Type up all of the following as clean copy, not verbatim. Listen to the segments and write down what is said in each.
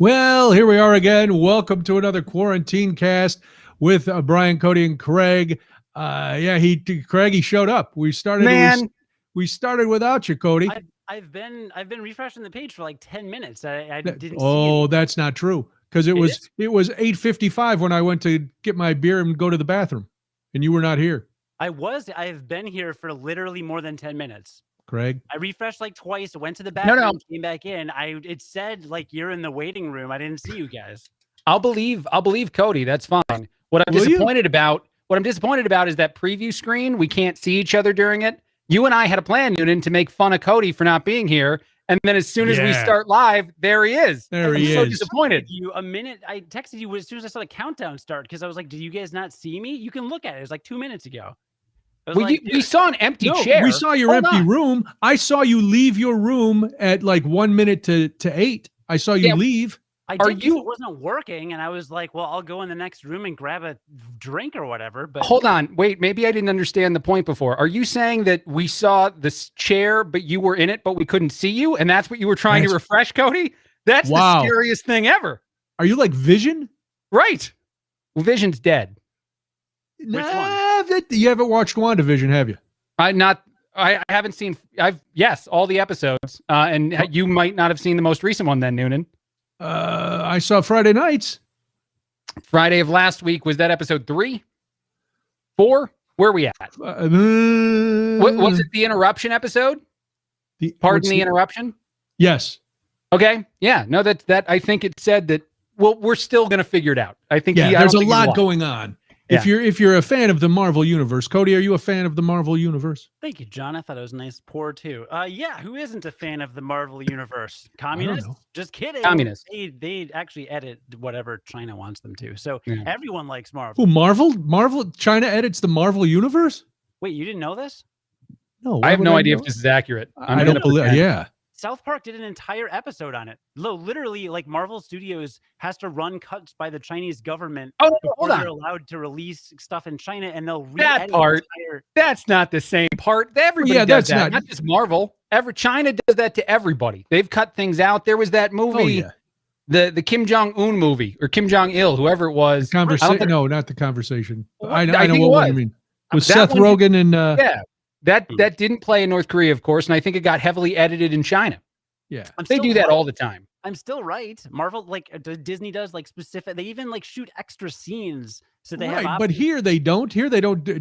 Well, here we are again. Welcome to another Quarantine Cast with Brian, Cody, and Craig. Craig, he showed up. We started without you, Cody. I've been refreshing the page for like 10 minutes. I didn't see Oh, it. that's not true. Because it was 8:55 when I went to get my beer and go to the bathroom, and you were not here. I've been here for literally more than 10 minutes. Craig, I refreshed like twice, went to the bathroom, came back in. It said like you're in the waiting room. I didn't see you guys. I'll believe Cody. That's fine. What I'm disappointed about is that preview screen. We can't see each other during it. You and I had a plan, Noonan, to make fun of Cody for not being here. And then as soon as we start live, there he is. I'm so disappointed. I texted you as soon as I saw the countdown start because I was like, did you guys not see me? You can look at it. It was like 2 minutes ago. We saw an empty chair. We saw your empty room. I saw you leave your room at like 1 minute to 8. I saw you leave. I did. It wasn't working, and I was like, "Well, I'll go in the next room and grab a drink or whatever." But hold on, wait. Maybe I didn't understand the point before. Are you saying that we saw this chair, but you were in it, but we couldn't see you, and that's what you were trying to refresh, Cody? That's the scariest thing ever. Are you like Vision? Right. Well, Vision's dead. Which one? You haven't watched WandaVision, have you? I haven't seen. All the episodes. And you might not have seen the most recent one then, Noonan. I saw Friday nights. Friday of last week. Was that episode 3? 4? Where are we at? Was it the interruption episode? Pardon the interruption? Yes. Okay. Yeah. No, that I think it said that. Well, we're still going to figure it out. I think. There's a lot going on. Yeah. If you're a fan of the Marvel Universe, Cody, are you a fan of the Marvel Universe? Thank you, John. I thought it was a nice pour too. Who isn't a fan of the Marvel Universe? Communists? Just kidding. Communists. They actually edit whatever China wants them to. So everyone likes Marvel. Who, Marvel? China edits the Marvel Universe? Wait, you didn't know this? No. I have no idea if this is accurate. I don't believe. Yeah. South Park did an entire episode on it. Literally, like Marvel Studios has to run cuts by the Chinese government before they're allowed to release stuff in China, and they'll that part. That's not the same part. Everybody does that. Not just Marvel. China does that to everybody. They've cut things out. There was that movie, the Kim Jong-un movie, or Kim Jong-il, whoever it was. No, not The Conversation. I know what you mean. With Seth Rogen and That didn't play in North Korea, of course, and I think it got heavily edited in China. Yeah, they do that all the time. I'm still right. Marvel, like Disney does, like specific. They even like shoot extra scenes, so they have. But here they don't.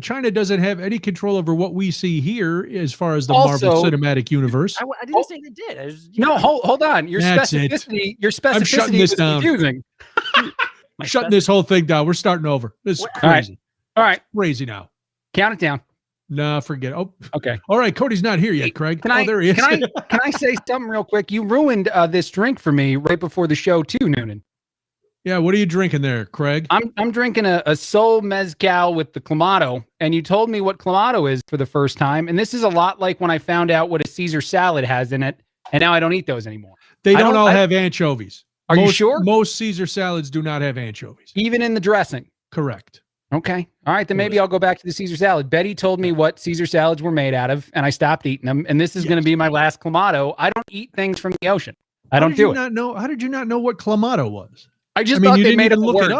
China doesn't have any control over what we see here as far as the Marvel Cinematic Universe. I didn't say they did. Hold on. Your specificity. I'm shutting this down. Confusing. Shutting this whole thing down. We're starting over. This is crazy. All right. Crazy now. Count it down. No, forget it. Oh, okay. All right, Cody's not here yet, Craig. There he is. Can I say something real quick? You ruined this drink for me right before the show too, Noonan. Yeah, what are you drinking there, Craig? I'm drinking a Sol Mezcal with the Clamato, and you told me what Clamato is for the first time, and this is a lot like when I found out what a Caesar salad has in it, and now I don't eat those anymore. They don't all have anchovies. Are you sure? Most Caesar salads do not have anchovies. Even in the dressing? Correct. Okay. All right. Then maybe I'll go back to the Caesar salad. Betty told me what Caesar salads were made out of, and I stopped eating them. And this is going to be my last Clamato. I don't eat things from the ocean. I don't do it. How did you not know what Clamato was? I thought they made up a word.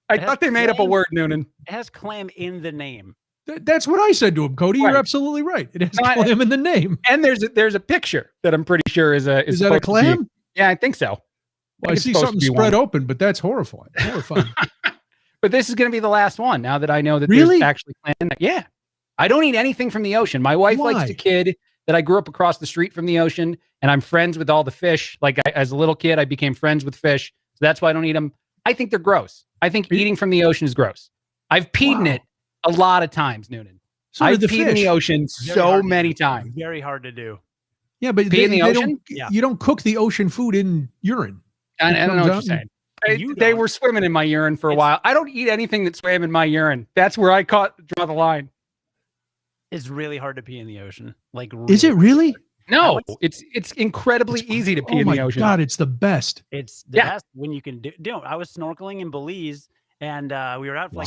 I thought they made up a word, Noonan. It has clam in the name. That's what I said to him, Cody. Right. You're absolutely right. It has clam in the name. And there's a picture that I'm pretty sure is that a clam? Yeah, I think so. Well, I see something spread open, but that's horrifying. But this is going to be the last one now that I know that there's actually clam in it. Yeah. I don't eat anything from the ocean. My wife likes to kid that I grew up across the street from the ocean, and I'm friends with all the fish. Like as a little kid, I became friends with fish. So that's why I don't eat them. I think they're gross. I think eating from the ocean is gross. I've peed in it a lot of times, Noonan. I've peed in the ocean so many times. Very hard to do. Yeah, but pee in the ocean? You don't cook the ocean food in urine. I don't know what you're saying. They were swimming in my urine for a while. I don't eat anything that swam in my urine. That's where I draw the line. It's really hard to pee in the ocean. Is it really? No, it's incredibly easy to pee in the ocean. Oh my God, it's the best. It's the best when you can do. I was snorkeling in Belize, and we were out for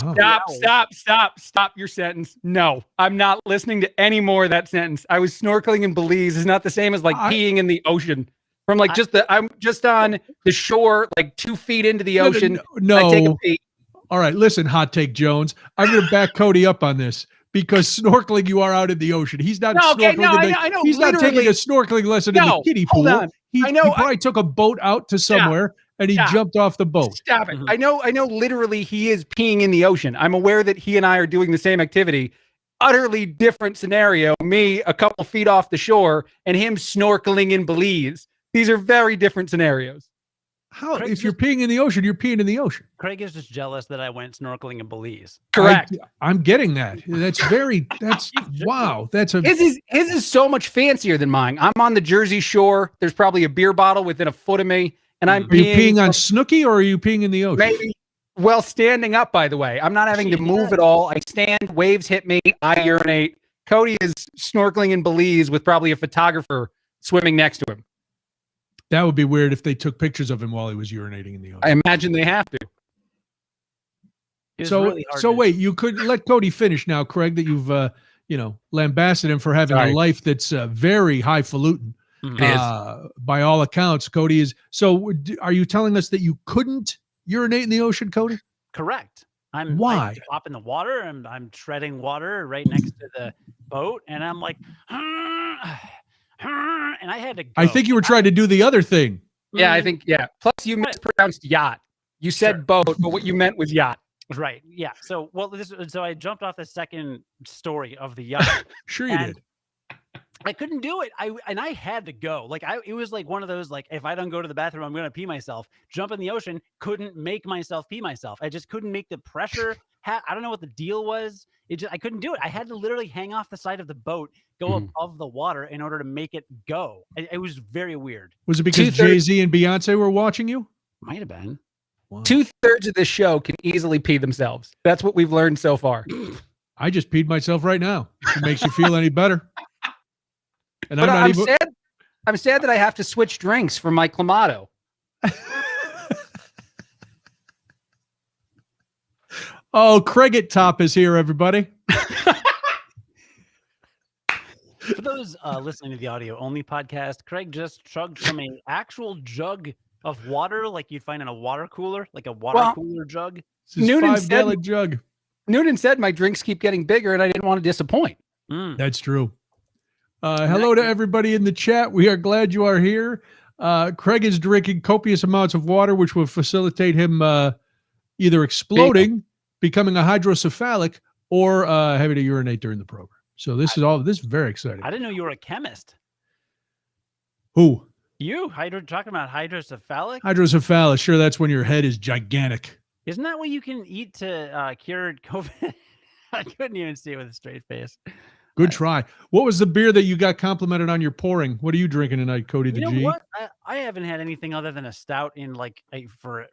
Stop your sentence. No, I'm not listening to any more of that sentence. I was snorkeling in Belize is not the same as peeing in the ocean. From like I'm just on the shore, like 2 feet into the ocean. No. I take a pee. All right, listen, Hot Take Jones. I'm going to back Cody up on this because snorkeling, you are out in the ocean. He's not snorkeling. I know. He's not taking a snorkeling lesson in the kiddie pool. On. He probably took a boat out to somewhere and he jumped off the boat. Stop it. I know literally he is peeing in the ocean. I'm aware that he and I are doing the same activity. Utterly different scenario. Me a couple feet off the shore and him snorkeling in Belize. These are very different scenarios. How? If you're peeing in the ocean, you're peeing in the ocean. Craig is just jealous that I went snorkeling in Belize. Correct. I'm getting that. That's wow. His is so much fancier than mine. I'm on the Jersey Shore. There's probably a beer bottle within a foot of me, and I'm. Are you peeing on Snooki or are you peeing in the ocean? Maybe. Well, standing up. By the way, I'm not having to move at all. I stand. Waves hit me. I urinate. Cody is snorkeling in Belize with probably a photographer swimming next to him. That would be weird if they took pictures of him while he was urinating in the ocean. I imagine they have to. So wait, you could let Cody finish now, Craig, that you've, lambasted him for having a life that's very highfalutin. By all accounts, Cody is. So are you telling us that you couldn't urinate in the ocean, Cody? Correct. Why? I hop in the water and I'm treading water right next to the boat. And I'm like, and I had to go. I think you were trying to do the other thing. Yeah, I think, yeah. Plus you mispronounced yacht. You said boat, but what you meant was yacht. Right. Yeah. So, so I jumped off the second story of the yacht. Sure you did. I couldn't do it. I had to go. It was like one of those, like, if I don't go to the bathroom, I'm going to pee myself. Jump in the ocean. Couldn't make myself pee myself. I just couldn't make the pressure. I don't know what the deal was. I couldn't do it. I had to literally hang off the side of the boat, go above the water in order to make it go. It was very weird. Was it because Jay-Z and Beyonce were watching you? Might have been. Wow. 2/3 of this show can easily pee themselves. That's what we've learned so far. I just peed myself right now. If it makes you feel any better. And I'm sad that I have to switch drinks for my Clamato. Oh, Craig Top is here, everybody. For those listening to the audio only podcast, Craig just chugged from an actual jug of water, like you'd find in a water cooler, like a water cooler jug. Noonan said, jug. Noonan said my drinks keep getting bigger, and I didn't want to disappoint. That's true. Hello to everybody in the chat. We are glad you are here. Craig is drinking copious amounts of water, which will facilitate him either exploding, becoming a hydrocephalic, or having to urinate during the program. So this is very exciting. I didn't know you were a chemist. Who? You? Talking about hydrocephalic? Hydrocephalus. Sure, that's when your head is gigantic. Isn't that what you can eat to cure COVID? I couldn't even see it with a straight face. Good try. What was the beer that you got complimented on your pouring? What are you drinking tonight, Cody the G? You know what? I haven't had anything other than a stout in for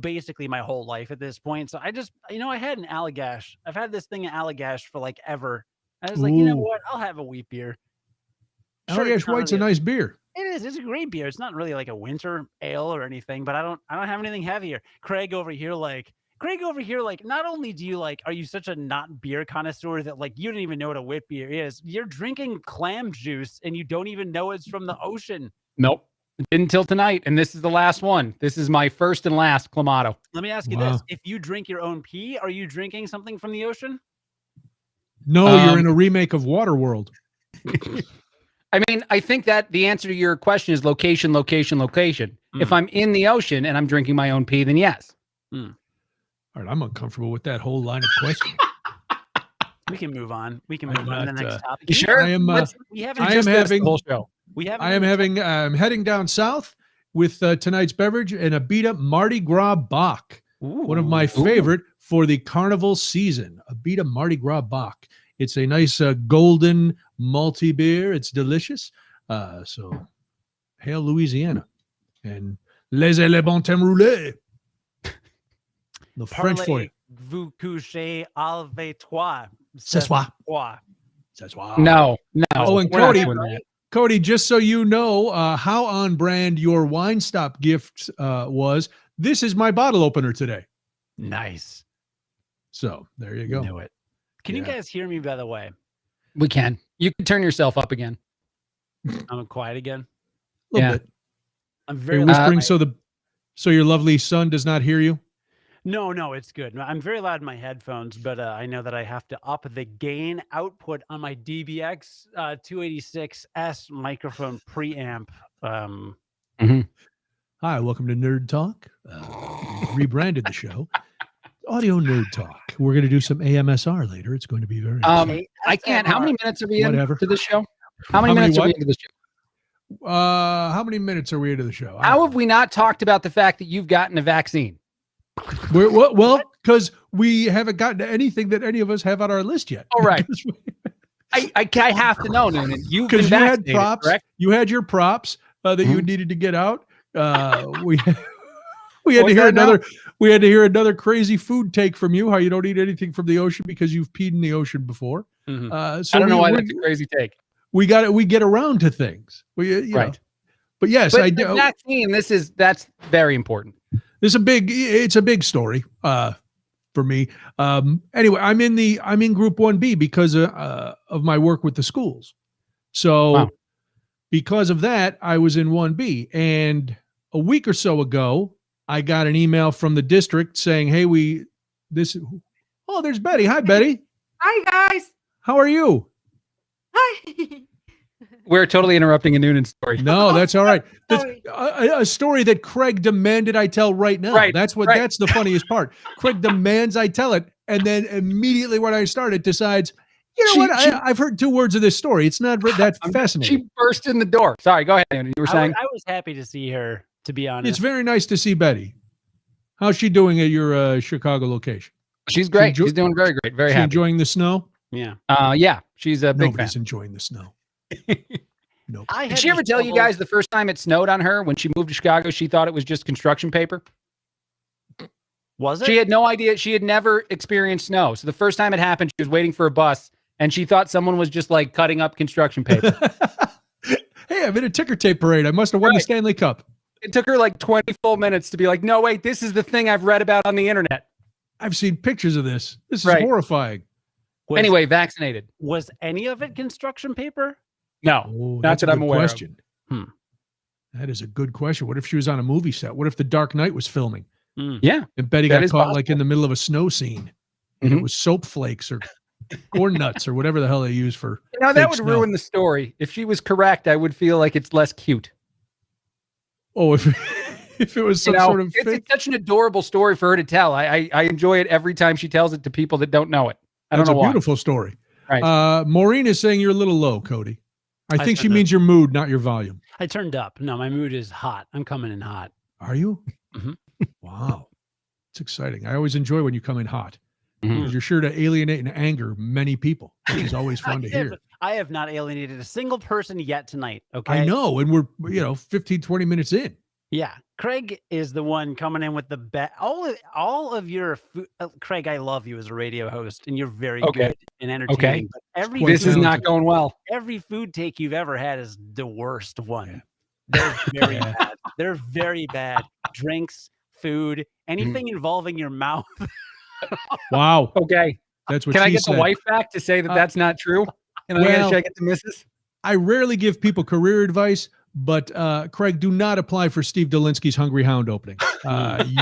basically my whole life at this point. So I just, I had an Allagash. I've had this thing at Allagash for ever. I was like, you know what? I'll have a wheat beer. Allagash White's a nice beer. It is. It's a great beer. It's not really like a winter ale or anything, but I don't have anything heavier. Craig over here, not only do you are you such a not beer connoisseur that you don't even know what a wit beer is? You're drinking clam juice and you don't even know it's from the ocean. Nope. Didn't until tonight. And this is the last one. This is my first and last Clamato. Let me ask you this. If you drink your own pee, are you drinking something from the ocean? No, you're in a remake of Waterworld. I mean, I think that the answer to your question is location, location, location. If I'm in the ocean and I'm drinking my own pee, then yes. All right, I'm uncomfortable with that whole line of questioning. We can move on. We can move on to the next topic. Sure. I'm heading down south with tonight's beverage, an Abita Mardi Gras Bach. One of my favorite for the carnival season. Abita Mardi Gras Bach. It's a nice golden malty beer. It's delicious. So, hail Louisiana. And laissez les bon temps rouler. The French for you. Vous couchez avec toi. Ce soir. No. Oh, and Cody, just so you know how on brand your Wine Stop gift was, this is my bottle opener today. Nice. So there you go. Knew it. Can you guys hear me, by the way? We can. You can turn yourself up again. I'm quiet again. A little bit. I'm Are very you whispering so your lovely son does not hear you? No, it's good. I'm very loud in my headphones, but I know that I have to up the gain output on my DBX 286S microphone preamp. Hi, welcome to Nerd Talk. We've rebranded the show. Audio Nerd Talk. We're going to do some AMSR later. It's going to be very exciting. I can't. How many minutes are we Whatever. into this show? How many minutes are we into this show? How many minutes are we into the show? How have we not talked about the fact that you've gotten a vaccine? Well, because we haven't gotten to anything that any of us have on our list yet. All right. I have to know, Noonan. You've been you had vaccinated, props. correct? You had your props that you needed to get out. We had to hear another. We had to hear another crazy food take from you. How you don't eat anything from the ocean because you've peed in the ocean before. So I don't know why that's a crazy take. We get around to things. You know. But yes, but I the do. Vaccine. That's very important. It's a big story for me. Anyway, I'm in Group 1B because of my work with the schools. So because of that, I was in 1B. And a week or so ago, I got an email from the district saying, "Hey, there's Betty. Hi, Betty. Hi, guys. How are you?" Hi. We're totally interrupting a Noonan story. No, that's all right. That's Sorry. a story that Craig demanded I tell right now. Right, That's the funniest part. Craig demands I tell it, and then immediately when I start, it decides, I've heard 2 words of this story. It's not that fascinating. She burst in the door. Sorry, go ahead, Noonan. You were saying? I was happy to see her, to be honest. It's very nice to see Betty. How's she doing at your Chicago location? She's great. She's doing very great. Very she happy. Enjoying the snow? Yeah. Yeah. She's a big Nobody's fan. enjoying the snow. Nope. Did she ever tell you guys the first time it snowed on her when she moved to Chicago, she thought it was just construction paper? Was it? She had no idea. She had never experienced snow. So the first time it happened, she was waiting for a bus and she thought someone was just like cutting up construction paper. Hey, I'm in a ticker tape parade. I must have won the Stanley Cup. It took her like 20 full minutes to be like, no, wait, this is the thing I've read about on the internet. I've seen pictures of this. This is horrifying. Anyway, vaccinated. Was any of it construction paper? No, not that I'm aware question. of. That is a good question. What if she was on a movie set? What if The Dark Knight was filming? Yeah. And Betty got caught like in the middle of a snow scene. And it was soap flakes or corn nuts or whatever the hell they use for. Now that would ruin the story. If she was correct, I would feel like it's less cute. Oh, if it was some sort of it's such an adorable story for her to tell. I enjoy it every time she tells it to people that don't know it. I don't know why. It's a beautiful story. Right. Maureen is saying you're a little low, Cody. I think she means your mood, not your volume. I turned up. No, my mood is hot. I'm coming in hot. Are you? Wow. It's exciting. I always enjoy when you come in hot. Because you're sure to alienate and anger many people, which is always fun to hear. I have not alienated a single person yet tonight. Okay. I know. And we're, 15, 20 minutes in. Yeah. Craig is the one coming in with the best. All of your food. Craig, I love you as a radio host, and you're very good and entertaining. Okay. But this is not going well. Every food take you've ever had is the worst one. They're very bad. They're very bad. Drinks, food, anything involving your mouth. Wow. Okay. That's what Can I get said. the wife back to say that that's not true? Should I get the missus? I rarely give people career advice, but Craig, do not apply for Steve Dolinsky's Hungry Hound opening.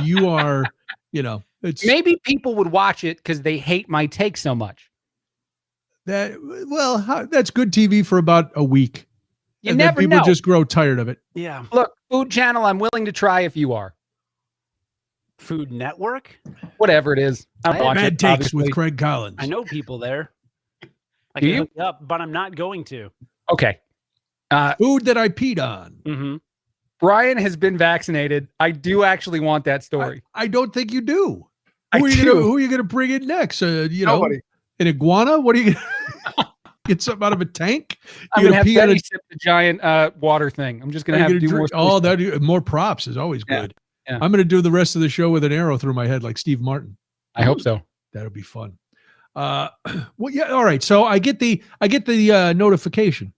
You are, it's maybe people would watch it because they hate my take so much. That's good TV for about a week. You never people know. just grow tired of it. Yeah. Look, Food Channel, I'm willing to try if you are. Food Network? Whatever it is. Mad Takes with Craig Collins. I know people there. I can hook you up, but I'm not going to. Okay. Food that I peed on. Brian has been vaccinated. I do actually want that story. I don't think you do. Who are you going to bring in next? Nobody. An iguana? What are you going to get something out of a tank? I'm going to have Betty sip the giant water thing. I'm just going to have to do more. Oh, more props is always good. Yeah. I'm going to do the rest of the show with an arrow through my head like Steve Martin. I hope so. That'll be fun. All right. So I get the notification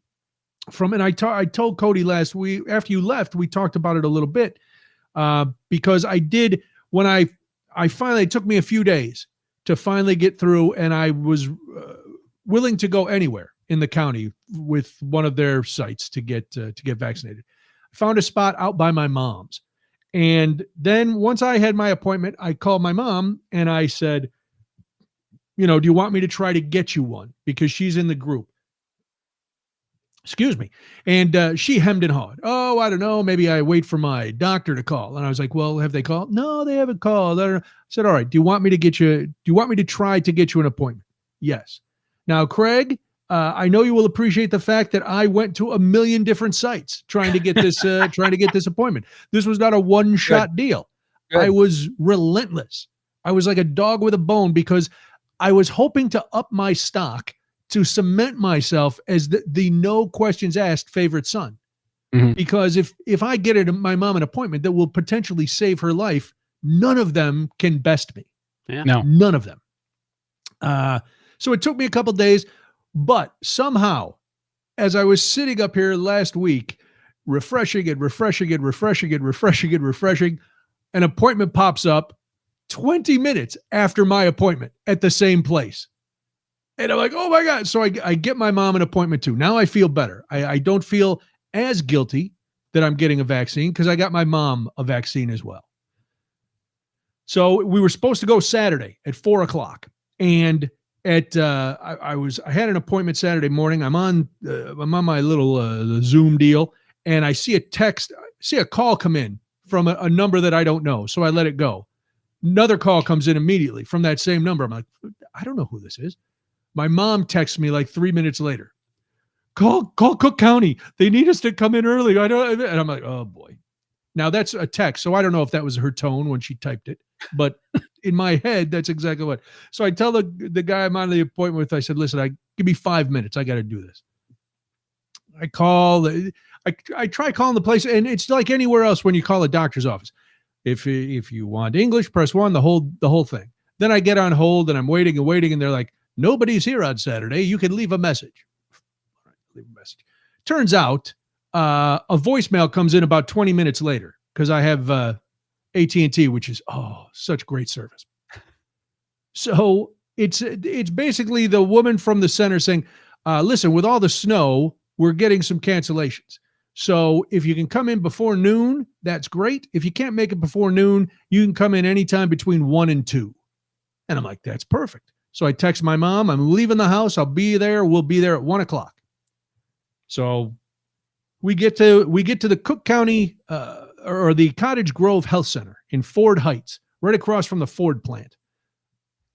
from, and I told Cody last week after you left, we talked about it a little bit because I did when I finally, it took me a few days to finally get through, and I was willing to go anywhere in the county with one of their sites to get vaccinated. found a spot out by my mom's. And then once I had my appointment, I called my mom and I said, do you want me to try to get you one? Because she's in the group. Excuse me. And she hemmed and hawed. Oh, I don't know. Maybe I wait for my doctor to call. And I was like, well, have they called? No, they haven't called. I said, all right, do you want me to try to get you an appointment? Yes. Now, Craig, I know you will appreciate the fact that I went to a million different sites trying to get this appointment. This was not a one-shot deal. Good. I was relentless. I was like a dog with a bone because I was hoping to up my stock to cement myself as the no questions asked favorite son. Mm-hmm. Because if I get my mom an appointment that will potentially save her life, none of them can best me. Yeah. No. None of them. So it took me a couple days, but somehow, as I was sitting up here last week, refreshing, an appointment pops up 20 minutes after my appointment at the same place. And I'm like, oh my God. So I get my mom an appointment too. Now I feel better. I don't feel as guilty that I'm getting a vaccine because I got my mom a vaccine as well. So we were supposed to go Saturday at 4:00. And I had an appointment Saturday morning. I'm on my little Zoom deal, and I see a call come in from a number that I don't know. So I let it go. Another call comes in immediately from that same number. I'm like, I don't know who this is. My mom texts me like 3 minutes later. Call Cook County. They need us to come in early. And I'm like, oh boy. Now that's a text. So I don't know if that was her tone when she typed it, but in my head, that's exactly what. So I tell the guy I'm on the appointment with, I said, listen, give me 5 minutes. I got to do this. I call, I try calling the place, and it's like anywhere else when you call a doctor's office. If you want English, press 1, the whole thing. Then I get on hold and I'm waiting, and they're like, nobody's here on Saturday. You can leave a message. All right, leave a message. Turns out a voicemail comes in about 20 minutes later because I have AT&T, which is such great service. So it's basically the woman from the center saying, listen, with all the snow, we're getting some cancellations. So if you can come in before noon, that's great. If you can't make it before noon, you can come in anytime between 1 and 2. And I'm like, that's perfect. So I text my mom, I'm leaving the house. I'll be there. We'll be there at 1:00. So we get to the Cook County or the Cottage Grove Health Center in Ford Heights, right across from the Ford plant.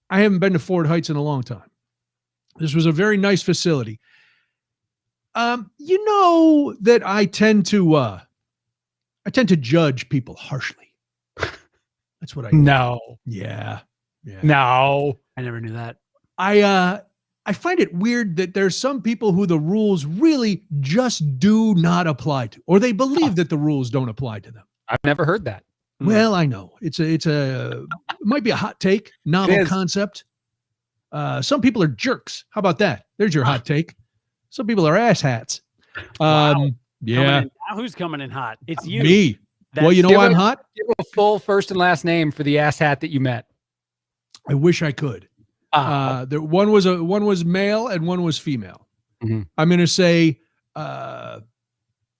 I haven't been to Ford Heights in a long time. This was a very nice facility. You know that I tend to judge people harshly. That's what I do. No. Yeah. No. I never knew that. I find it weird that there's some people who the rules really just do not apply to, or they believe that the rules don't apply to them. I've never heard that. Well, I know it might be a hot take, novel concept. Some people are jerks. How about that? There's your hot take. Some people are asshats. Wow. Yeah. Who's coming in hot? It's you. Me. Well, you know why I'm hot? Give a full first and last name for the asshat that you met. I wish I could. One was male and one was female. Mm-hmm. I'm going to say, well,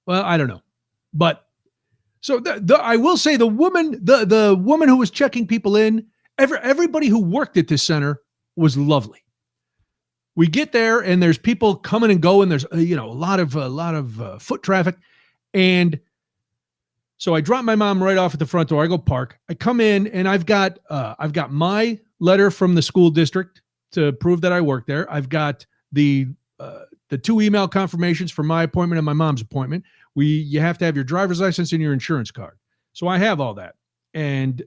I don't know, but so I will say the woman who was checking people in, everybody who worked at this center was lovely. We get there and there's people coming and going. There's a lot of foot traffic, and so I drop my mom right off at the front door. I go park. I come in and I've got my letter from the school district to prove that I work there. I've got the 2 email confirmations for my appointment and my mom's appointment. You have to have your driver's license and your insurance card. So I have all that, and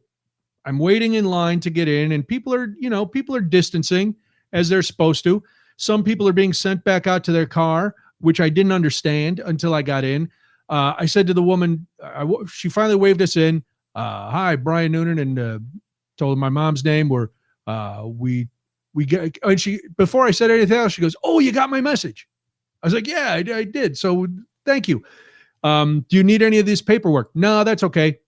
I'm waiting in line to get in, and people are distancing as they're supposed to. Some people are being sent back out to their car, which I didn't understand until I got in. I said to the woman, she finally waved us in. Hi, Brian Noonan, and told her my mom's name. We get, and she, before I said anything else, she goes, "Oh, you got my message." I was like, "Yeah, I did. So thank you. Do you need any of this paperwork?" "No, that's okay.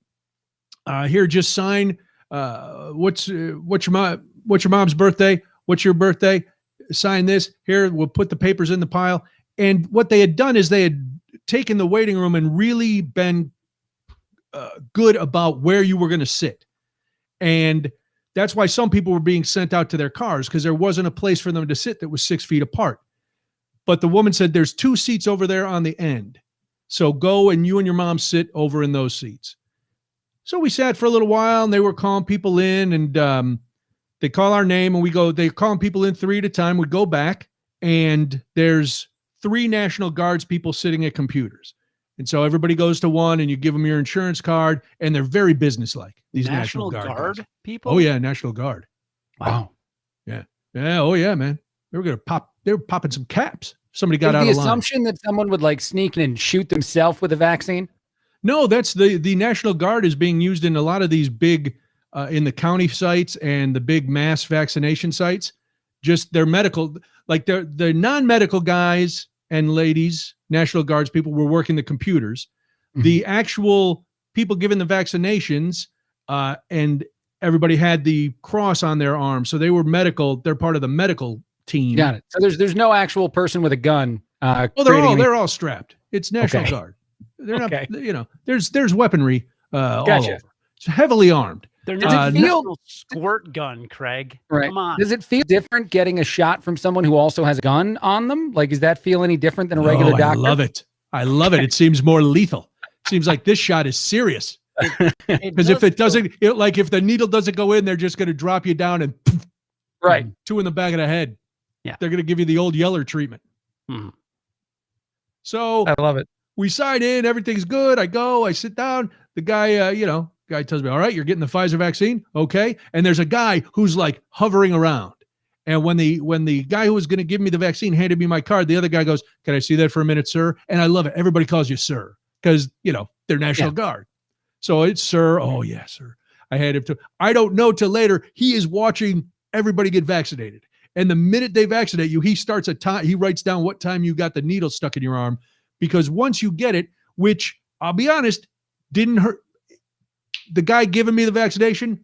Here, just sign. What's your mom's birthday? What's your birthday? Sign this. Here, we'll put the papers in the pile." And what they had done is they had taken the waiting room and really been good about where you were going to sit. And that's why some people were being sent out to their cars, because there wasn't a place for them to sit that was 6 feet apart. But the woman said, there's 2 seats over there on the end. So go and you and your mom sit over in those seats. So we sat for a little while, and they were calling people in, and they call our name, and we go, they're calling people in 3 at a time. We go back, and there's 3 National Guards people sitting at computers. And so everybody goes to one, and you give them your insurance card, and they're very businesslike, these National Guard people. Oh yeah, National Guard. Wow. Yeah. Oh yeah, man. They were popping some caps. Somebody got out of line. The assumption that someone would like sneak in and shoot themselves with a vaccine? No, that's the National Guard is being used in a lot of these big, in the county sites and the big mass vaccination sites. Just their medical, like the non-medical guys and ladies, National Guards people, were working the computers. Mm-hmm. The actual people giving the vaccinations, and everybody had the cross on their arm, so they were medical. They're part of the medical team. Got it. So there's no actual person with a gun. Well, they're all strapped. It's National Guard. They're not. There's weaponry all over. It's heavily armed. They're not a squirt gun, Craig. Right. Come on. Does it feel different getting a shot from someone who also has a gun on them? Like, does that feel any different than a regular doctor? I love it. It seems more lethal. It seems like this shot is serious. Because if it doesn't, if the needle doesn't go in, they're just going to drop you down and right, 2 in the back of the head. Yeah, they're going to give you the old Yeller treatment. Mm-hmm. So I love it. We sign in, everything's good. I go, I sit down. The guy, guy tells me, all right, you're getting the Pfizer vaccine. Okay. And there's a guy who's like hovering around. And when the guy who was going to give me the vaccine handed me my card, the other guy goes, can I see that for a minute, sir? And I love it. Everybody calls you sir because, they're National Guard. So it's sir. Oh, yeah, sir. I had him to. I don't know till later. He is watching everybody get vaccinated. And the minute they vaccinate you, he starts a time. He writes down what time you got the needle stuck in your arm. Because once you get it, which I'll be honest, didn't hurt. The guy giving me the vaccination,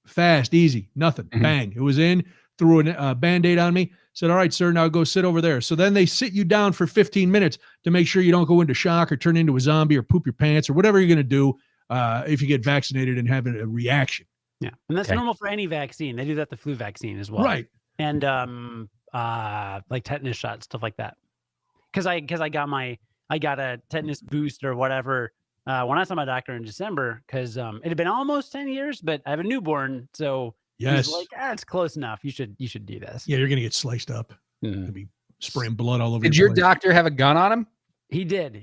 fast, easy, nothing, bang. It was in, threw a Band-Aid on me, said, all right, sir, now go sit over there. So then they sit you down for 15 minutes to make sure you don't go into shock or turn into a zombie or poop your pants or whatever you're going to do if you get vaccinated and have a reaction. Yeah, and that's normal for any vaccine. They do that the flu vaccine as well. Right. And like tetanus shots, stuff like that. Because I got a tetanus boost or whatever when I saw my doctor in December, because it had been almost 10 years, but I have a newborn, so he's like, it's close enough. You should do this. Yeah, you're gonna get sliced up. Gonna be spraying blood all over. Did your doctor have a gun on him? He did.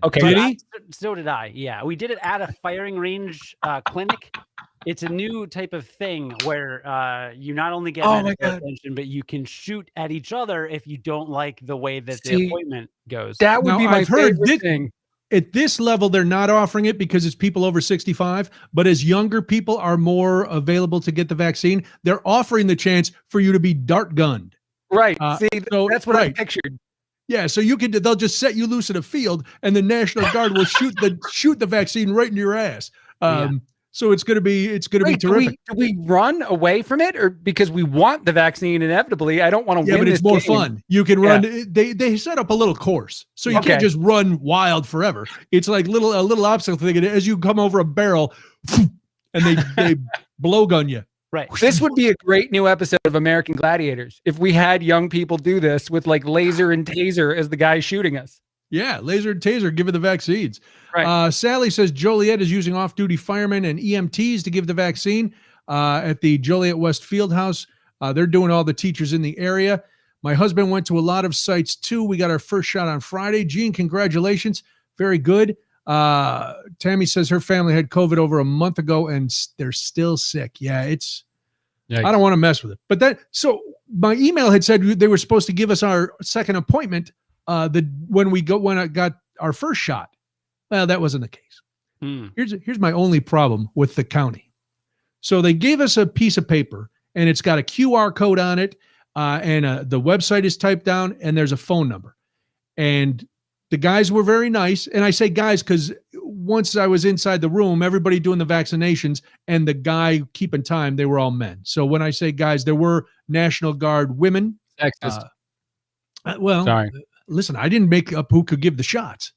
Okay. Did he? So did I. Yeah, we did it at a firing range clinic. It's a new type of thing where you not only get medical attention, but you can shoot at each other if you don't like the way that the appointment goes. That would be my favorite thing. At this level, they're not offering it because it's people over 65. But as younger people are more available to get the vaccine, they're offering the chance for you to be dart gunned. Right. That's what I pictured. Yeah, so they'll just set you loose in a field, and the National Guard will shoot the vaccine right into your ass. So it's gonna be terrific. Do we run away from it, or because we want the vaccine inevitably? I don't want to win. Yeah, but it's more fun. You can run. Yeah. They set up a little course, so you can't just run wild forever. It's like a little obstacle thing. And as you come over a barrel, and they blow gun you. Right. This would be a great new episode of American Gladiators if we had young people do this with like laser and taser as the guy shooting us. Yeah, laser and taser, give it the vaccines. Right. Sally says Joliet is using off-duty firemen and EMTs to give the vaccine at the Joliet West Fieldhouse. They're doing all the teachers in the area. My husband went to a lot of sites too. We got our first shot on Friday. Gene, congratulations. Very good. Tammy says her family had COVID over a month ago and they're still sick. Yeah, Yikes. I don't want to mess with it. So my email had said they were supposed to give us our second appointment when I got our first shot. Well, that wasn't the case. Here's my only problem with the county. So they gave us a piece of paper and it's got a QR code on it, and the website is typed down and there's a phone number. And the guys were very nice. And I say guys because once I was inside the room, everybody doing the vaccinations and the guy keeping time, they were all men. So when I say guys, there were National Guard women. Sexist. Sorry. Listen, I didn't make up who could give the shots.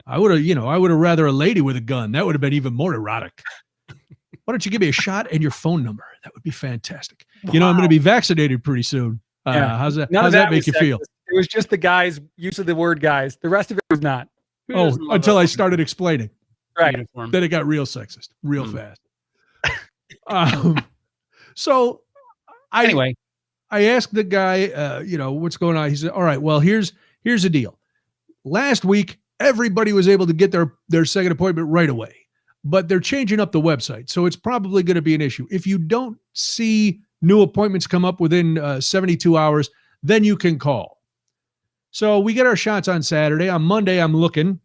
I would have rather a lady with a gun. That would have been even more erotic. Why don't you give me a shot and your phone number? That would be fantastic. Wow. I'm going to be vaccinated pretty soon. How's that make you feel? It was just the guys' use of the word guys. The rest of it was not. Oh, until I started explaining. Right. Uniform. Then it got real sexist, real fast. So I asked the guy, what's going on? He said, all right, well, here's the deal. Last week, everybody was able to get their second appointment right away, but they're changing up the website. So it's probably going to be an issue. If you don't see new appointments come up within 72 hours, then you can call. So we get our shots on Saturday. On Monday, I'm looking,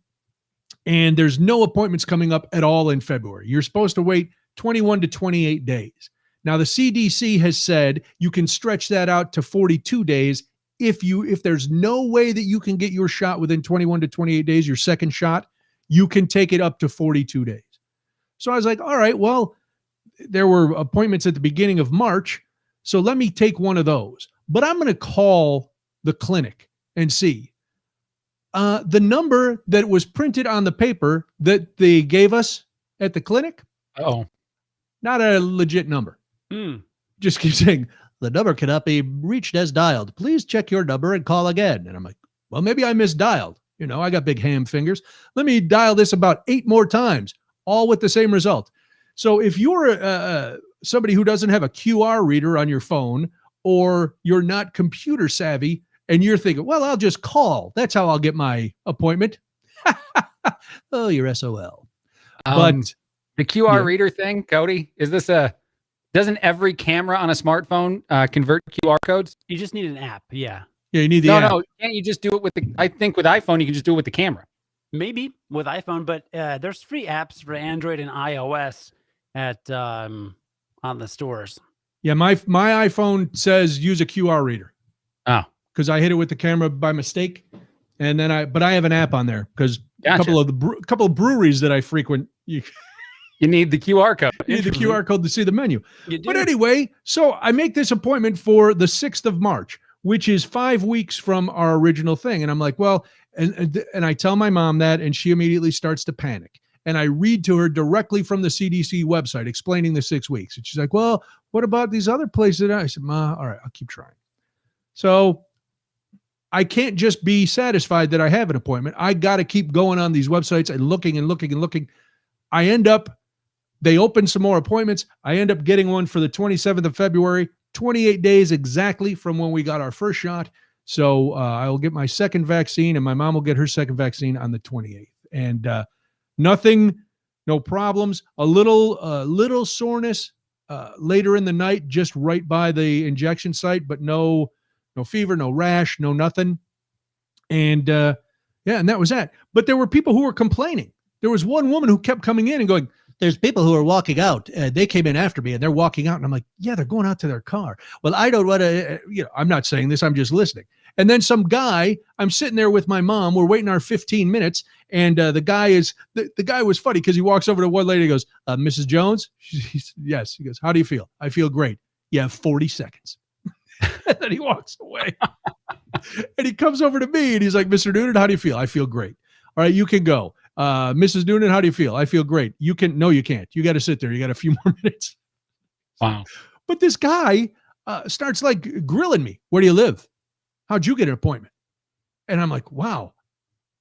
and there's no appointments coming up at all in February. You're supposed to wait 21 to 28 days. Now, the CDC has said you can stretch that out to 42 days if there's no way that you can get your shot within 21 to 28 days, your second shot, you can take it up to 42 days. So I was like, all right, well, there were appointments at the beginning of March, so let me take one of those. But I'm going to call the clinic and see. The number that was printed on the paper that they gave us at the clinic, not a legit number. Just keep saying, the number cannot be reached as dialed. Please check your number and call again. And I'm like, well, maybe I misdialed. I got big ham fingers. Let me dial this about 8 more times, all with the same result. So if you're somebody who doesn't have a QR reader on your phone, or you're not computer savvy and you're thinking, well, I'll just call. That's how I'll get my appointment. Oh, you're SOL. But the QR reader thing, Cody, is this doesn't every camera on a smartphone convert QR codes? You just need an app. Yeah. Yeah, you need the app. No, can't you just do it with I think with iPhone, you can just do it with the camera. Maybe with iPhone, but there's free apps for Android and iOS at on the stores. Yeah, my iPhone says use a QR reader. Oh, because I hit it with the camera by mistake, and then I have an app on there because a couple of breweries that I frequent, you need the QR code. You need the QR code to see the menu. But anyway, so I make this appointment for the 6th of March, which is 5 weeks from our original thing, and I'm like, well, and I tell my mom that, and she immediately starts to panic. And I read to her directly from the CDC website explaining the 6 weeks. And she's like, well, what about these other places? I said, Ma, all right, I'll keep trying. So I can't just be satisfied that I have an appointment. I got to keep going on these websites and looking and looking and looking. They open some more appointments. I end up getting one for the 27th of February, 28 days exactly from when we got our first shot. So I will get my second vaccine, and my mom will get her second vaccine on the 28th. And nothing, no problems. A little soreness later in the night, just right by the injection site, but no fever, no rash, no nothing. And and that was that. But there were people who were complaining. There was one woman who kept coming in and going, there's people who are walking out. They came in after me and they're walking out. And I'm like, yeah, they're going out to their car. Well, I don't want to, I'm not saying this. I'm just listening. And then some guy, I'm sitting there with my mom. We're waiting our 15 minutes. And the guy was funny because he walks over to one lady and goes, Mrs. Jones? Yes. He goes, how do you feel? I feel great. You have 40 seconds. And then he walks away. And he comes over to me and he's like, Mr. Noonan, how do you feel? I feel great. All right, you can go. Mrs. Noonan, how do you feel? I feel great. No, you can't. You got to sit there. You got a few more minutes. Wow. But this guy starts like grilling me. Where do you live? How'd you get an appointment? And I'm like, wow,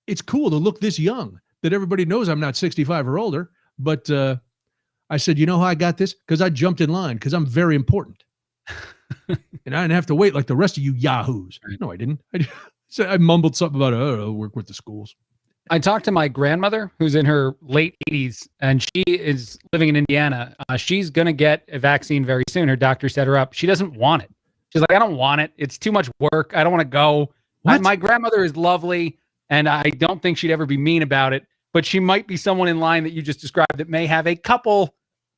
it's cool to look this young, that everybody knows I'm not 65 or older. But I said, you know how I got this? Because I jumped in line because I'm very important. And I didn't have to wait like the rest of you yahoos. No, I didn't. I mumbled something about, I'll work with the schools. I talked to my grandmother, who's in her late 80s, and she is living in Indiana. She's going to get a vaccine very soon. Her doctor set her up. She doesn't want it. She's like, I don't want it. It's too much work. I don't want to go. My grandmother is lovely, and I don't think she'd ever be mean about it, but she might be someone in line that you just described that may have a couple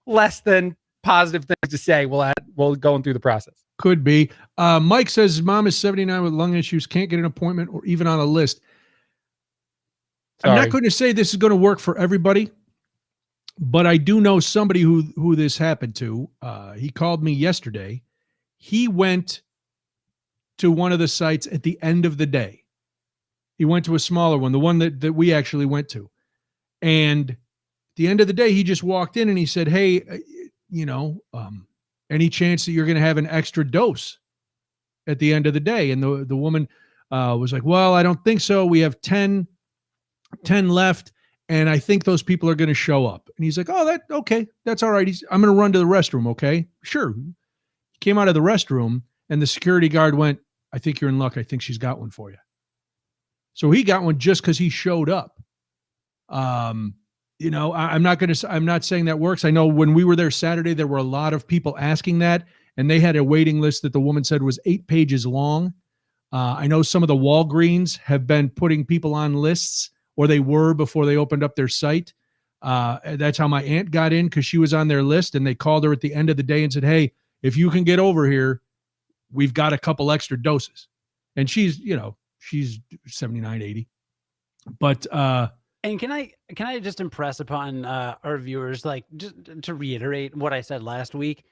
less than positive things to say while going through the process. Could be. Mike says mom is 79 with lung issues, can't get an appointment or even on a list. Sorry. I'm not going to say this is going to work for everybody, but I do know somebody who this happened to. He called me yesterday. He went to one of the sites at the end of the day. He went to a smaller one, the one that we actually went to. And at the end of the day, he just walked in and he said, hey, any chance that you're going to have an extra dose at the end of the day? And the woman was like, well, I don't think so. We have 10 left. And I think those people are going to show up. And he's like, oh, okay. That's all right. I'm going to run to the restroom. Okay, sure. He came out of the restroom and the security guard went, I think you're in luck. I think she's got one for you. So he got one just because he showed up. I'm not saying that works. I know when we were there Saturday, there were a lot of people asking that, and they had a waiting list that the woman said was 8 pages long. I know some of the Walgreens have been putting people on lists, or they were before they opened up their site. That's how my aunt got in, because she was on their list, and they called her at the end of the day and said, hey, if you can get over here, we've got a couple extra doses. And she's 79, 80. But and can I just impress upon our viewers, like, just to reiterate what I said last week,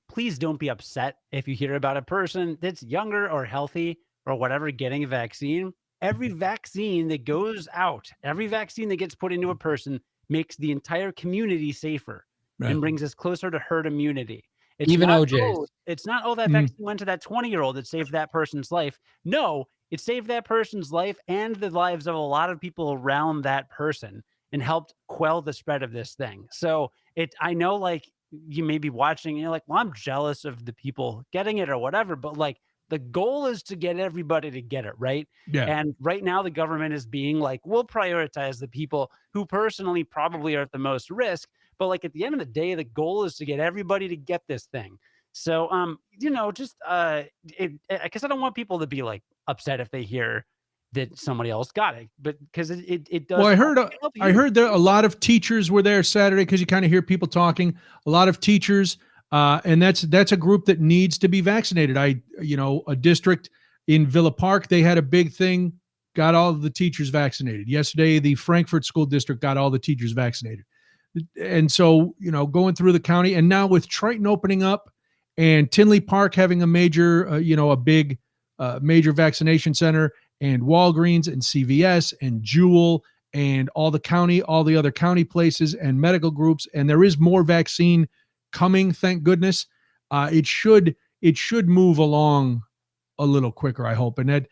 please don't be upset if you hear about a person that's younger or healthy or whatever getting a vaccine. Every vaccine that goes out, every vaccine that gets put into a person makes the entire community safer, right, and brings us closer to herd immunity. It's even not, OJ's. It's not, that vaccine went to that 20-year-old that saved that person's life. No, it saved that person's life and the lives of a lot of people around that person and helped quell the spread of this thing. So I know, like, you may be watching and you're like, well, I'm jealous of the people getting it or whatever, but like, the goal is to get everybody to get it, right? Yeah. And right now the government is being like, we'll prioritize the people who personally probably are at the most risk. But like, at the end of the day, the goal is to get everybody to get this thing. So, I guess I don't want people to be like upset if they hear that somebody else got it, but because it does. Well, I heard that a lot of teachers were there Saturday, because you kind of hear people talking. A lot of teachers, and that's a group that needs to be vaccinated. A district in Villa Park, they had a big thing, got all of the teachers vaccinated. Yesterday, the Frankfurt School District got all the teachers vaccinated. And so, going through the county, and now with Triton opening up and Tinley Park having a major, a big major vaccination center, and Walgreens and CVS and Jewel and all the other county places and medical groups. And there is more vaccine coming, thank goodness. It should move along a little quicker, I hope. And that,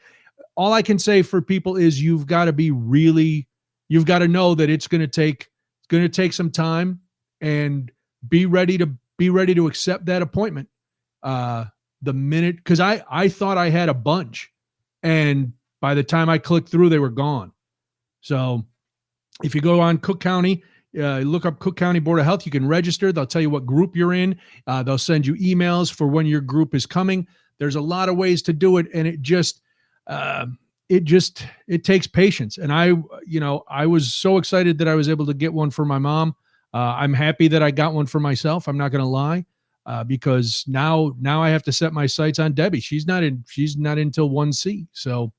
all I can say for people is you've got to know that it's going to take some time, and be ready to accept that appointment. The minute, because I thought I had a bunch, and by the time I clicked through, they were gone. So if you go on Cook County, look up Cook County Board of Health, you can register. They'll tell you what group you're in. They'll send you emails for when your group is coming. There's a lot of ways to do it. And it takes patience. And I was so excited that I was able to get one for my mom. I'm happy that I got one for myself. I'm not going to lie. Because now I have to set my sights on Debbie. She's not until 1C. So,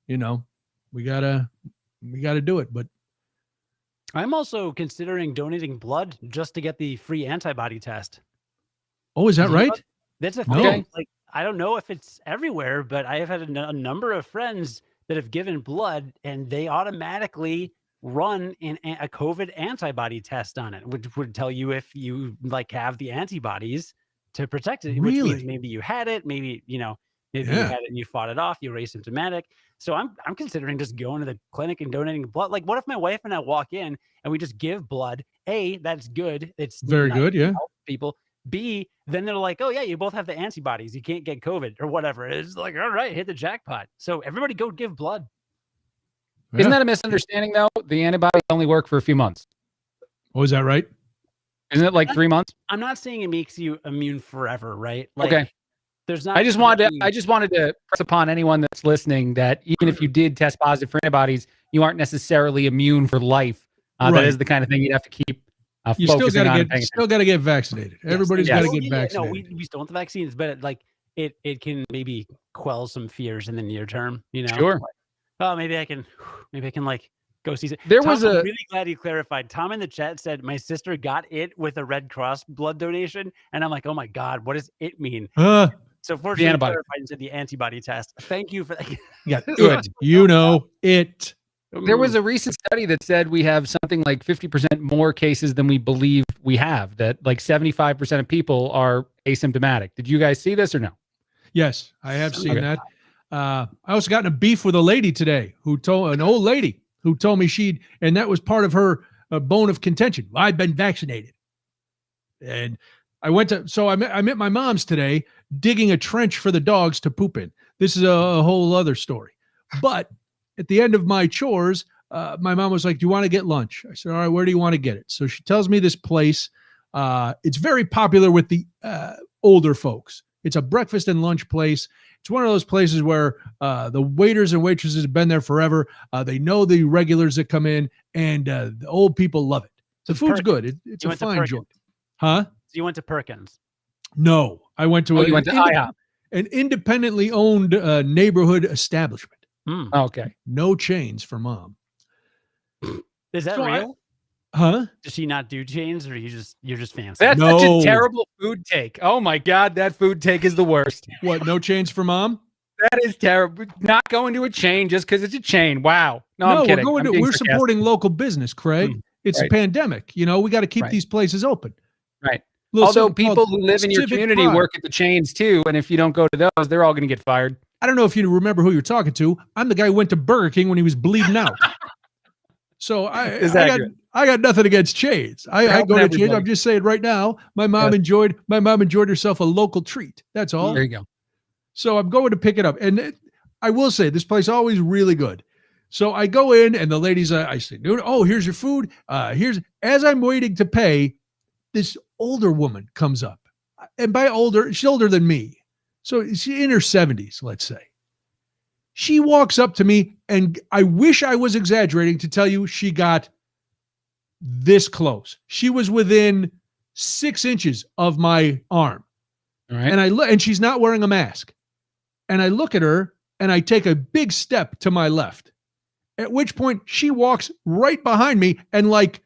we gotta do it. But I'm also considering donating blood just to get the free antibody test. Oh, is that right? That's a thing. No. Like, I don't know if it's everywhere, but I have had a number of friends that have given blood, and they automatically run a COVID antibody test on it, which would tell you if you have the antibodies to protect it. Really? Which means maybe you had it, maybe you had it and you fought it off, you were asymptomatic. So I'm considering just going to the clinic and donating blood. Like, what if my wife and I walk in and we just give blood? A, that's good. It's very good. Yeah. People. B, then they're like, oh yeah, you both have the antibodies. You can't get COVID or whatever. It's like, all right, hit the jackpot. So everybody go give blood. Yeah. Isn't that a misunderstanding, though? The antibodies only work for a few months. Oh, is that right? Isn't it like 3 months? I'm not saying it makes you immune forever, right? Like, okay. There's not. I just wanted to press upon anyone that's listening that even if you did test positive for antibodies, you aren't necessarily immune for life. Right. That is the kind of thing you'd have to keep. You still got to get vaccinated. Yes. Everybody's got to get vaccinated. No, we still want the vaccines, but it can maybe quell some fears in the near term. Sure. Oh, maybe I can go see. I'm really glad you clarified. Tom in the chat said my sister got it with a Red Cross blood donation, and I'm like, oh my god, what does it mean? So fortunately, antibody. clarified into the antibody test. Thank you for that. Yeah, good. You know it. There was a recent study that said we have something like 50% more cases than we believe we have, that like 75% of people are asymptomatic. Did you guys see this or no? Yes, I have seen that. I also got in a beef with a lady today an old lady who told me and that was part of her bone of contention. Well, I've been vaccinated. And I'm at my mom's today digging a trench for the dogs to poop in. This is a whole other story. But at the end of my chores, my mom was like, do you want to get lunch? I said, all right, where do you want to get it? So she tells me this place. It's very popular with the older folks. It's a breakfast and lunch place. It's one of those places where the waiters and waitresses have been there forever. They know the regulars that come in, and the old people love it. The food's good. It's a fine joint. Huh? So you went to Perkins? No, I went to IHOP. An independently owned neighborhood establishment. Okay. No chains for mom. Is that real? Huh? Does she not do chains, or you're just fancy? That's such a terrible food take. Oh my God, that food take is the worst. What? No chains for mom? That is terrible. Not going to a chain just because it's a chain. Wow. No, I'm kidding. We're supporting local business, Craig. It's a pandemic. You know, we got to keep these places open. Right. Although people who live in your community work at the chains too, and if you don't go to those, they're all going to get fired. I don't know if you remember who you're talking to. I'm the guy who went to Burger King when he was bleeding out. So I got nothing against chains. I go to chains. I'm just saying right now, my mom enjoyed herself a local treat. That's all. There you go. So I'm going to pick it up, and I will say this place always really good. So I go in, and the ladies, I say, dude, here's your food. As I'm waiting to pay, this older woman comes up, and by older, she's older than me. So she's in her 70s, let's say. She walks up to me, and I wish I was exaggerating to tell you she got this close. She was within 6 inches of my arm. All right. And she's not wearing a mask. And I look at her, and I take a big step to my left, at which point she walks right behind me and like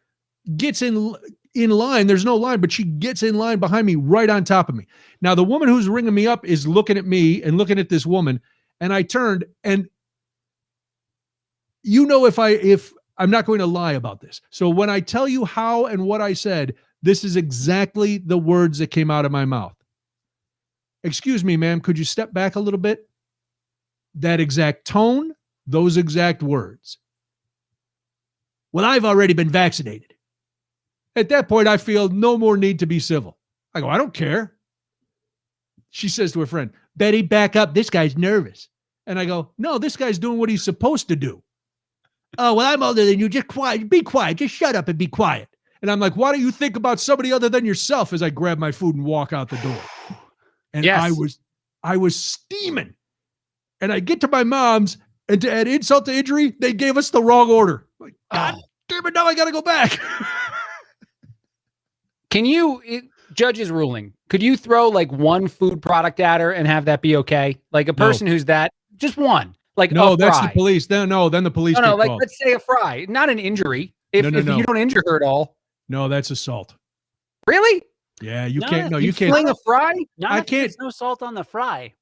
gets in line. There's no line, but she gets in line behind me, right on top of me. Now, the woman who's ringing me up is looking at me and looking at this woman. And I turned, and if I'm not going to lie about this. So when I tell you how and what I said, this is exactly the words that came out of my mouth. Excuse me, ma'am, could you step back a little bit? That exact tone, those exact words. Well, I've already been vaccinated. At that point, I feel no more need to be civil. I go, I don't care. She says to her friend, Betty, back up. This guy's nervous. And I go, no, this guy's doing what he's supposed to do. Oh, well, I'm older than you. Just quiet. Be quiet. Just shut up and be quiet. And I'm like, why don't you think about somebody other than yourself, as I grab my food and walk out the door? And I was steaming. And I get to my mom's, and to add insult to injury, they gave us the wrong order. Like, God damn it, now I got to go back. Judge's ruling, could you throw like one food product at her and have that be okay? Like a person who's just one. Like no, that's the police. Then the police. No, like let's say a fry, not an injury. If you don't injure her at all. No, that's assault. Really? Yeah, you can't. No, you can't. Fling a fry? I can't. There's no salt on the fry.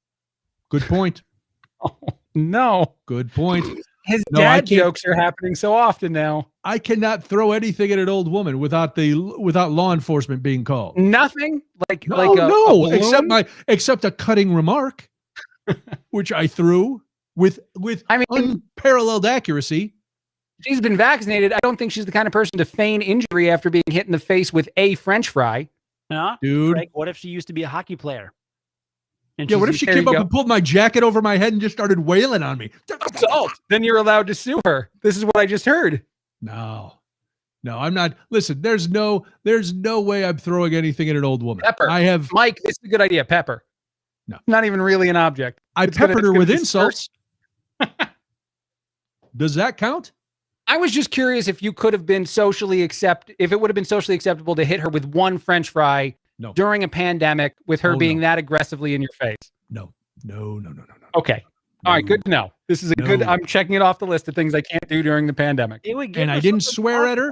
Good point. Oh, no. Good point. His dad jokes are happening so often now. I cannot throw anything at an old woman without law enforcement being called. Nothing except a cutting remark, which I threw with unparalleled accuracy. She's been vaccinated. I don't think she's the kind of person to feign injury after being hit in the face with a French fry. Dude, Greg, what if she used to be a hockey player? And what if she came up and pulled my jacket over my head and just started wailing on me? Assault. Then you're allowed to sue her. This is what I just heard. No, I'm not. Listen, there's no way I'm throwing anything at an old woman. Pepper. Mike, this is a good idea. Pepper. No. Not even really an object. I peppered her with insults. Does that count? I was just curious if you could have been if it would have been socially acceptable to hit her with one French fry during a pandemic with her being that aggressively in your face. No. Okay. All right. Good to know. This is good. I'm checking it off the list of things I can't do during the pandemic. And I didn't swear at her.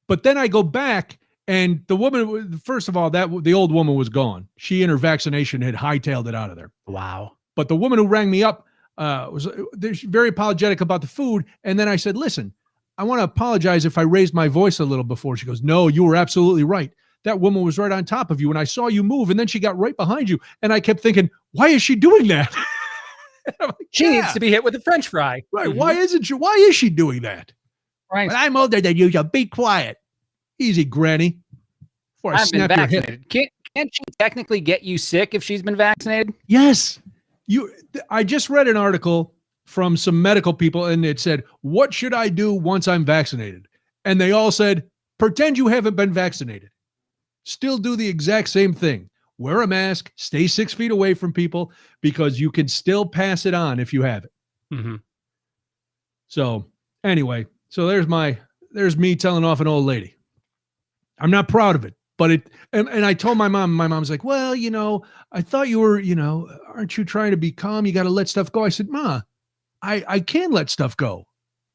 But then I go back And the woman, first of all, the old woman was gone. She and her vaccination had hightailed it out of there. Wow. But the woman who rang me up was very apologetic about the food. And then I said, listen, I want to apologize if I raised my voice a little before. She goes, no, you were absolutely right. That woman was right on top of you. And I saw you move. And then she got right behind you. And I kept thinking, why is she doing that? Like, she needs to be hit with a French fry. Right. Mm-hmm. Why is she doing that? Right. But I'm older than you, so be quiet. Easy, Granny. Before I snap your hip. Can't she technically get you sick if she's been vaccinated? Yes. I just read an article from some medical people, and it said, what should I do once I'm vaccinated? And they all said, pretend you haven't been vaccinated. Still do the exact same thing. Wear a mask, stay 6 feet away from people, because you can still pass it on if you have it. Mm-hmm. So anyway, there's me telling off an old lady. I'm not proud of it, but and I told my mom's like, well, I thought you were, aren't you trying to be calm? You got to let stuff go. I said, Ma, I can let stuff go.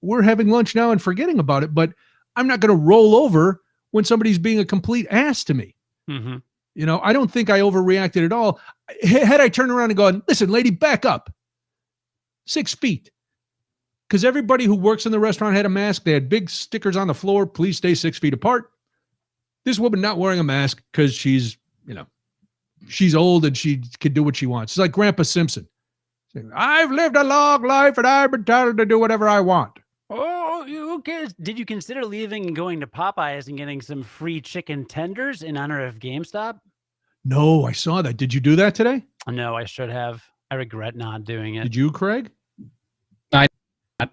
We're having lunch now and forgetting about it, but I'm not going to roll over when somebody's being a complete ass to me. Mm-hmm. I don't think I overreacted at all. Had I turned around and gone, listen, lady, back up 6 feet. Because everybody who works in the restaurant had a mask. They had big stickers on the floor. Please stay 6 feet apart. This woman not wearing a mask because she's old and she can do what she wants. It's like Grandpa Simpson saying, I've lived a long life and I'm entitled to do whatever I want. Oh, okay. Did you consider leaving and going to Popeyes and getting some free chicken tenders in honor of GameStop? No, I saw that. Did you do that today? No, I should have. I regret not doing it. Did you, Craig?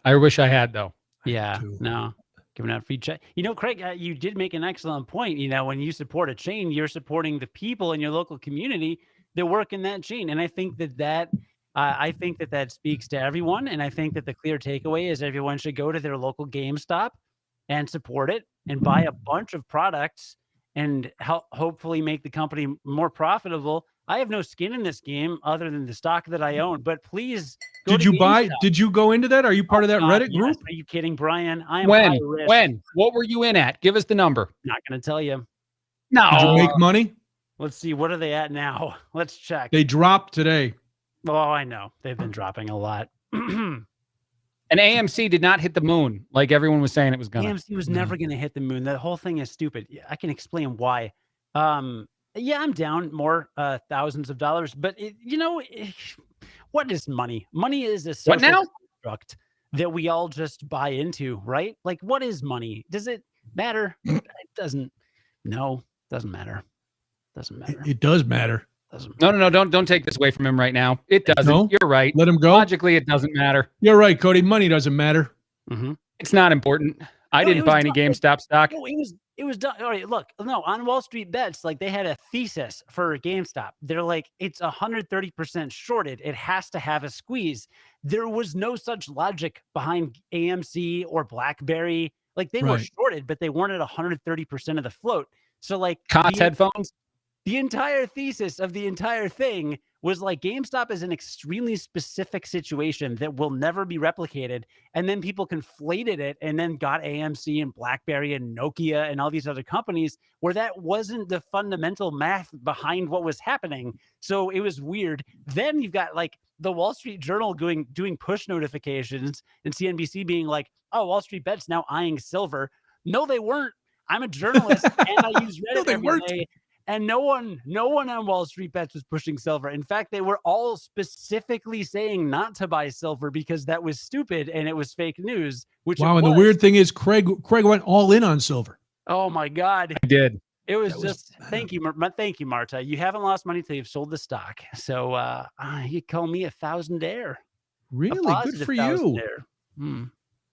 I wish I had, though. Yeah, no. Giving out free check. Craig, you did make an excellent point. When you support a chain, you're supporting the people in your local community that work in that chain. And I think that speaks to everyone. And I think that the clear takeaway is everyone should go to their local GameStop and support it and buy a bunch of products and hopefully make the company more profitable. I have no skin in this game other than the stock that I own, but please go Did you go into that? Are you part of that Reddit group? Are you kidding, Brian? I am When? What were you in at? Give us the number. Not going to tell you. No. Did you make money? Let's see. What are they at now? Let's check. They dropped today. Oh, I know. They've been dropping a lot. And AMC did not hit the moon like everyone was saying it was going to. AMC was never going to hit the moon. That whole thing is stupid. I can explain why. Yeah, I'm down more thousands of dollars, but what is money? Money is a social construct that we all just buy into, right? Like, what is money? Does it matter? It doesn't. No, doesn't matter. Doesn't matter. It does matter. No, don't take this away from him right now. It doesn't. No? You're right. Let him go. Logically, it doesn't matter. You're right, Cody. Money doesn't matter. Mm-hmm. It's not important. I didn't buy any GameStop stock. No, it was done. All right, look, on Wall Street Bets, like they had a thesis for GameStop. They're like, it's 130% shorted. It has to have a squeeze. There was no such logic behind AMC or BlackBerry. Like they were shorted, but they weren't at 130% of the float. So like COTS headphones. The entire thesis of the entire thing was like GameStop is an extremely specific situation that will never be replicated. And then people conflated it and then got AMC and BlackBerry and Nokia and all these other companies where that wasn't the fundamental math behind what was happening. So it was weird. Then you've got like the Wall Street Journal doing push notifications and CNBC being like, oh, Wall Street Bets now eyeing silver. No, they weren't. I'm a journalist and I use Reddit every day. And no one on Wall Street Bets was pushing silver. In fact, they were all specifically saying not to buy silver because that was stupid and it was fake news. Which wow, and the weird thing is, Craig went all in on silver. Oh my God, I did. It was thank you, Marta. You haven't lost money till you've sold the stock. So you call me a thousandaire. Really, good for you.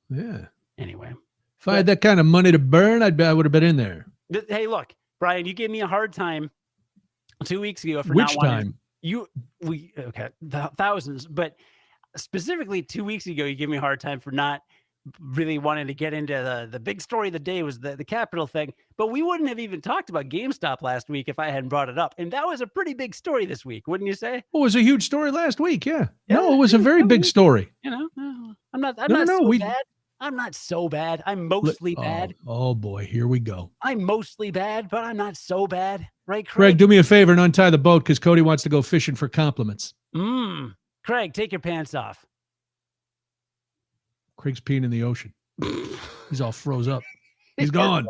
Yeah. Anyway, if I had that kind of money to burn, I would have been in there. Hey, look. Brian, you gave me a hard time 2 weeks ago for which not time? Thousands, but specifically 2 weeks ago, you gave me a hard time for not really wanting to get into the big story of the day was the Capitol thing. But we wouldn't have even talked about GameStop last week if I hadn't brought it up. And that was a pretty big story this week, wouldn't you say? Well, it was a huge story last week. Yeah. No, it was a very big story. I'm not so bad. I'm not so bad. I'm mostly bad. Oh boy, here we go. I'm mostly bad, but I'm not so bad. Right, Craig? Craig, do me a favor and untie the boat because Cody wants to go fishing for compliments. Craig, take your pants off. Craig's peeing in the ocean. He's all froze up. He's gone.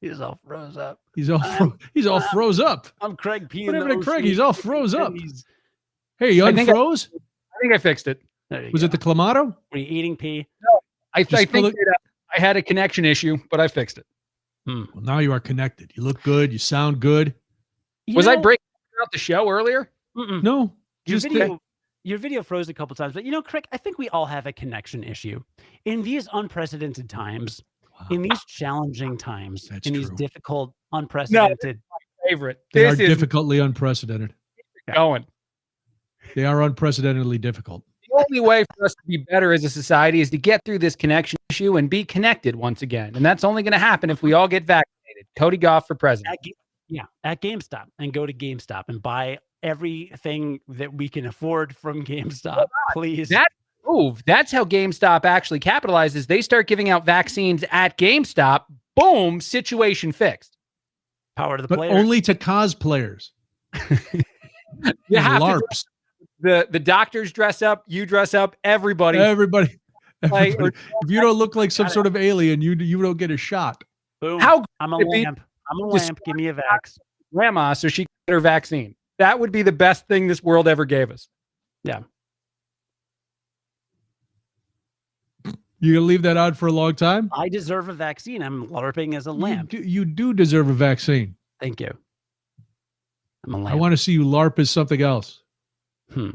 He's all froze up. He's all froze up. I'm Craig peeing What in the happened to Craig? ocean. He's all froze up. Hey, you unfroze? I think I fixed it. Was it the Clamato? Were you eating pee? No, I think that, I had a connection issue, but I fixed it. Well, now you are connected. You look good. You sound good. Was I breaking out the show earlier? No. Your video froze a couple times, but Craig, I think we all have a connection issue. In these unprecedented times, in these challenging times, these difficult, unprecedented. Favorite. They are difficultly unprecedented. Going. They are unprecedentedly difficult. The only way for us to be better as a society is to get through this connection issue and be connected once again. And that's only going to happen if we all get vaccinated. Cody Gough for president. At GameStop, and go to GameStop and buy everything that we can afford from GameStop, please. That's how GameStop actually capitalizes. They start giving out vaccines at GameStop. Boom, situation fixed. Power to the but player. Only to cosplayers. You have LARPs. The doctors dress up, you dress up, everybody. If you don't look like some sort of alien, you don't get a shot. Boom. How I'm a lamp. Give me a vax. Grandma, so she can get her vaccine. That would be the best thing this world ever gave us. Yeah. You gonna leave that out for a long time? I deserve a vaccine. I'm LARPing as a lamp. You do deserve a vaccine. Thank you. I'm a lamp. I want to see you LARP as something else. It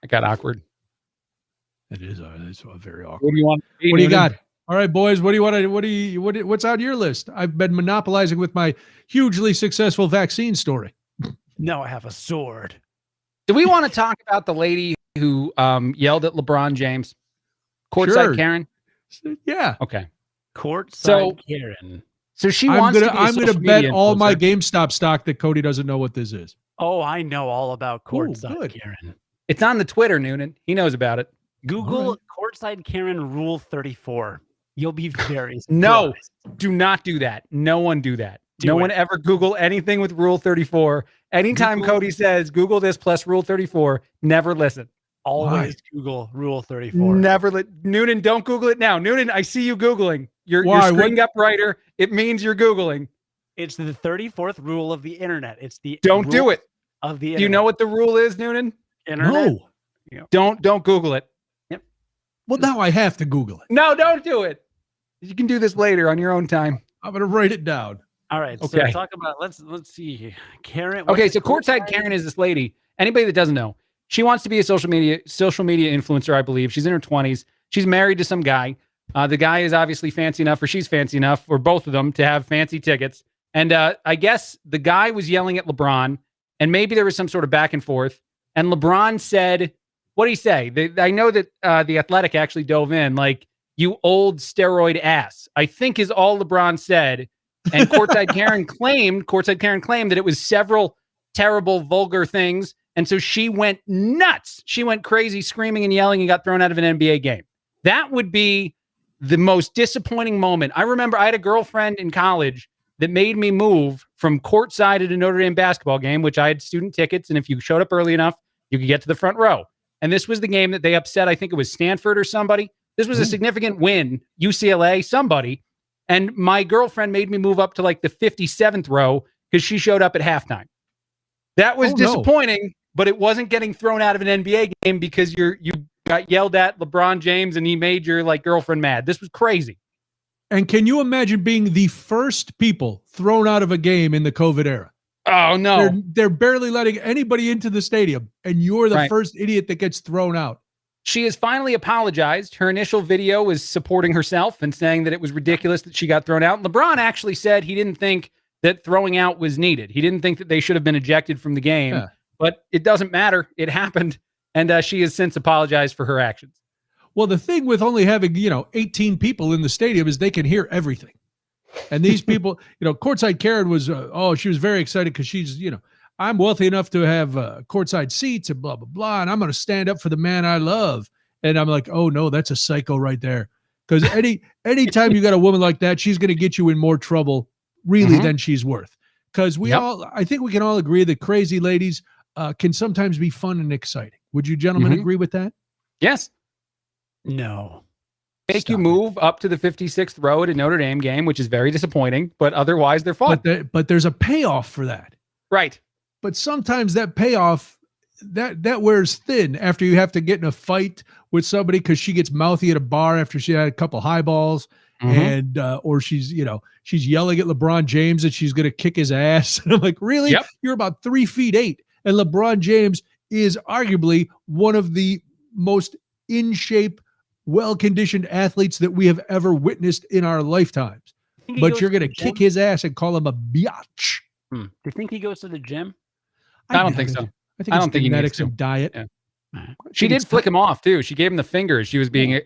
got awkward. It is. It's very awkward. What do you want? What do you got? All right, boys. What do you want to? What's on your list? I've been monopolizing with my hugely successful vaccine story. No, I have a sword. Do we want to talk about the lady who yelled at LeBron James? Courtside Karen? Yeah. Okay. Courtside Karen. So she wants to be I'm gonna bet all my GameStop stock that Cody doesn't know what this is. Oh, I know all about Courtside Karen. It's on the Twitter, Noonan. He knows about it. Google Courtside Karen Rule 34. You'll be very surprised. No, do not do that. No one do that. No one ever Google anything with Rule 34. Anytime Cody says Google this plus Rule 34, never listen. Always Google Rule 34. Noonan, don't Google it now. Noonan, I see you Googling. You're screening up writer. It means you're Googling. It's the 34th rule of the internet. It's the don't do it. Of the internet. Do you know what the rule is, Noonan? Internet? No. Don't Google it. Yep. Well, now I have to Google it. No, don't do it. You can do this later on your own time. I'm gonna write it down. All right. Okay. So talk about let's see. Karen. Okay, so Courtside Karen is this lady. Anybody that doesn't know, she wants to be a social media influencer, I believe. She's in her 20s. She's married to some guy. The guy is obviously fancy enough, or she's fancy enough, or both of them to have fancy tickets. And I guess the guy was yelling at LeBron, and maybe there was some sort of back and forth. And LeBron said, what did he say? I know that The Athletic actually dove in, like, you old steroid ass, I think is all LeBron said. And Courtside Karen claimed that it was several terrible, vulgar things. And so she went nuts. She went crazy, screaming and yelling, and got thrown out of an NBA game. That would be the most disappointing moment. I remember I had a girlfriend in college that made me move from courtside at a Notre Dame basketball game, which I had student tickets. And if you showed up early enough, you could get to the front row. And this was the game that they upset. I think it was Stanford or somebody. This was a significant win. UCLA, somebody. And my girlfriend made me move up to like the 57th row because she showed up at halftime. That was disappointing, but it wasn't getting thrown out of an NBA game because you got yelled at LeBron James and he made your like girlfriend mad. This was crazy. And can you imagine being the first people thrown out of a game in the COVID era? Oh, no. They're barely letting anybody into the stadium, and you're the first idiot that gets thrown out. She has finally apologized. Her initial video was supporting herself and saying that it was ridiculous that she got thrown out. LeBron actually said he didn't think that throwing out was needed. He didn't think that they should have been ejected from the game, but it doesn't matter. It happened. And she has since apologized for her actions. Well, the thing with only having, 18 people in the stadium is they can hear everything. And these people, Courtside Karen was, she was very excited because she's, I'm wealthy enough to have courtside seats and blah, blah, blah. And I'm going to stand up for the man I love. And I'm like, oh, no, that's a psycho right there. Because anytime you got a woman like that, she's going to get you in more trouble, really, than she's worth. Because I think we can all agree that crazy ladies can sometimes be fun and exciting. Would you gentlemen agree with that? Yes. No. Make you move up to the 56th row at a Notre Dame game, which is very disappointing, but otherwise they're fun. But there's a payoff for that. Right. But sometimes that payoff, that wears thin after you have to get in a fight with somebody because she gets mouthy at a bar after she had a couple highballs, and or she's yelling at LeBron James that she's going to kick his ass. And I'm like, really? Yep. You're about 3'8", and LeBron James is arguably one of the most in shape, well-conditioned athletes that we have ever witnessed in our lifetimes. But you're going to kick his ass and call him a biatch. Do you think he goes to the gym? I don't think so. I don't think genetics and diet. Yeah. She did flick him off too. She gave him the finger as she was being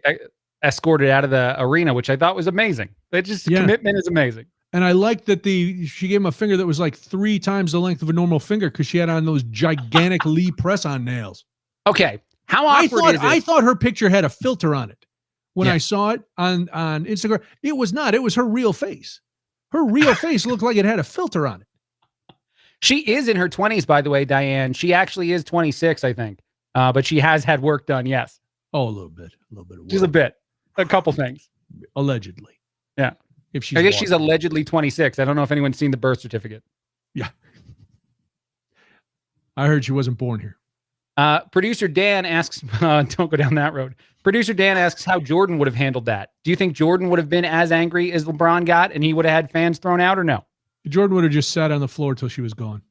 escorted out of the arena, which I thought was amazing. Commitment is amazing. And I liked that she gave him a finger that was like 3 times the length of a normal finger because she had on those gigantic Lee press-on nails. Okay. How awkward is it? I thought her picture had a filter on it when I saw it on Instagram. It was not. It was her real face. Her real face looked like it had a filter on it. She is in her 20s, by the way, Diane. She actually is 26, I think. But she has had work done, yes. Oh, a little bit of work. Just a bit. A couple things. Allegedly. Yeah. I guess she's allegedly 26. I don't know if anyone's seen the birth certificate. Yeah. I heard she wasn't born here. Producer Dan asks, don't go down that road. Producer Dan asks how Jordan would have handled that. Do you think Jordan would have been as angry as LeBron got and he would have had fans thrown out or no? Jordan would have just sat on the floor till she was gone.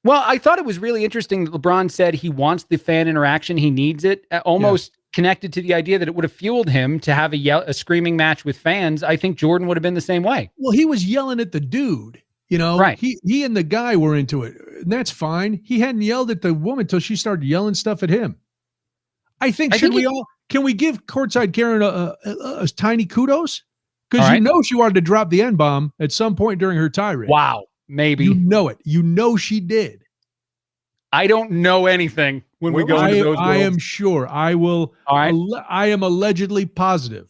Well, I thought it was really interesting that LeBron said he wants the fan interaction. He needs it. Almost connected to the idea that it would have fueled him to have a screaming match with fans. I think Jordan would have been the same way. Well, he was yelling at the dude. Right. He and the guy were into it, and that's fine. He hadn't yelled at the woman till she started yelling stuff at him. Can we give Courtside Karen a tiny kudos? Because she wanted to drop the N-bomb at some point during her tirade. Wow, maybe. You know it. You know she did. I don't know anything when we go into those worlds. I am sure. I will. All right. I am allegedly positive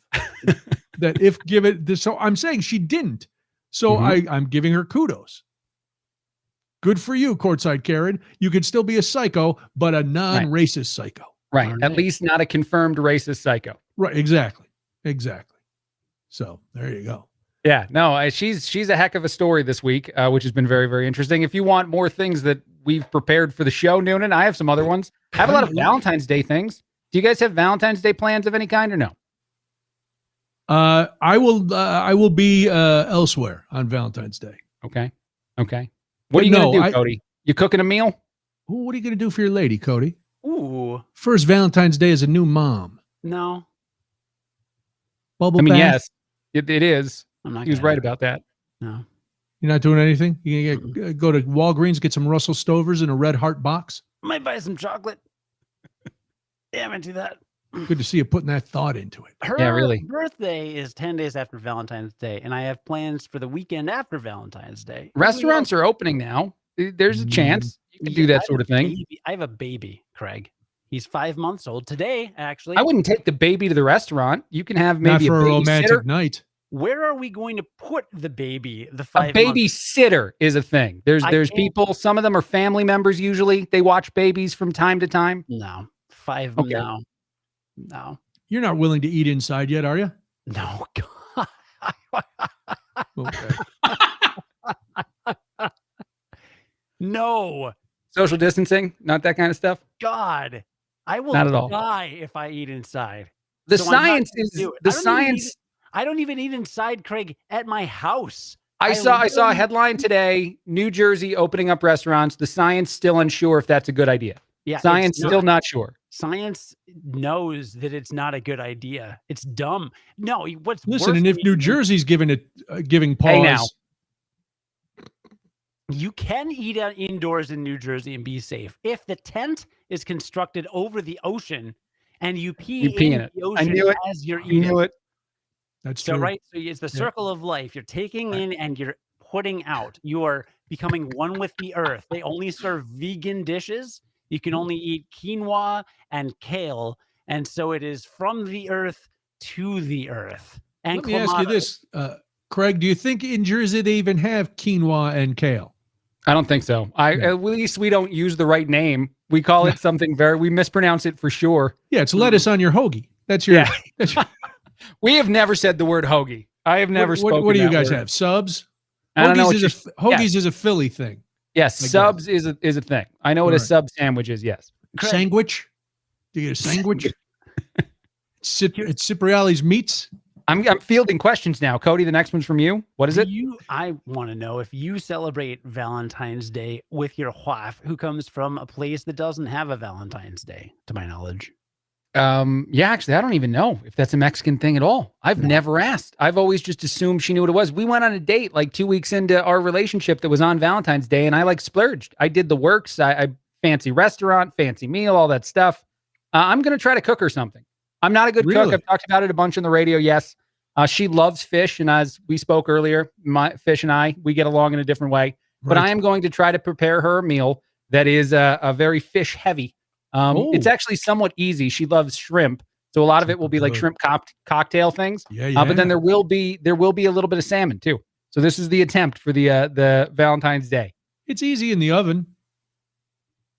that if given this, so I'm saying she didn't. So I'm giving her kudos. Good for you, Courtside Karen. You could still be a psycho, but a non-racist psycho. Right. At least not a confirmed racist psycho. Right. Exactly. So there you go. Yeah. No, she's a heck of a story this week, which has been very, very interesting. If you want more things that we've prepared for the show, Noonan, I have some other ones. I have a lot of Valentine's Day things. Do you guys have Valentine's Day plans of any kind or no? I will be elsewhere on Valentine's Day. Okay. What are you going to do, Cody? You cooking a meal? What are you going to do for your lady, Cody? Ooh. First Valentine's Day as a new mom. No. Bubble bath? Yes, it is. He was right about that. No. You're not doing anything? You can go to Walgreens, get some Russell Stovers in a red heart box? Might buy some chocolate. Damn it, do that. Good to see you putting that thought into it. Her birthday is 10 days after Valentine's Day, and I have plans for the weekend after Valentine's Day. Restaurants are opening now. There's a chance you can do that sort of thing. I have a baby, Craig. He's 5 months old today, actually. I wouldn't take the baby to the restaurant. You can have maybe not for a romantic night. Where are we going to put the baby? A babysitter is a thing. There's people. Some of them are family members. Usually, they watch babies from time to time. No, 5. Okay. No. You're not willing to eat inside yet, are you? No. Okay. No. Social distancing, not that kind of stuff. God, I will not at all. die if I eat inside. The science is the science. I don't even eat inside, Craig, at my house. I saw a headline today, New Jersey opening up restaurants. The science still unsure if that's a good idea. Yeah, science still not sure. Science knows that it's not a good idea. It's dumb. No, what's listen, worse and if New Jersey's giving pause. Hey now. You can eat out indoors in New Jersey and be safe if the tent is constructed over the ocean and you pee in the ocean as you're eating. I knew it. That's so true. Right. So it's the circle of life. You're taking in and you're putting out. You are becoming one with the earth. They only serve vegan dishes. You can only eat quinoa and kale. And so it is from the earth to the earth. And let me ask you this, Craig. Do you think in Jersey they even have quinoa and kale? I don't think so. At least we don't use the right name. We call it something we mispronounce it for sure. Yeah, it's lettuce on your hoagie. That's your. Yeah. We have never said the word hoagie. I have never spoken. What do you guys word. have? Subs? Hoagies is a Philly thing. Yes, subs is a thing. I know what a sub sandwich is. Yes. Sandwich? Do you get a sandwich? It's Cipriali's Meats. I'm fielding questions now. Cody, the next one's from you. What is it? I want to know if you celebrate Valentine's Day with your wife, who comes from a place that doesn't have a Valentine's Day, to my knowledge. Yeah, actually, I don't even know if that's a Mexican thing at all. I've never asked. I've always just assumed she knew what it was. We went on a date like 2 weeks into our relationship that was on Valentine's Day, and I like splurged. I did the works. I fancy restaurant, fancy meal, all that stuff. I'm going to try to cook her something. I'm not a good cook. I've talked about it a bunch on the radio. Yes. She loves fish. And as we spoke earlier, my fish and I, we get along in a different way, but I am going to try to prepare her a meal that is a very fish heavy. It's actually somewhat easy. She loves shrimp. So a lot of it will be like shrimp cocktail things. But then there will be a little bit of salmon too. So this is the attempt for the Valentine's Day. It's easy in the oven.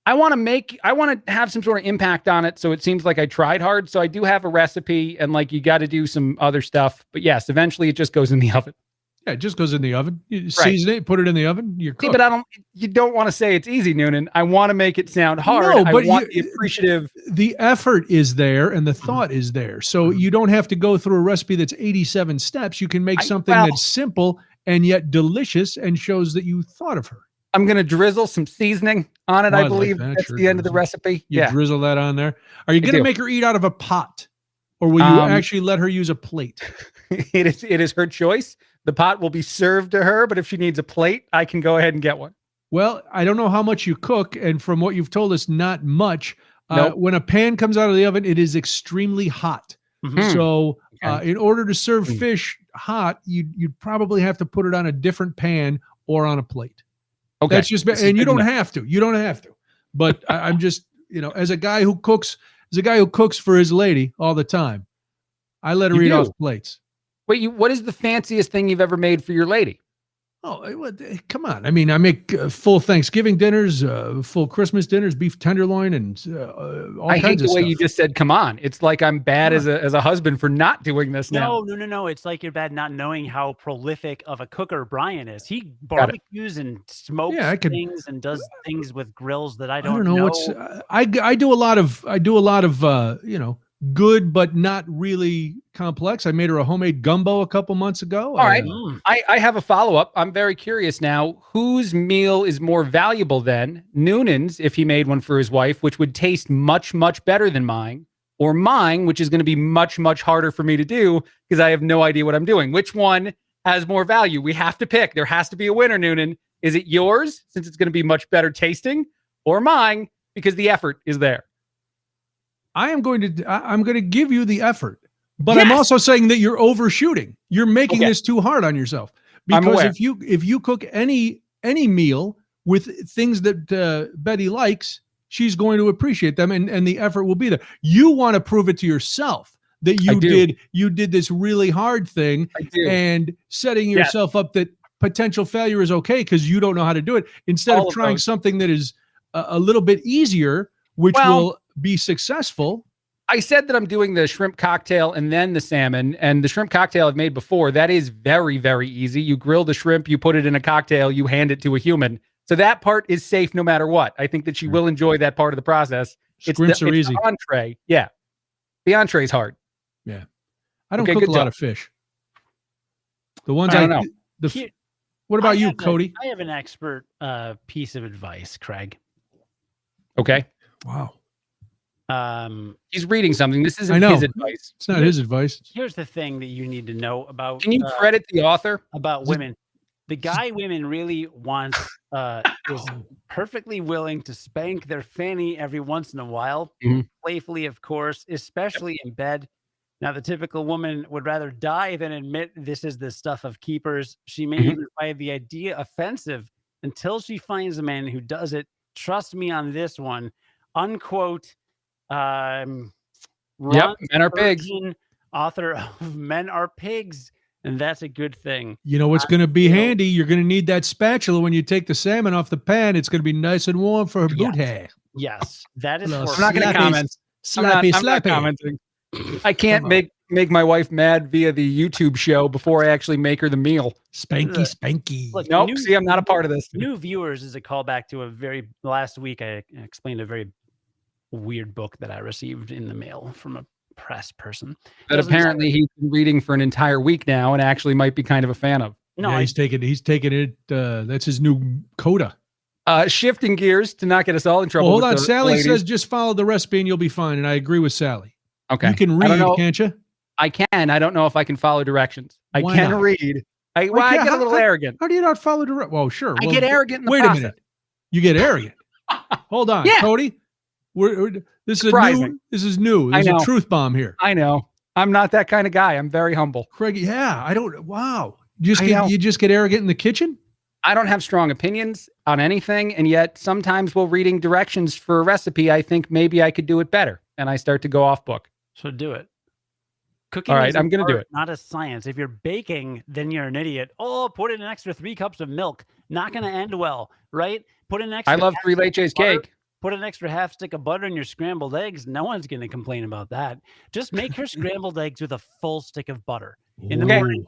I want to have some sort of impact on it. So it seems like I tried hard. So I do have a recipe and like, you got to do some other stuff, but yes, eventually it just goes in the oven. Yeah, it just goes in the oven. You season it, put it in the oven. You're cooked. But you don't want to say it's easy, Noonan. I want to make it sound hard. No, but I want the appreciative. The effort is there and the thought is there. So you don't have to go through a recipe that's 87 steps. You can make something that's simple and yet delicious and shows that you thought of her. I'm going to drizzle some seasoning on it. I believe that's the end of the recipe. You drizzle that on there. Are you going to make her eat out of a pot or will you actually let her use a plate? It is her choice. The pot will be served to her, but if she needs a plate, I can go ahead and get one. Well, I don't know how much you cook. And from what you've told us, not much. When a pan comes out of the oven, it is extremely hot. Mm-hmm. So in order to serve fish hot, you'd probably have to put it on a different pan or on a plate. Okay. That's just, and you don't have to. You don't have to. But I'm just, as a guy who cooks for his lady all the time, I let her eat off plates. Wait, what is the fanciest thing you've ever made for your lady? Oh, come on. I mean, I make full Thanksgiving dinners, full Christmas dinners, beef tenderloin, and all kinds of stuff. I hate the way you just said, come on. It's like I'm bad as a husband for not doing this now. No. It's like you're bad not knowing how prolific of a cooker Brian is. He barbecues and smokes things and does things with grills that I don't know. I do a lot of, good, but not really complex. I made her a homemade gumbo a couple months ago. All right. I have a follow-up. I'm very curious now. Whose meal is more valuable then? Noonan's, if he made one for his wife, which would taste much, much better than mine, or mine, which is going to be much, much harder for me to do because I have no idea what I'm doing. Which one has more value? We have to pick. There has to be a winner, Noonan. Is it yours, since it's going to be much better tasting, or mine, because the effort is there? I'm going to give you the effort, but I'm also saying that you're overshooting. You're making this too hard on yourself, because if you cook any meal with things that Betty likes, she's going to appreciate them, and the effort will be there. You want to prove it to yourself that you did this really hard thing, and setting yourself up that potential failure is okay because you don't know how to do it, instead of trying something that is a little bit easier, which will be successful. I said that I'm doing the shrimp cocktail and then the salmon, and the shrimp cocktail I've made before. That is very, very easy. You grill the shrimp, you put it in a cocktail, you hand it to a human. So that part is safe no matter what. I think that she will enjoy that part of the process. Shrimps are easy. The entree. Yeah. The entree is hard. Yeah. I don't cook a lot of fish. The ones I don't know. What about you, Cody? I have an expert piece of advice, Craig. Okay. Wow. He's reading something. This isn't his advice. It's not his advice. Here's the thing that you need to know about. Can you credit the author? About women. The guy women really want is perfectly willing to spank their fanny every once in a while, playfully, of course, especially in bed. Now, the typical woman would rather die than admit this is the stuff of keepers. She may even find the idea offensive until she finds a man who does it. Trust me on this one. Unquote. Men are pigs. author of Men Are Pigs, and that's a good thing. You know what's going to be handy? You're going to need that spatula when you take the salmon off the pan. It's going to be nice and warm for her boot hair. Yes, that is. I'm not going to comment. Slappy. I'm not commenting. I can't make my wife mad via the YouTube show before I actually make her the meal. Spanky. Look, nope. See, I'm not a part of this. New viewers is a callback to last week. I explained a very weird book that I received in the mail from a press person. That apparently he's been reading for an entire week now and actually might be kind of a fan of. No, yeah, he's taking it. That's his new coda. Shifting gears to not get us all in trouble. Well, hold on. Sally says just follow the recipe and you'll be fine. And I agree with Sally. Okay. You can read, can't you? I can. I don't know if I can follow directions. I can read. I get a little arrogant. How do you not follow directions? Well, sure. I get arrogant in the process. process. A minute. You get arrogant. Hold on, Cody. This is new. This is new. There's a truth bomb here. I know. I'm not that kind of guy. I'm very humble. Craig, I don't. Wow. You just get arrogant in the kitchen? I don't have strong opinions on anything, and yet sometimes while reading directions for a recipe, I think maybe I could do it better, and I start to go off book. So do it. Cooking. All right, I'm going to do it. Not a science. If you're baking, then you're an idiot. Oh, put in an extra 3 cups of milk. Not going to end well, right? Put in an extra. I love 3 leches cake. Put an extra half stick of butter in your scrambled eggs. No one's going to complain about that. Just make your scrambled eggs with a full stick of butter in the morning.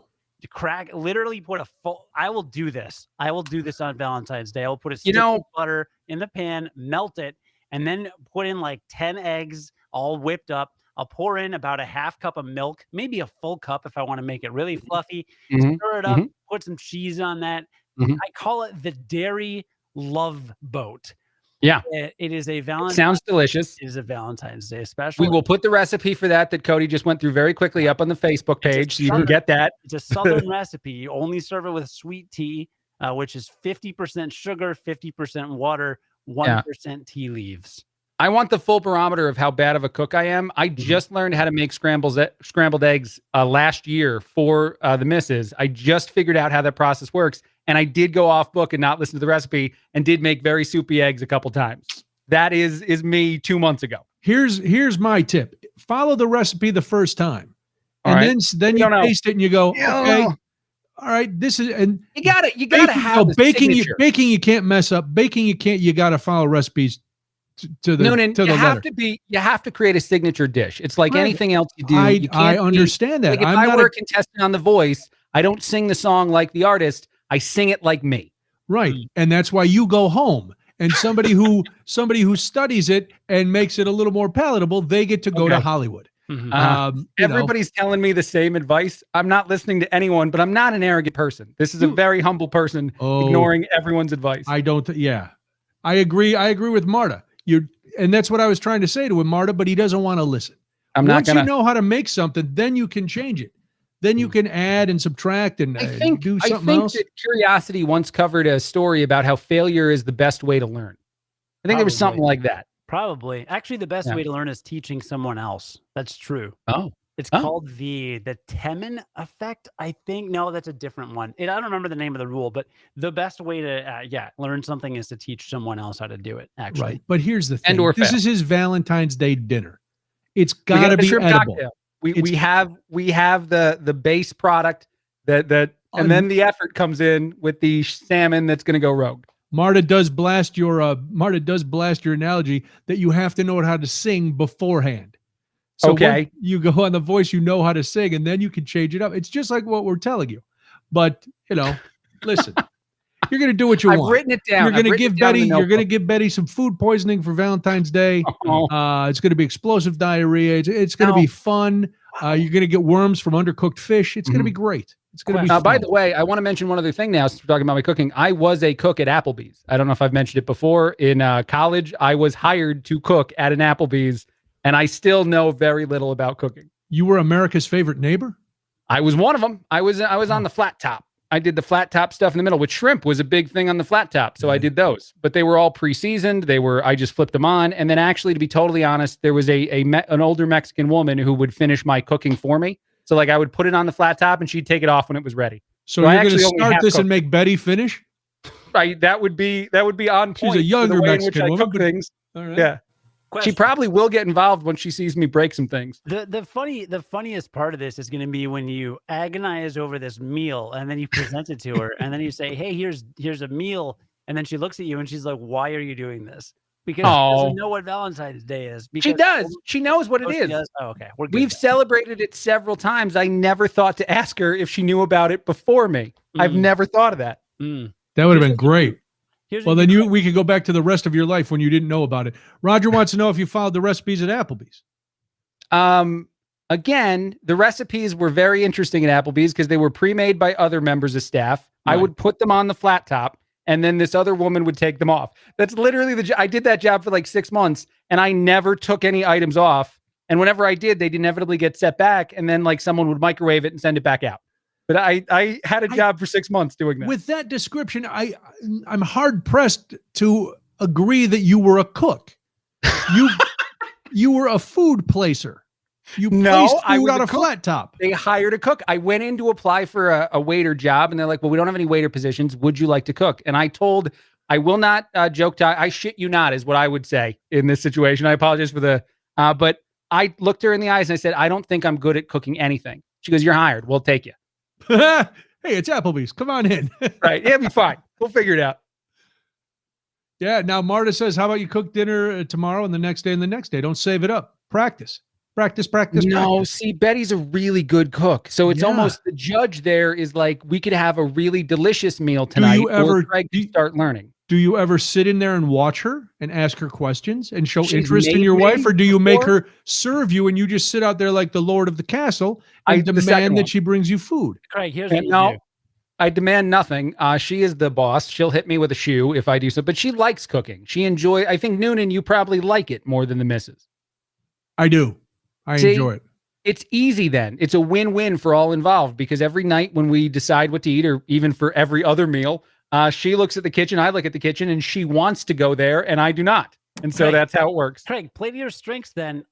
Literally put a full. I will do this. I will do this on Valentine's Day. I will put a stick of butter in the pan, melt it, and then put in like 10 eggs, all whipped up. I'll pour in about a half cup of milk, maybe a full cup if I want to make it really fluffy. Stir it up, put some cheese on that. I call it the dairy love boat. Yeah. It is a Valentine's. Sounds delicious. It is a Valentine's Day special. We will put the recipe for that Cody just went through very quickly up on the Facebook page, so you can get that. It's a Southern recipe. You only serve it with sweet tea, which is 50% sugar, 50% water, 1% tea leaves. I want the full barometer of how bad of a cook I am. I just learned how to make scrambled eggs last year for the missus. I just figured out how that process works. And I did go off book and not listen to the recipe and did make very soupy eggs a couple times. That is me 2 months ago. Here's my tip. Follow the recipe the first time. And then you taste it and you go, okay, all right, this is, and you gotta have the baking. signature. Baking, you can't mess up. Baking, you gotta follow recipes to the you have to create a signature dish. It's like anything else you do. I understand that. Like if I were a contestant on The Voice, I don't sing the song like the artist. I sing it like me. Right. And that's why you go home. And somebody who studies it and makes it a little more palatable, they get to go to Hollywood. Everybody's telling me the same advice. I'm not listening to anyone, but I'm not an arrogant person. This is a very humble person ignoring everyone's advice. I agree. I agree with Marta. And that's what I was trying to say to him, Marta, but he doesn't want to listen. Once you know how to make something, then you can change it. Then you can add and subtract and do something else. That Curiosity once covered a story about how failure is the best way to learn. I think there was something like that. Probably. Actually, the best way to learn is teaching someone else. That's true. It's called the Temin effect, I think. No, that's a different one. I don't remember the name of the rule, but the best way to learn something is to teach someone else how to do it, actually. Right. But here's the thing. This is his Valentine's Day dinner. It's got to be edible. Cocktail. We have the base product and then the effort comes in with the salmon that's going to go rogue. Marta does blast your analogy that you have to know how to sing beforehand. So when you go on The Voice, you know how to sing, and then you can change it up. It's just like what we're telling you. But listen, you're going to do what you want. I've written it down. You're going to give Betty. You're going to give Betty some food poisoning for Valentine's Day. It's going to be explosive diarrhea. It's going to be fun. You're going to get worms from undercooked fish. It's going to be great. It's going to be fun. By the way, I want to mention one other thing now, since we're talking about my cooking. I was a cook at Applebee's. I don't know if I've mentioned it before. In college, I was hired to cook at an Applebee's, and I still know very little about cooking. You were America's favorite neighbor? I was one of them. I was on the flat top. I did the flat top stuff in the middle, which shrimp was a big thing on the flat top. So I did those, but they were all pre-seasoned. I just flipped them on. And then actually, to be totally honest, there was an older Mexican woman who would finish my cooking for me. So like I would put it on the flat top and she'd take it off when it was ready. So you're going to start this and make Betty finish? Right. That would be on point. She's a younger Mexican woman. Things. All right. Yeah. She probably will get involved when she sees me break some things. The funniest part of this is going to be when you agonize over this meal and then you present it to her and then you say, "Hey, here's a meal," and then she looks at you and she's like, "Why are you doing this?" Because she doesn't know what Valentine's Day is. She does. She knows what it is. Oh, okay. We've celebrated it several times. I never thought to ask her if she knew about it before me. I've never thought of that. That would have been great. Well, then we could go back to the rest of your life when you didn't know about it. Roger wants to know if you followed the recipes at Applebee's. Again, the recipes were very interesting at Applebee's because they were pre-made by other members of staff. Right. I would put them on the flat top, and then this other woman would take them off. That's literally I did that job for like 6 months, and I never took any items off. And whenever I did, they'd inevitably get set back, and then like someone would microwave it and send it back out. But I had a job for 6 months doing that. With that description, I'm hard pressed to agree that you were a cook. You were a food placer. You placed food on a flat top. They hired a cook. I went in to apply for a waiter job, and they're like, "Well, we don't have any waiter positions. Would you like to cook?" And I told, I will not joke. I shit you not is what I would say in this situation. I apologize for the, but I looked her in the eyes and I said, "I don't think I'm good at cooking anything." She goes, "You're hired. We'll take you." Hey, it's Applebee's. Come on in. Right. It'll be fine. We'll figure it out. Yeah. Now, Marta says, how about you cook dinner tomorrow and the next day and the next day? Don't save it up. Practice. No, see, Betty's a really good cook. So it's almost the judge there is like, we could have a really delicious meal tonight. Start learning. Do you ever sit in there and watch her and ask her questions and show interest in your wife? Or do you make her serve you and you just sit out there like the Lord of the castle and demand that she brings you food? Craig, here's what you do. I demand nothing. She is the boss. She'll hit me with a shoe if I do so, but she likes cooking. I think, Noonan, you probably like it more than the missus. I do. I enjoy it. It's easy then. It's a win-win for all involved because every night when we decide what to eat, or even for every other meal, she looks at the kitchen, I look at the kitchen, and she wants to go there, and I do not. And so that's how it works. Craig, play to your strengths then.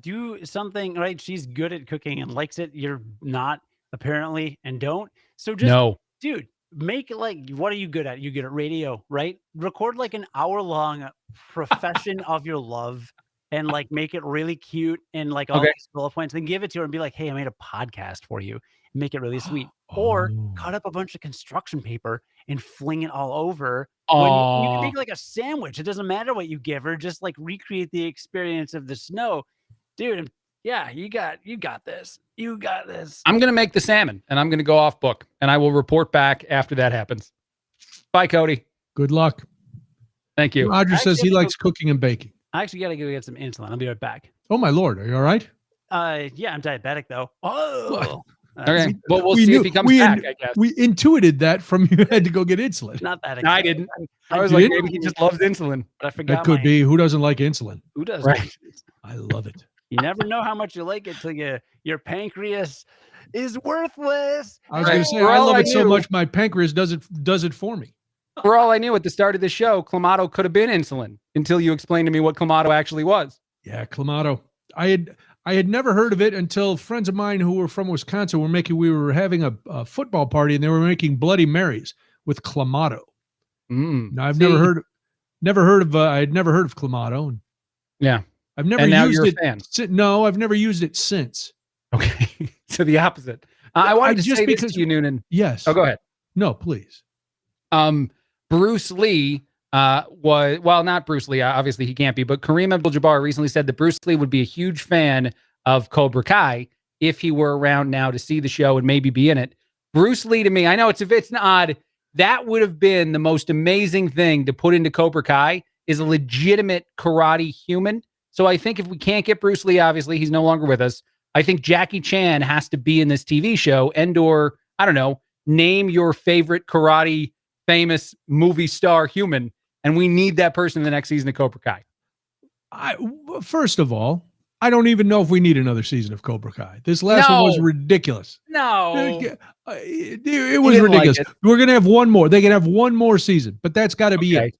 Do something, right? She's good at cooking and likes it. You're not, apparently, and don't. So just, dude, make like, what are you good at? You're good at radio, right? Record like an hour-long profession of your love and like make it really cute and like all these bullet points, then give it to her and be like, "Hey, I made a podcast for you." Make it really sweet. Or cut up a bunch of construction paper and fling it all over. You can make like a sandwich. It doesn't matter what you give her. Just like recreate the experience of the snow. Dude, yeah, you got this. You got this. I'm going to make the salmon and I'm going to go off book and I will report back after that happens. Bye, Cody. Good luck. Thank you. Roger says he likes cooking and baking. I actually got to go get some insulin. I'll be right back. Oh, my Lord. Are you all right? Yeah, I'm diabetic though. Oh, okay. Well, we'll see if he comes back, I guess. We intuited that from you had to go get insulin. Not that. No, I didn't. I was like, maybe he just loves insulin. But I forgot. That could be. Who doesn't like insulin? Who does? Right. I love it. You never know how much you like it till your pancreas is worthless. I was going to say, I love it so much, my pancreas does it for me. For all I knew at the start of the show, Clamato could have been insulin until you explained to me what Clamato actually was. Yeah, Clamato. I had never heard of it until friends of mine who were from Wisconsin we were having a football party and they were making Bloody Marys with Clamato. Now I've never heard of I had never heard of Clamato. And yeah. I've never used it. No, I've never used it since. Okay. So the opposite. I wanted to say this to you, Noonan. Yes. Oh, go ahead. No, please. Bruce Lee not Bruce Lee, obviously he can't be, but Kareem Abdul-Jabbar recently said that Bruce Lee would be a huge fan of Cobra Kai if he were around now to see the show and maybe be in it. Bruce Lee, to me, I know it's odd, that would have been the most amazing thing to put into Cobra Kai, is a legitimate karate human. So I think if we can't get Bruce Lee, obviously he's no longer with us, I think Jackie Chan has to be in this TV show or, I don't know, name your favorite karate famous movie star human, and we need that person in the next season of Cobra Kai. First of all, I don't even know if we need another season of Cobra Kai. This last one was ridiculous. No. It was ridiculous. We're going to have one more. They can have one more season, but that's got to be it.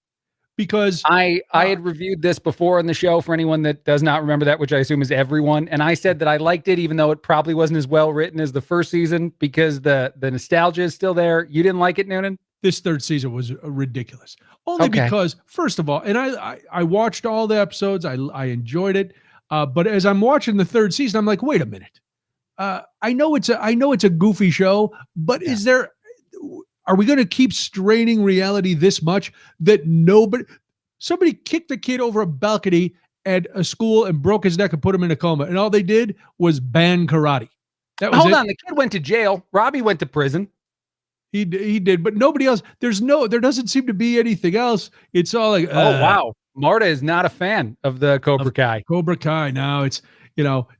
Because I had reviewed this before on the show for anyone that does not remember that, which I assume is everyone. And I said that I liked it, even though it probably wasn't as well written as the first season, because the nostalgia is still there. You didn't like it, Noonan? this third season was ridiculous. Only because, first of all, and I watched all the episodes. I enjoyed it. But as I'm watching the third season, I'm like, wait a minute. I know it's a goofy show, but are we going to keep straining reality this much that somebody kicked a kid over a balcony at a school and broke his neck and put him in a coma, and all they did was ban karate. That was Hold on, the kid went to jail. Robbie went to prison. He did, but nobody else. There doesn't seem to be anything else. It's all like, oh wow, Marta is not a fan of the Cobra Kai. Cobra Kai. Now it's,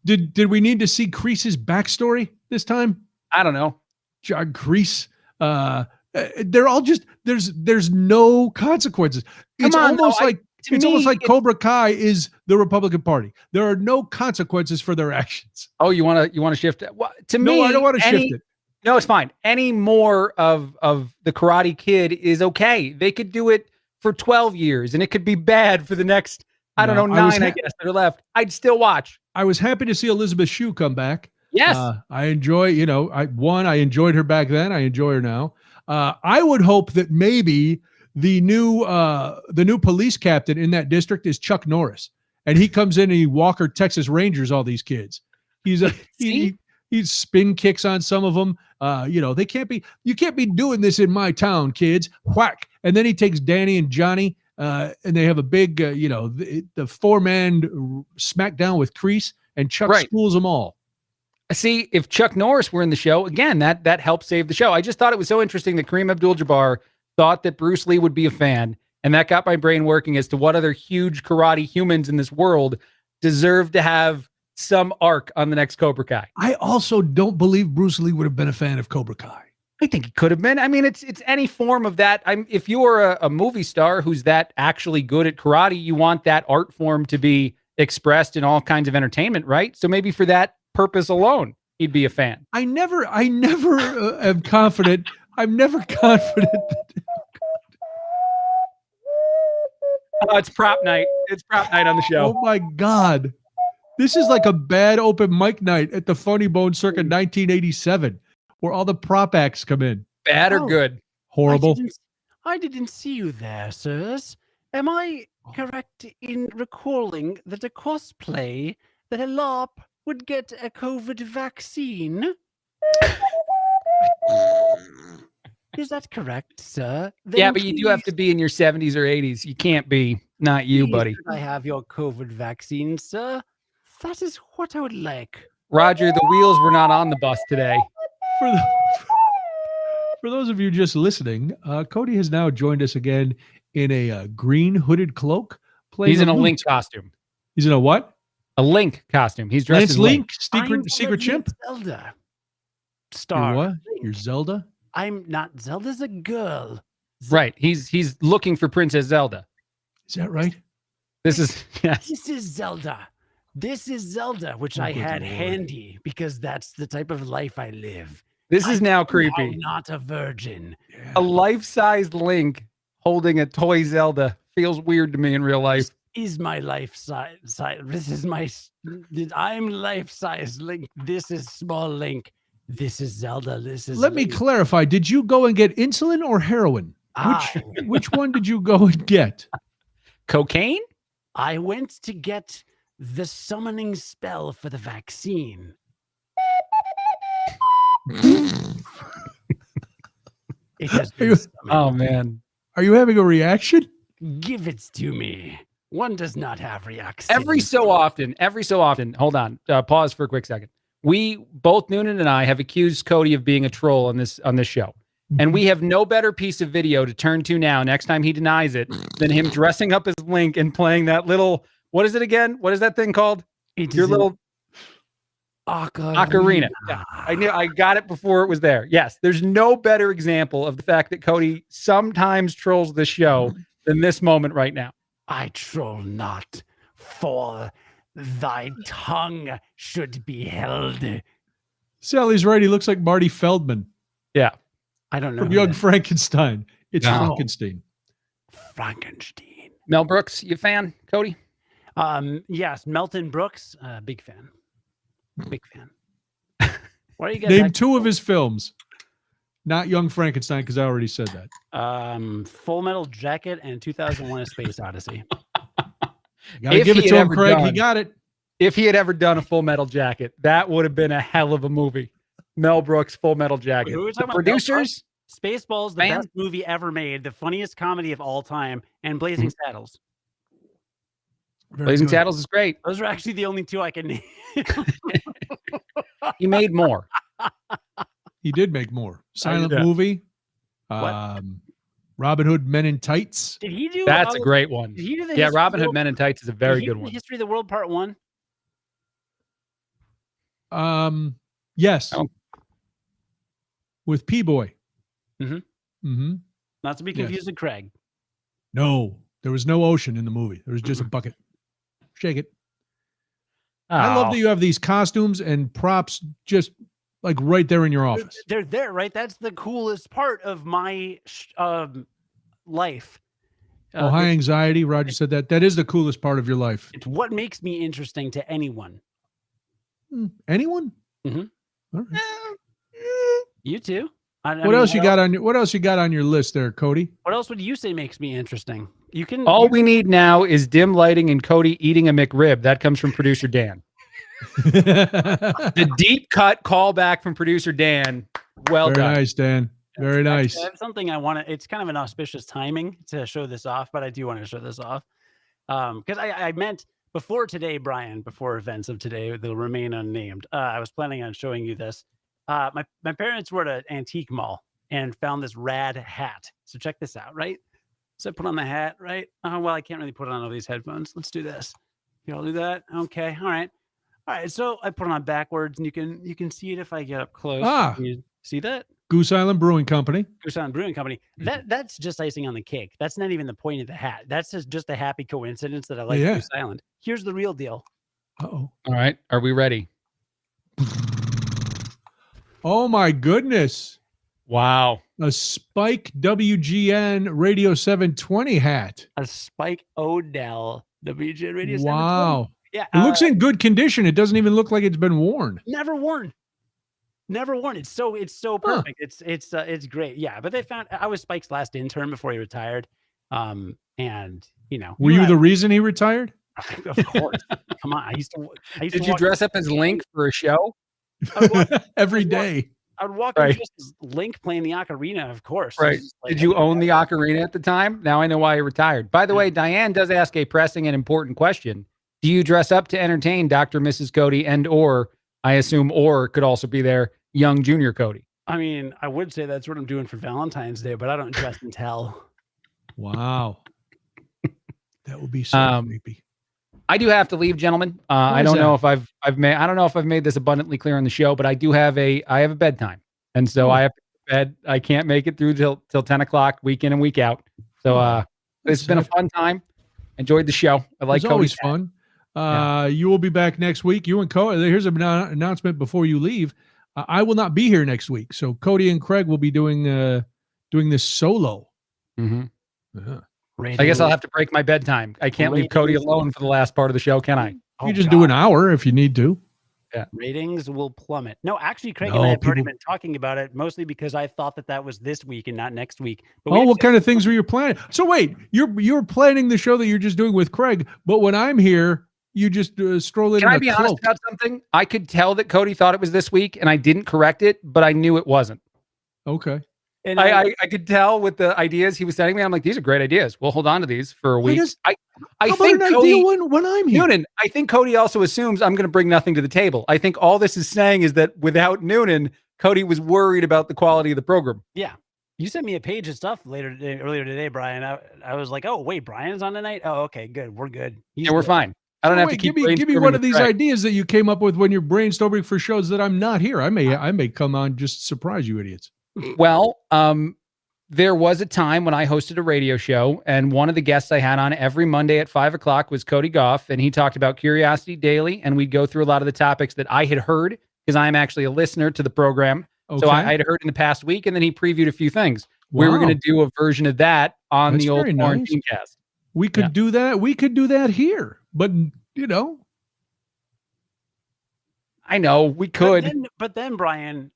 did we need to see Kreese's backstory this time? I don't know. John Kreese. They're all just there's no consequences. It's almost like Cobra Kai is the Republican Party. There are no consequences for their actions. Oh, you want to shift it? Well, No, I don't want to shift it. No, it's fine. Any more of the Karate Kid is okay. They could do it for 12 years and it could be bad for the next, I don't know, 9, I guess, that are left. I'd still watch. I was happy to see Elizabeth Shue come back. Yes. I enjoy, I enjoyed her back then. I enjoy her now. I would hope that maybe the new police captain in that district is Chuck Norris. And he comes in and he Walker Texas Rangers all these kids. He spin kicks on some of them. You can't be doing this in my town, kids. Whack. And then he takes Danny and Johnny, and they have a big, the 4-man smackdown with Kreese, and Chuck schools them all. See, if Chuck Norris were in the show, again, that helped save the show. I just thought it was so interesting that Kareem Abdul-Jabbar thought that Bruce Lee would be a fan, and that got my brain working as to what other huge karate humans in this world deserve to have some arc on the next Cobra Kai. I also don't believe Bruce Lee would have been a fan of Cobra Kai. I think he could have been. I mean, it's any form of that. If you're a movie star who's that actually good at karate, you want that art form to be expressed in all kinds of entertainment, right? So maybe for that purpose alone, he'd be a fan. I never am confident. I'm never confident. Oh, it's prop night. It's prop night on the show. Oh my God. This is like a bad open mic night at the Funny Bone circa 1987, where all the prop acts come in. Bad or good? Horrible. I didn't see you there, sirs. Am I correct in recalling that a cosplay that a LARP would get a COVID vaccine? Is that correct, sir? Then yeah, but you do have to be in your 70s or 80s. You can't be. Not you, buddy. I have your COVID vaccine, sir. That is what I would like. Roger, the wheels were not on the bus today. For those of you just listening, Cody has now joined us again in a green hooded cloak. He's in a Link costume. He's in a what? A Link costume. He's dressed as Link. Secret chimp? Zelda. Star. You're what? You're Zelda? I'm not. Zelda's a girl. Right. He's looking for Princess Zelda. Is that right? This is Zelda. This is Zelda, which I had handy because that's the type of life I live. This is now creepy. I'm not a virgin. Yeah. A life-sized Link holding a toy Zelda feels weird to me in real life. Is my life size? This is my. I'm life-size Link. This is small Link. This is Zelda. This is. Let me clarify. Did you go and get insulin or heroin? Which one did you go and get? Cocaine? I went to get the summoning spell for the vaccine. It has been oh man. Are you having a reaction? Give it to me. One does not have reactions. Every so often, hold on, pause for a quick second. We both, Noonan and I, have accused Cody of being a troll on this show. And we have no better piece of video to turn to now next time he denies it than him dressing up as Link and playing that little, what is it again? What is that thing called? Your little ocarina. Yeah, I got it before it was there. Yes, there's no better example of the fact that Cody sometimes trolls the show than this moment right now. I troll not, for thy tongue should be held. Sally's right. He looks like Marty Feldman. Yeah. I don't know. From Young Frankenstein. It's Frankenstein. Frankenstein. Mel Brooks, you a fan, Cody? Yes, Melton Brooks, big fan. Big fan. What are you guys? Name 2 of his films. Not Young Frankenstein, because I already said that. Full Metal Jacket and 2001: A Space Odyssey. Gotta give it to him, Craig. He got it. If he had ever done a Full Metal Jacket, that would have been a hell of a movie. Mel Brooks, Full Metal Jacket. Who are we talking about? Producers? Spaceballs, the best movie ever made, the funniest comedy of all time, and Blazing Saddles. Blazing Saddles is great. Those are actually the only two I can name. He made more. He did make more. Silent movie. Robin Hood Men in Tights. Did he do? That's a great one. Did he do the yeah, Robin Hood Men in Tights is a very good one. History of the World Part 1. Yes. Oh. With P-Boy. Not to be confused with Craig. No, there was no ocean in the movie. There was just a bucket. Shake it. Oh. I love that you have these costumes and props just like right there in your office. They're there, right? That's the coolest part of my life. High anxiety. Roger said that. That is the coolest part of your life. It's what makes me interesting to anyone. Anyone? Mm-hmm. All right. You too. What else you got on your list there, Cody? What else would you say makes me interesting? You can. All we need now is dim lighting and Cody eating a McRib. That comes from producer Dan. The deep cut callback from producer Dan. Well Very done. nice, Dan. Very nice. That's something I want to. It's kind of an auspicious timing to show this off, but I do want to show this off because I meant before today, Brian. Before events of today, they'll remain unnamed. I was planning on showing you this. My parents were at an antique mall and found this rad hat. So check this out, right? So I put on the hat, right? Oh, well, I can't really put on all these headphones. Let's do this. You all do that? Okay. All right. All right. So I put it on backwards and you can see it if I get up close. Can you see that? Goose Island Brewing Company. Goose Island Brewing Company. That's just icing on the cake. That's not even the point of the hat. That's just a happy coincidence that I like Goose Island. Here's the real deal. Uh-oh. All right. Are we ready? Oh my goodness. Wow. A Spike WGN Radio 720 hat. A Spike Odell WGN Radio 720. Wow. Yeah. It looks in good condition. It doesn't even look like it's been worn. Never worn. It's so perfect. It's great. Yeah. But I was Spike's last intern before he retired. And were you the reason he retired? Of course. Come on. Did you dress up as Link for a show? Every day. I would walk in just as Link playing the ocarina, of course. Right. Did you own the ocarina at the time? Now I know why you retired. By the way, Diane does ask a pressing and important question. Do you dress up to entertain Dr. and Mrs. Cody or I assume could also be there, young junior Cody? I mean, I would say that's what I'm doing for Valentine's Day, but I don't dress and tell. Wow. That would be so creepy. I do have to leave, gentlemen. I don't know if I've made this abundantly clear on the show, but I have a bedtime, and so I have to go to bed. I can't make it through till 10 o'clock, week in and week out. So it's been a fun time. Enjoyed the show. I like Cody's always fun. You will be back next week. You and Cody. Here's an announcement before you leave. I will not be here next week, so Cody and Craig will be doing this solo. Mm-hmm. Yeah. I guess I'll have to break my bedtime. I can't leave Cody alone for the last part of the show, can I? You just do an hour if you need to. Yeah. Ratings will plummet. No, actually, Craig and I have already been talking about it, mostly because I thought that was this week and not next week. But what kind of things were you planning? So wait, you're planning the show that you're just doing with Craig, but when I'm here, you just stroll in. Can I be honest about something? I could tell that Cody thought it was this week, and I didn't correct it, but I knew it wasn't. Okay. And I could tell with the ideas he was sending me. I'm like, these are great ideas. We'll hold on to these for a week. I think Cody, when I'm here. Noonan, I think Cody also assumes I'm going to bring nothing to the table. I think all this is saying is that without Noonan, Cody was worried about the quality of the program. Yeah. You sent me a page of stuff earlier today, Brian. I was like, oh, wait, Brian's on tonight? Oh, okay, good. We're good. We're fine. I don't have to keep give me one of these ideas that you came up with when you're brainstorming for shows that I'm not here. I may come on just to surprise you idiots. Well, there was a time when I hosted a radio show, and one of the guests I had on every Monday at 5:00 was Cody Gough, and he talked about Curiosity Daily, and we'd go through a lot of the topics that I had heard, because I'm actually a listener to the program. Okay. So I had heard in the past week, and then he previewed a few things. Wow. We were going to do a version of that on the old QuarantineCast. We could do that. We could do that here, but I know we could. But then Brian,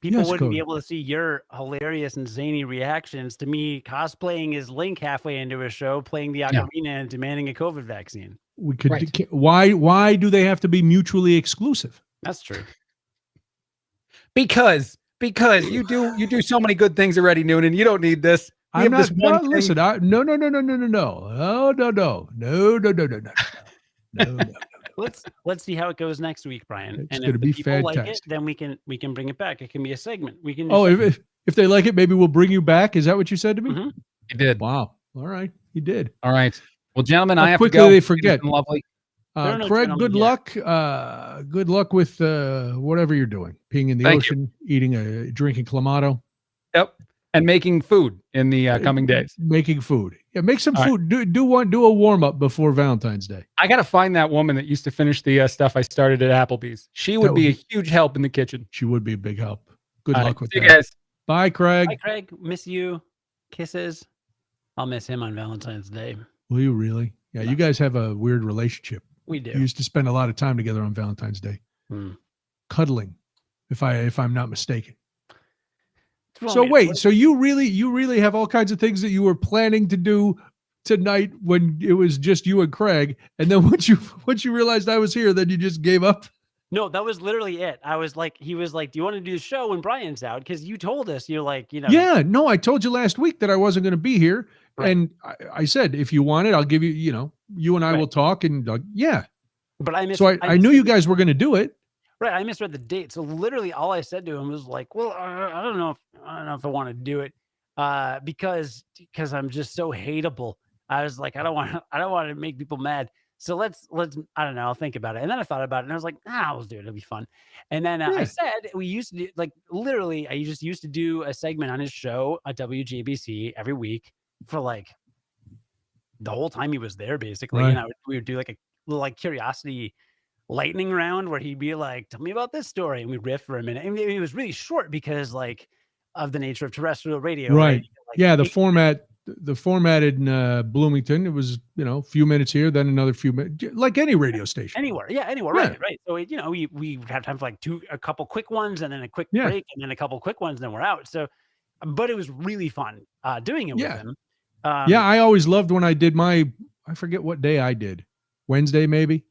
People Yes, wouldn't Cody. be able to see your hilarious and zany reactions to me cosplaying as Link halfway into a show, playing the ocarina and demanding a COVID vaccine. We could. Why do they have to be mutually exclusive? That's true. Because you do so many good things already, Noonan. You don't need this. I'm not. No, listen. No. Let's see how it goes next week, Brian. It's and going to if the be people fantastic. like it, then we can bring it back. It can be a segment. We can. If they like it, maybe we'll bring you back. Is that what you said to me? Mm-hmm. He did. Wow. All right. He did. All right. Well, gentlemen, I have quickly to go. They forget. Lovely. Craig, good luck. Good luck with whatever you're doing. Peeing in the ocean, drinking Clamato. Yep. And making food in the coming days. Making food. Yeah, make some food. Right. Do a warm up before Valentine's Day. I got to find that woman that used to finish the stuff I started at Applebee's. She would be a huge help in the kitchen. She would be a big help. Good luck with that. You guys. Bye, Craig. Bye, Craig. Miss you. Kisses. I'll miss him on Valentine's Day. Will you really? Yeah, you guys have a weird relationship. We do. You used to spend a lot of time together on Valentine's Day. Cuddling, if I'm not mistaken. So wait, so you really have all kinds of things that you were planning to do tonight when it was just you and Craig, and then once you realized I was here, then you just gave up? No, that was literally it. I was like, he was like, "Do you want to do the show when Brian's out?" Because you told us, you're like, Yeah, no, I told you last week that I wasn't going to be here, right. And I said if you want it, I'll give you. You and I will talk, and yeah. But I knew you guys were going to do it. Right, I misread the date. So literally, all I said to him was like, "Well, I don't know if I want to do it, because I'm just so hateable." I was like, I don't want to make people mad. So let's I don't know, I'll think about it. And then I thought about it, and I was like, we'll do it. It'll be fun. And then I said we used to do, like, literally, I just used to do a segment on his show at WJBC every week for like the whole time he was there, basically. Right. And we would do like a little like curiosity lightning round where he'd be like, "Tell me about this story," and we riff for a minute. And it was really short because like of the nature of terrestrial radio. Right. Like, the format in Bloomington, it was, a few minutes here, then another few minutes, like any radio station. Anywhere. Right. So, we have time for like a couple quick ones and then a quick break and then a couple quick ones, and then we're out. So, but it was really fun doing it with him. I always loved when I did I forget what day I did. Wednesday, maybe.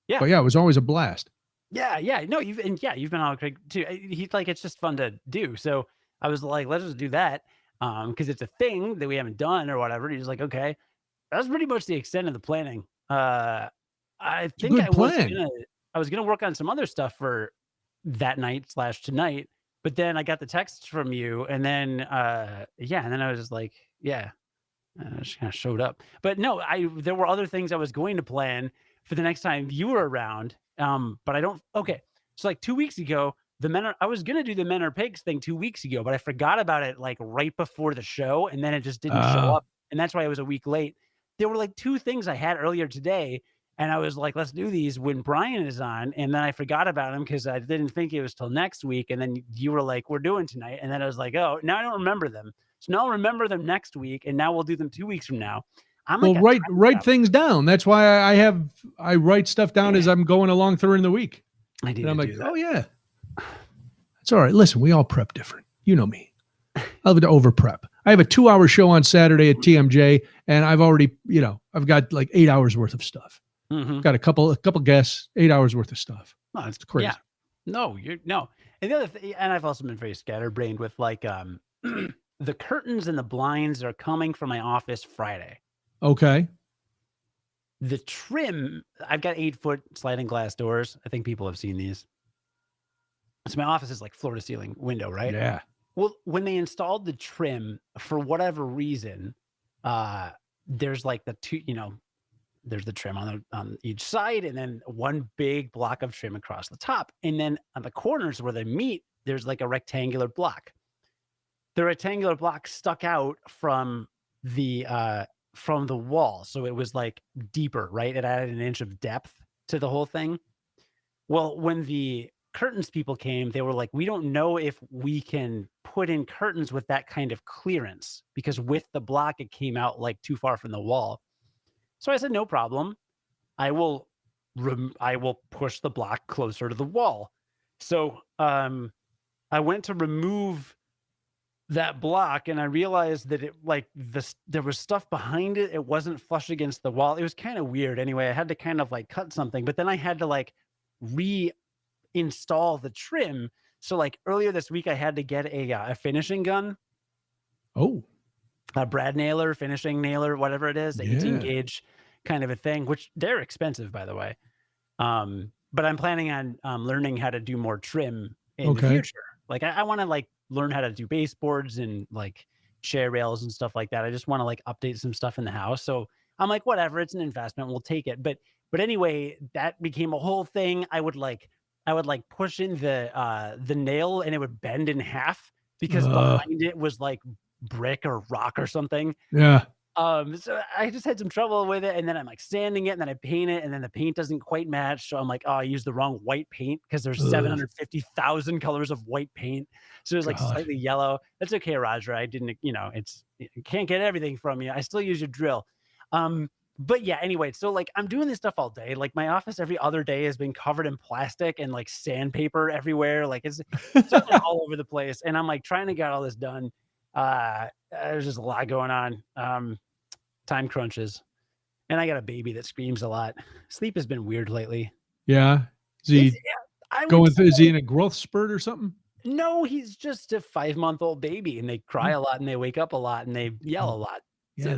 Yeah. But it was always a blast. Yeah. No, you've been on Craig too. He's like, it's just fun to do. So I was like, let's just do that. Because it's a thing that we haven't done or whatever. He's like, okay, that's pretty much the extent of the planning. I think I was gonna work on some other stuff for that night / tonight, but then I got the text from you, and then and then I was just like, I just kind of showed up. But no, there were other things I was going to plan for the next time you were around. But I don't. Okay, so like 2 weeks ago. I was going to do the Men Are Pigs thing 2 weeks ago, but I forgot about it like right before the show, and then it just didn't show up. And that's why I was a week late. There were like 2 things I had earlier today, and I was like, let's do these when Brian is on. And then I forgot about him because I didn't think it was till next week. And then you were like, we're doing tonight. And then I was like, oh, now I don't remember them. So now I'll remember them next week, and now we'll do them 2 weeks from now. Write things down. That's why I write stuff down as I'm going along through in the week. And I'm like, oh yeah. It's all right. Listen, we all prep different. You know me. I love to over prep. I have a 2-hour show on Saturday at TMJ, and I've already, I've got like 8 hours worth of stuff. Mm-hmm. Got a couple guests, 8 hours worth of stuff. No, it's crazy. Yeah. No, no. And the other thing, and I've also been very scatterbrained with like the curtains and the blinds are coming from my office Friday. Okay. The trim, I've got 8-foot sliding glass doors. I think people have seen these. So my office is like floor to ceiling window, right? Yeah. Well, when they installed the trim, for whatever reason, there's like the two, there's the trim on each side, and then one big block of trim across the top. And then on the corners where they meet, there's like a rectangular block. The rectangular block stuck out from the wall. So it was like deeper, right? It added an inch of depth to the whole thing. Well, when the curtains people came, they were like, we don't know if we can put in curtains with that kind of clearance, because with the block, it came out like too far from the wall. So I said, no problem. I will push the block closer to the wall. So I I went to remove that block and I realized that there was stuff behind it. It wasn't flush against the wall. It was kind of weird. Anyway, I had to kind of like cut something, but then I had to like reinstall the trim. So like earlier this week, I had to get a finishing gun. Oh, a brad nailer, finishing nailer, whatever it is, the 18 gauge kind of a thing, which they're expensive, by the way. But I'm planning on learning how to do more trim in the future. Like I want to like learn how to do baseboards and like chair rails and stuff like that. I just want to like update some stuff in the house. So I'm like, whatever, it's an investment, we'll take it. But anyway, that became a whole thing. I would like push in the nail and it would bend in half because behind it was like brick or rock or something. Yeah. So I just had some trouble with it, and then I'm like sanding it, and then I paint it, and then the paint doesn't quite match. So I'm like, oh, I used the wrong white paint because there's 750,000 colors of white paint. So it was like slightly yellow. That's okay, Roger. I didn't, you can't get everything from you. I still use your drill. But yeah, anyway, so like I'm doing this stuff all day. Like my office every other day has been covered in plastic and like sandpaper everywhere. Like it's all over the place. And I'm like trying to get all this done. There's just a lot going on. Time crunches. And I got a baby that screams a lot. Sleep has been weird lately. Yeah. Is he in a growth spurt or something? No, he's just a 5-month-old baby, and they cry a lot and they wake up a lot and they yell a lot. Yeah,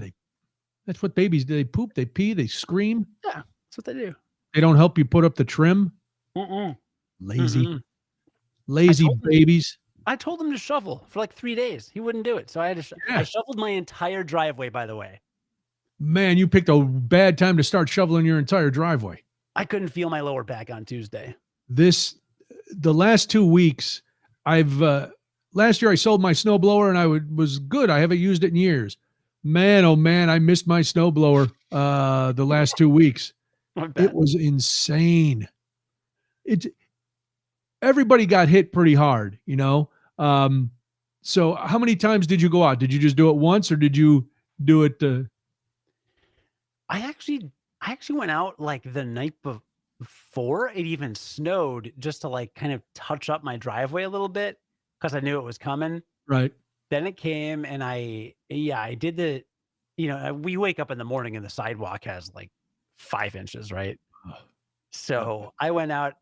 that's what babies do. They poop, they pee, they scream. Yeah, that's what they do. They don't help you put up the trim. Lazy babies. I told him to shovel for like 3 days. He wouldn't do it. So I had to I shoveled my entire driveway, by the way. Man, you picked a bad time to start shoveling your entire driveway. I couldn't feel my lower back on Tuesday. The last 2 weeks, last year I sold my snowblower and I was good. I haven't used it in years. Man, oh man, I missed my snowblower the last 2 weeks. It was insane. Everybody got hit pretty hard, So how many times did you go out? Did you just do it once or did you do it? I actually went out like the night before it even snowed just to like kind of touch up my driveway a little bit because I knew it was coming. Right. Then it came and I did we wake up in the morning and the sidewalk has like 5 inches, right? So I went out.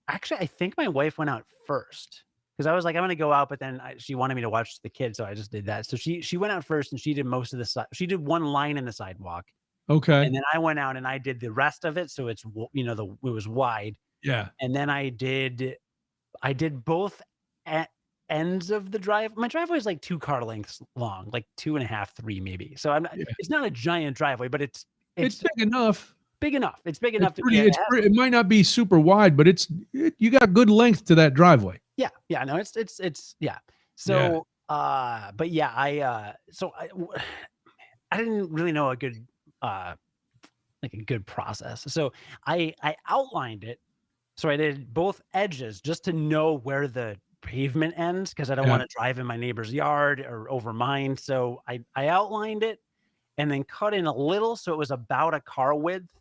Actually, I think my wife went out first because I was like, I'm going to go out, but then she wanted me to watch the kids, so I just did that. So she went out first and she did most of the she did one line in the sidewalk. Okay. And then I went out and I did the rest of it, so it's it was wide. Yeah. And then I did both ends of the drive. My driveway is like 2 car lengths long, like 2.5, 3 maybe. So it's not a giant driveway, but it's big enough. Big enough. It's big enough it might not be super wide, but you got good length to that driveway. Yeah. Yeah. No, it's yeah. So, but yeah, I didn't really know a good, process. So I outlined it. So I did both edges just to know where the pavement ends because I don't want to drive in my neighbor's yard or over mine. So I outlined it and then cut in a little. So it was about a car width,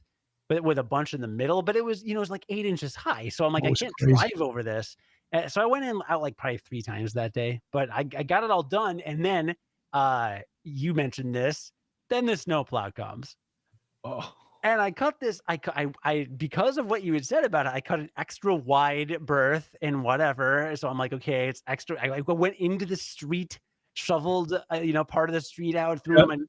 but with a bunch in the middle, but it was, it was like 8 inches high. So I'm like, I can't drive over this. So I went in out like probably 3 times that day, but I got it all done. And then you mentioned this, then the snowplow comes. Oh. And I cut this, I because of what you had said about it, I cut an extra wide berth and whatever. So I'm like, okay, it's extra. I went into the street, shoveled, part of the street out, threw them, in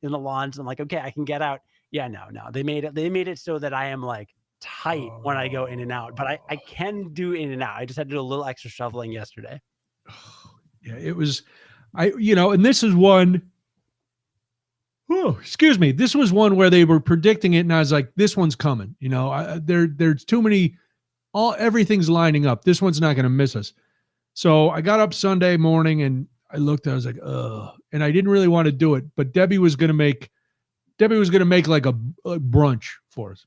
the lawns. I'm like, okay, I can get out. Yeah, no. They made it so that I am like tight when I go in and out, but I can do in and out. I just had to do a little extra shoveling yesterday. Yeah, it was, and this is one. Oh, excuse me. This was one where they were predicting it, and I was like, "This one's coming." There's too many. Everything's lining up. This one's not going to miss us. So I got up Sunday morning and I looked. I was like, "Ugh," and I didn't really want to do it, but Debbie was going to make like a brunch for us.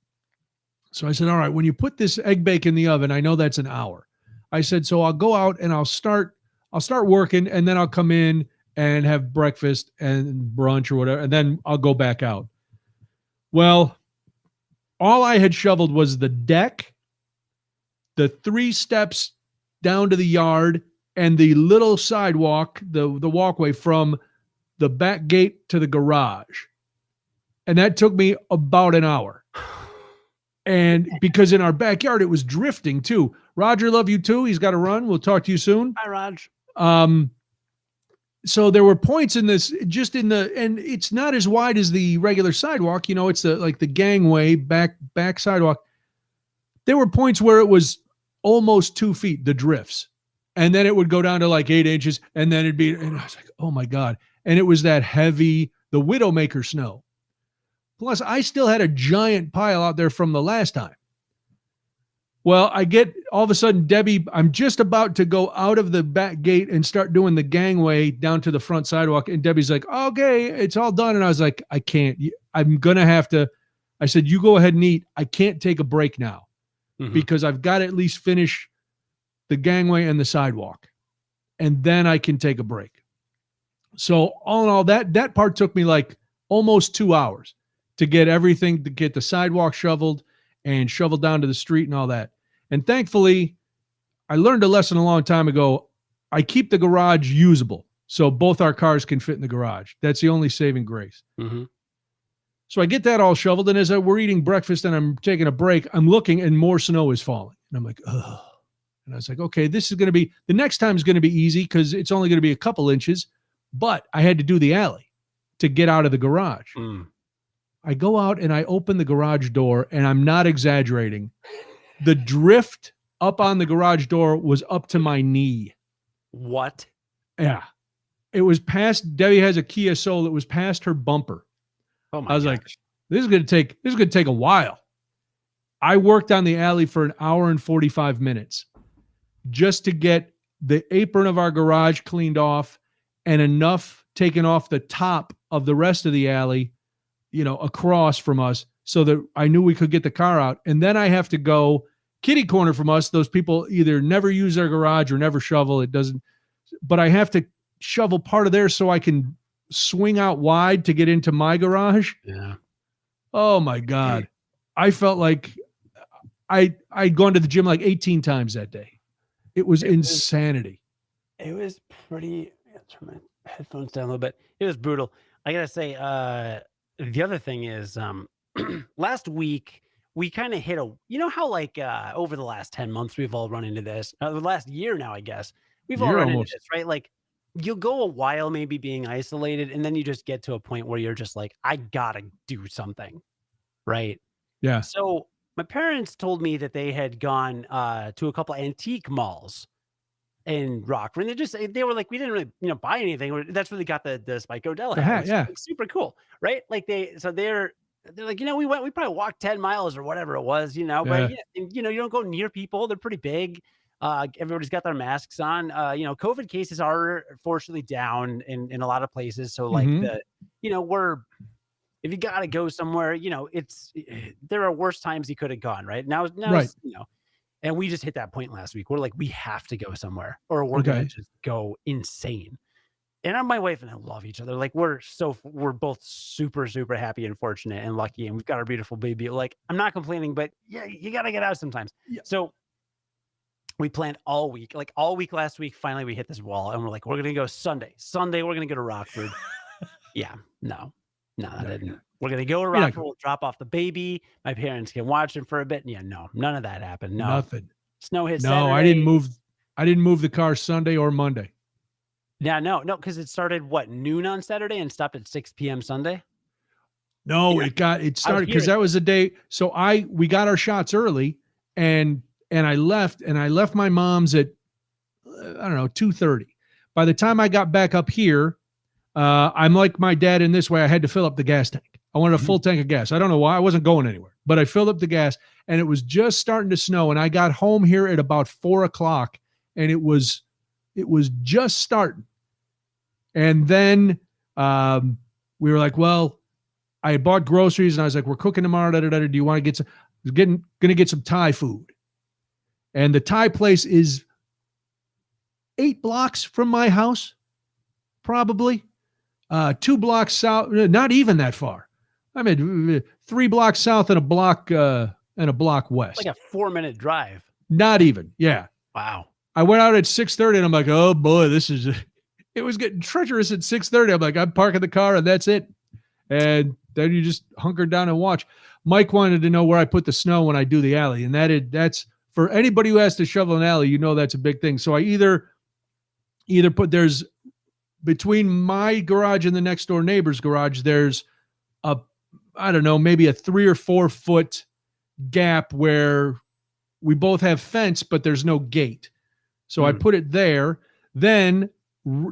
So I said, "All right, when you put this egg bake in the oven, I know that's an hour." I said, "So I'll go out and I'll start working, and then I'll come in and have breakfast and brunch or whatever, and then I'll go back out." Well, all I had shoveled was the deck, the 3 steps down to the yard and the little sidewalk, the walkway from the back gate to the garage. And that took me about an hour. And because in our backyard, it was drifting too. Roger, love you too. He's got to run. We'll talk to you soon. Hi, Raj. So there were points in this, just in the, and it's not as wide as the regular sidewalk. You know, it's like the gangway back sidewalk. There were points where it was almost 2 feet, the drifts. And then it would go down to like 8 inches. And then it'd be, and I was like, oh my God. And it was that heavy, the Widowmaker snow. Plus, I still had a giant pile out there from the last time. Well, I get all of a sudden, Debbie, I'm just about to go out of the back gate and start doing the gangway down to the front sidewalk. And Debbie's like, okay, it's all done. And I was like, I can't. I'm going to have to. I said, you go ahead and eat. I can't take a break now because I've got to at least finish the gangway and the sidewalk. And then I can take a break. So all in all, that part took me like almost 2 hours to get everything, to get the sidewalk shoveled and shoveled down to the street and all that. And thankfully, I learned a lesson a long time ago. I keep the garage usable so both our cars can fit in the garage. That's the only saving grace. So I get that all shoveled. And as we're eating breakfast and I'm taking a break, I'm looking and more snow is falling. And I'm like, ugh. And I was like, okay, this is going to be, the next time is going to be easy because it's only going to be a couple inches. But I had to do the alley to get out of the garage. I go out and I open the garage door, and I'm not exaggerating. The drift up on the garage door was up to my knee. What? Yeah. It was past, Debbie has a Kia Soul. It was past her bumper. Oh my I was gosh. like, this is going to take a while. I worked on the alley for an hour and 45 minutes just to get the apron of our garage cleaned off and enough taken off the top of the rest of the alley, you know, across from us so that I knew we could get the car out. And then I have to go kitty corner from us. Those people either never use their garage or never shovel. It doesn't, but I have to shovel part of theirs so I can swing out wide to get into my garage. Yeah. Oh my God. I felt like I'd gone to the gym like 18 times that day. It was insanity. It was pretty, turn my headphones down a little bit. It was brutal. I gotta say, the other thing is, last week we kind of hit you know how like over the last 10 months we've all run into this. The last year now, I guess we've all run into this, right? Like you'll go a while maybe being isolated, and then you just get to a point where you're just like, I gotta do something, right? Yeah. So my parents told me that they had gone to a couple antique malls in Rockford. And they were like, we didn't really, buy anything. That's where they got the Spike Odell hat. Yeah. Super cool. Right. Like they're like, we probably walked 10 miles or whatever it was, but you don't go near people. They're pretty big. Everybody's got their masks on. COVID cases are fortunately down in a lot of places. So like if you got to go somewhere, there are worse times you could have gone. Right now, right. And we just hit that point last week. We're like, we have to go somewhere or we're going to just go insane. And my wife and I love each other. Like we're both super, super happy and fortunate and lucky. And we've got our beautiful baby. Like I'm not complaining, but yeah, you got to get out sometimes. Yeah. So we planned all week last week. Finally, we hit this wall and we're like, we're going to go Sunday. We're going to go to Rockford. No, that didn't. We're going to go to Rockford. We'll drop off the baby. My parents can watch him for a bit. Yeah, no, none of that happened. No, nothing. Snow hit. No, Saturday. I didn't move the car Sunday or Monday. Yeah, no, because it started noon on Saturday and stopped at 6 p.m. Sunday. No, it started because that was the day. So we got our shots early, and I left my mom's at 2:30. By the time I got back up here, I'm like my dad in this way. I had to fill up the gas tank. I wanted a full tank of gas. I don't know why. I wasn't going anywhere, but I filled up the gas, and it was just starting to snow. And I got home here at about 4:00, and it was just starting. And then we were like, well, I had bought groceries, and I was like, we're cooking tomorrow. Do you want to get some? I was going to get some Thai food, and the Thai place is 8 blocks from my house, probably 2 blocks south. Not even that far. I mean, 3 blocks south and a block west. Like a 4-minute drive. Not even. Yeah. Wow. I went out at 6:30 and I'm like, oh boy, it was getting treacherous at 6:30. I'm like, I'm parking the car and that's it. And then you just hunker down and watch. Mike wanted to know where I put the snow when I do the alley. And that's for anybody who has to shovel an alley, that's a big thing. So I either there's between my garage and the next door neighbor's garage, there's I don't know, maybe a 3 or 4 foot gap where we both have fence, but there's no gate. So I put it there. Then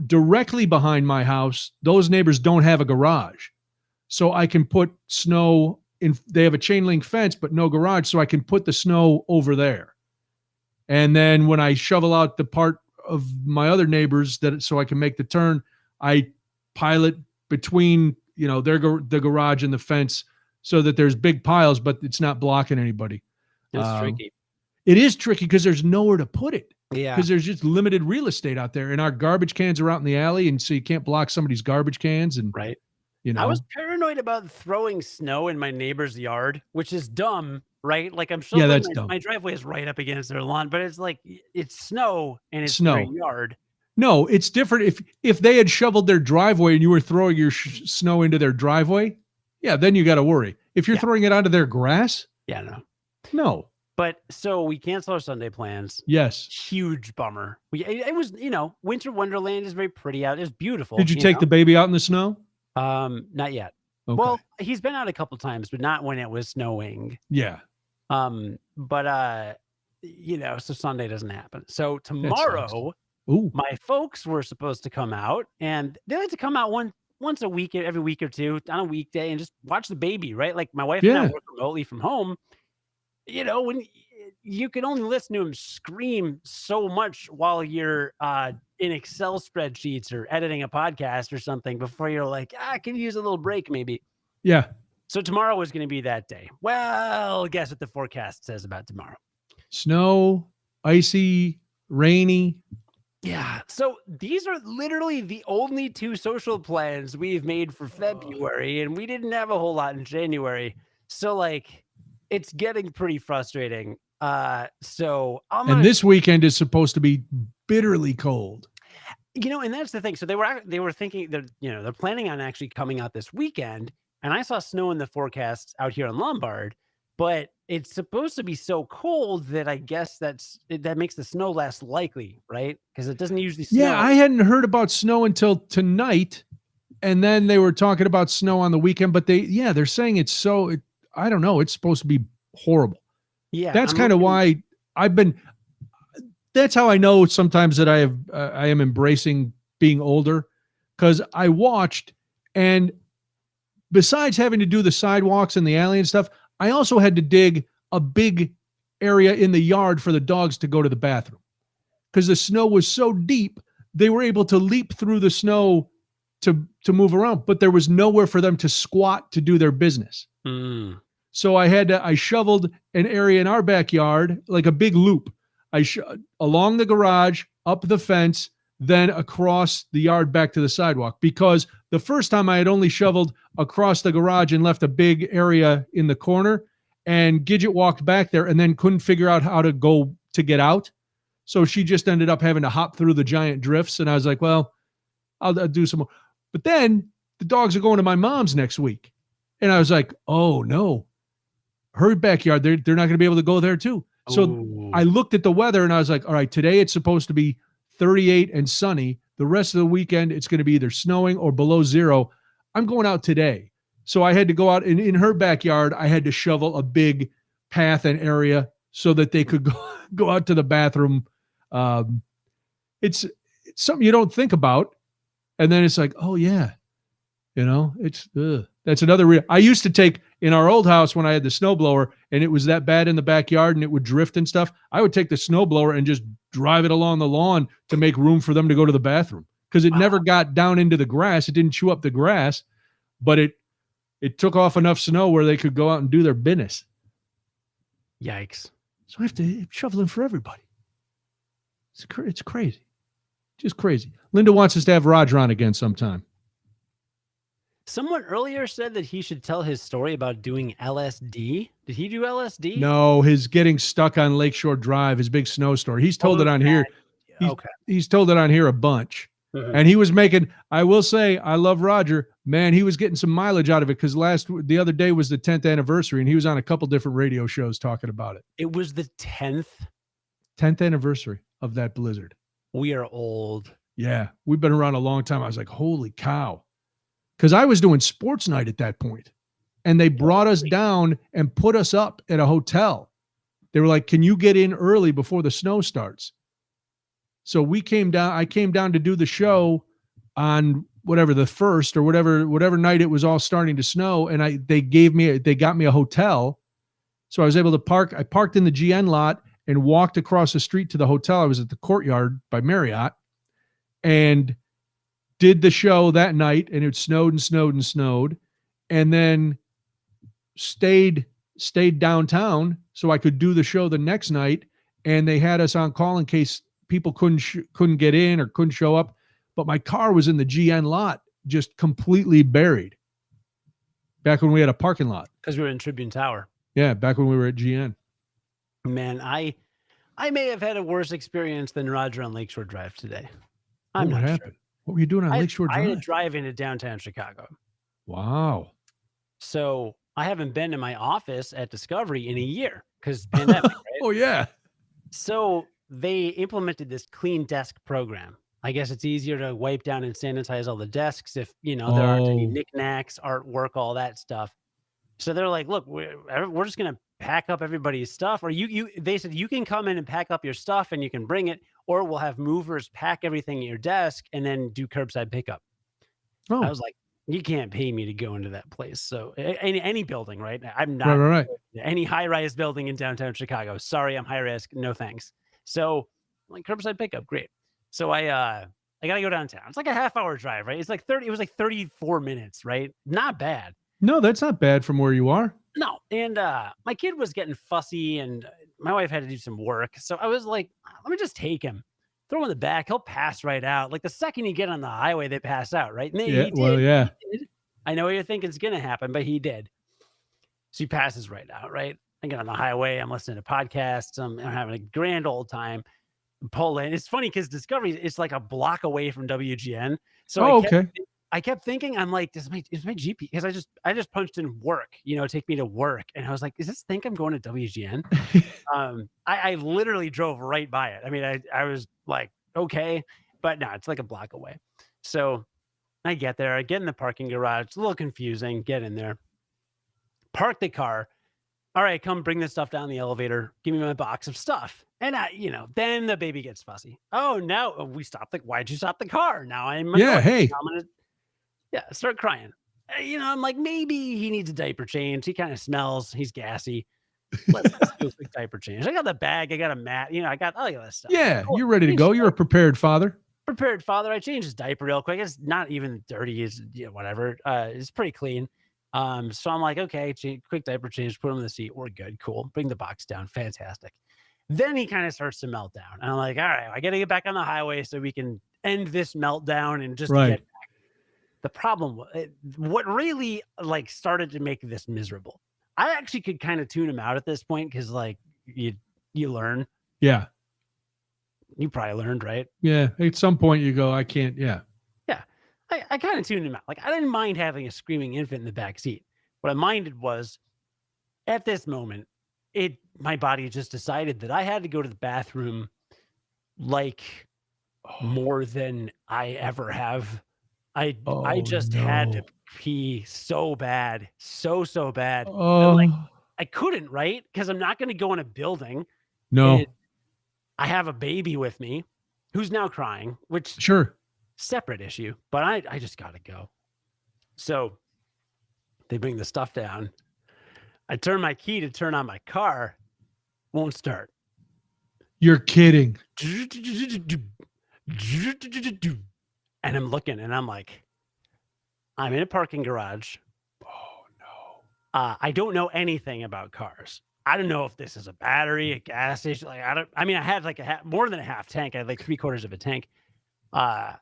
directly behind my house, those neighbors don't have a garage. So I can put snow in. They have a chain link fence, but no garage. So I can put the snow over there. And then when I shovel out the part of my other neighbors so I can make the turn, I pile it between, the garage and the fence so that there's big piles, but it's not blocking anybody. It's tricky. It is tricky because there's nowhere to put it. Yeah. Because there's just limited real estate out there, and our garbage cans are out in the alley, and so you can't block somebody's garbage cans. And right. I was paranoid about throwing snow in my neighbor's yard, which is dumb, right? Like I'm sure that's dumb. My driveway is right up against their lawn, but it's like it's snow and it's snow their yard. No, it's different. If they had shoveled their driveway and you were throwing your snow into their driveway, yeah, then you got to worry. If you're throwing it onto their grass, no. But so we cancel our Sunday plans. Yes. Huge bummer. It was, winter wonderland is very pretty out. It's beautiful. Did you take the baby out in the snow? Not yet. Okay. Well, he's been out a couple times, but not when it was snowing. Yeah. But so Sunday doesn't happen. So tomorrow, my folks were supposed to come out, and they like to come out once a week, every week or two on a weekday, and just watch the baby, right? Like my wife and I work remotely from home. When you can only listen to him scream so much while you're in Excel spreadsheets or editing a podcast or something before you're like, I can use a little break maybe. Yeah. So tomorrow is going to be that day. Well, guess what the forecast says about tomorrow? Snow, icy, rainy. Yeah. So these are literally the only 2 social plans we've made for February, and we didn't have a whole lot in January. So it's getting pretty frustrating. And this weekend is supposed to be bitterly cold. And that's the thing. So they were thinking that, they're planning on actually coming out this weekend. And I saw snow in the forecasts out here in Lombard, but it's supposed to be so cold that I guess that makes the snow less likely, right? Because it doesn't usually snow. Yeah, I hadn't heard about snow until tonight. And then they were talking about snow on the weekend, but they're saying I don't know. It's supposed to be horrible. Yeah. That's kind of why that's how I know sometimes that I am embracing being older, because I watched, and besides having to do the sidewalks and the alley and stuff, I also had to dig a big area in the yard for the dogs to go to the bathroom because the snow was so deep. They were able to leap through the snow to move around, but there was nowhere for them to squat to do their business. So I shoveled an area in our backyard, like a big loop. Along the garage, up the fence, then across the yard back to the sidewalk. Because the first time I had only shoveled across the garage and left a big area in the corner, and Gidget walked back there and then couldn't figure out how to go to get out. So she just ended up having to hop through the giant drifts. And I was like, well, I'll do some more. But then the dogs are going to my mom's next week. And I was like, oh no. Her backyard, they're not going to be able to go there too. So I looked at the weather and I was like, all right, today it's supposed to be 38 and sunny. The rest of the weekend, it's going to be either snowing or below 0. I'm going out today. So I had to go out in her backyard. I had to shovel a big path and area so that they could go out to the bathroom. It's something you don't think about. And then it's like, oh yeah, that's another I used to take in our old house when I had the snowblower and it was that bad in the backyard and it would drift and stuff. I would take the snowblower and just drive it along the lawn to make room for them to go to the bathroom because it never got down into the grass. It didn't chew up the grass, but it took off enough snow where they could go out and do their business. Yikes. So I have to shovel in for everybody. It's crazy. Just crazy. Linda wants us to have Roger on again sometime. Someone earlier said that he should tell his story about doing LSD. Did he do LSD? No, his getting stuck on Lakeshore Drive, his big snow story. He's told it on here. He's told it on here a bunch. Mm-hmm. And he was making, I will say, I love Roger. Man, he was getting some mileage out of it because the other day was the 10th anniversary and he was on a couple different radio shows talking about it. It was the 10th anniversary of that blizzard. We are old. Yeah, we've been around a long time. I was like, holy cow. Because I was doing sports night at that point, and they brought us down and put us up at a hotel. They were like, can you get in early before the snow starts? So we came down. I came down to do the show on whatever the 1st or whatever night it was all starting to snow, and they got me a hotel. So I was able to park. I parked in the GN lot and walked across the street to the hotel. I was at the Courtyard by Marriott and did the show that night, and it snowed and snowed and snowed, and then stayed downtown so I could do the show the next night. And they had us on call in case people couldn't get in or couldn't show up. But my car was in the GN lot, just completely buried. Back when we had a parking lot. Because we were in Tribune Tower. Yeah, back when we were at GN. Man, I may have had a worse experience than Roger on Lakeshore Drive today. I'm not sure. What were you doing on Lakeshore Drive? I had to drive into downtown Chicago. Wow. So I haven't been to my office at Discovery in a year because pandemic, right? Oh, yeah. So they implemented this clean desk program. I guess it's easier to wipe down and sanitize all the desks if, there aren't any knickknacks, artwork, all that stuff. So they're like, look, we're just going to pack up everybody's stuff. Or they said you can come in and pack up your stuff and you can bring it, or we'll have movers pack everything at your desk and then do curbside pickup. I was like, you can't pay me to go into that place. So any building, right? I'm not right. Any high-rise building in downtown Chicago. Sorry, I'm high risk. No thanks. So like curbside pickup, great. So I got to go downtown. It's like a half-hour drive, right? It was like 34 minutes, right? Not bad. No, that's not bad from where you are. No. And my kid was getting fussy and my wife had to do some work. So I was like, let me just take him. Throw him in the back. He'll pass right out. Like the second you get on the highway, they pass out, right? And he did. Well, yeah. He did. I know what you're thinking is going to happen, but he did. So he passes right out, right? I get on the highway. I'm listening to podcasts. I'm having a grand old time. Pull in. It's funny because Discovery is like a block away from WGN. So I kept thinking, I'm like, is my GP? Because I just punched in work, take me to work. And I was like, does this think I'm going to WGN? I literally drove right by it. I mean, I was like, okay, but no, it's like a block away. So I get there, I get in the parking garage. It's a little confusing. Get in there, park the car. All right, come bring this stuff down the elevator. Give me my box of stuff. And then the baby gets fussy. Oh, now we stopped. Why'd you stop the car? Now I'm start crying. I'm like, maybe he needs a diaper change. He kind of smells. He's gassy. Let's do a quick diaper change. I got the bag. I got a mat. I got all of that stuff. Yeah, you're ready to go. You're a prepared father. I changed his diaper real quick. It's not even dirty. It's whatever. It's pretty clean. So I'm like, okay, quick diaper change. Put him in the seat. We're good. Cool. Bring the box down. Fantastic. Then he kind of starts to melt down. And I'm like, all right, I got to get back on the highway so we can end this meltdown and just get back. The problem, what really started to make this miserable, I actually could kind of tune him out at this point because you learn. Yeah. You probably learned, right? Yeah. At some point you go, I can't. Yeah. Yeah. I kind of tuned him out. I didn't mind having a screaming infant in the back seat. What I minded was at this moment, my body just decided that I had to go to the bathroom more than I ever have. I just had to pee so bad, so bad. I couldn't, right? Because I'm not going to go in a building. No. I have a baby with me who's now crying, which separate issue, but I just got to go. So they bring the stuff down. I turn my key to turn on my car. Won't start. You're kidding. And I'm looking and I'm like, I'm in a parking garage. Oh, no. I don't know anything about cars. I don't know if this is a battery, a gas station. I had more than a half tank. I had 3/4 of a tank. I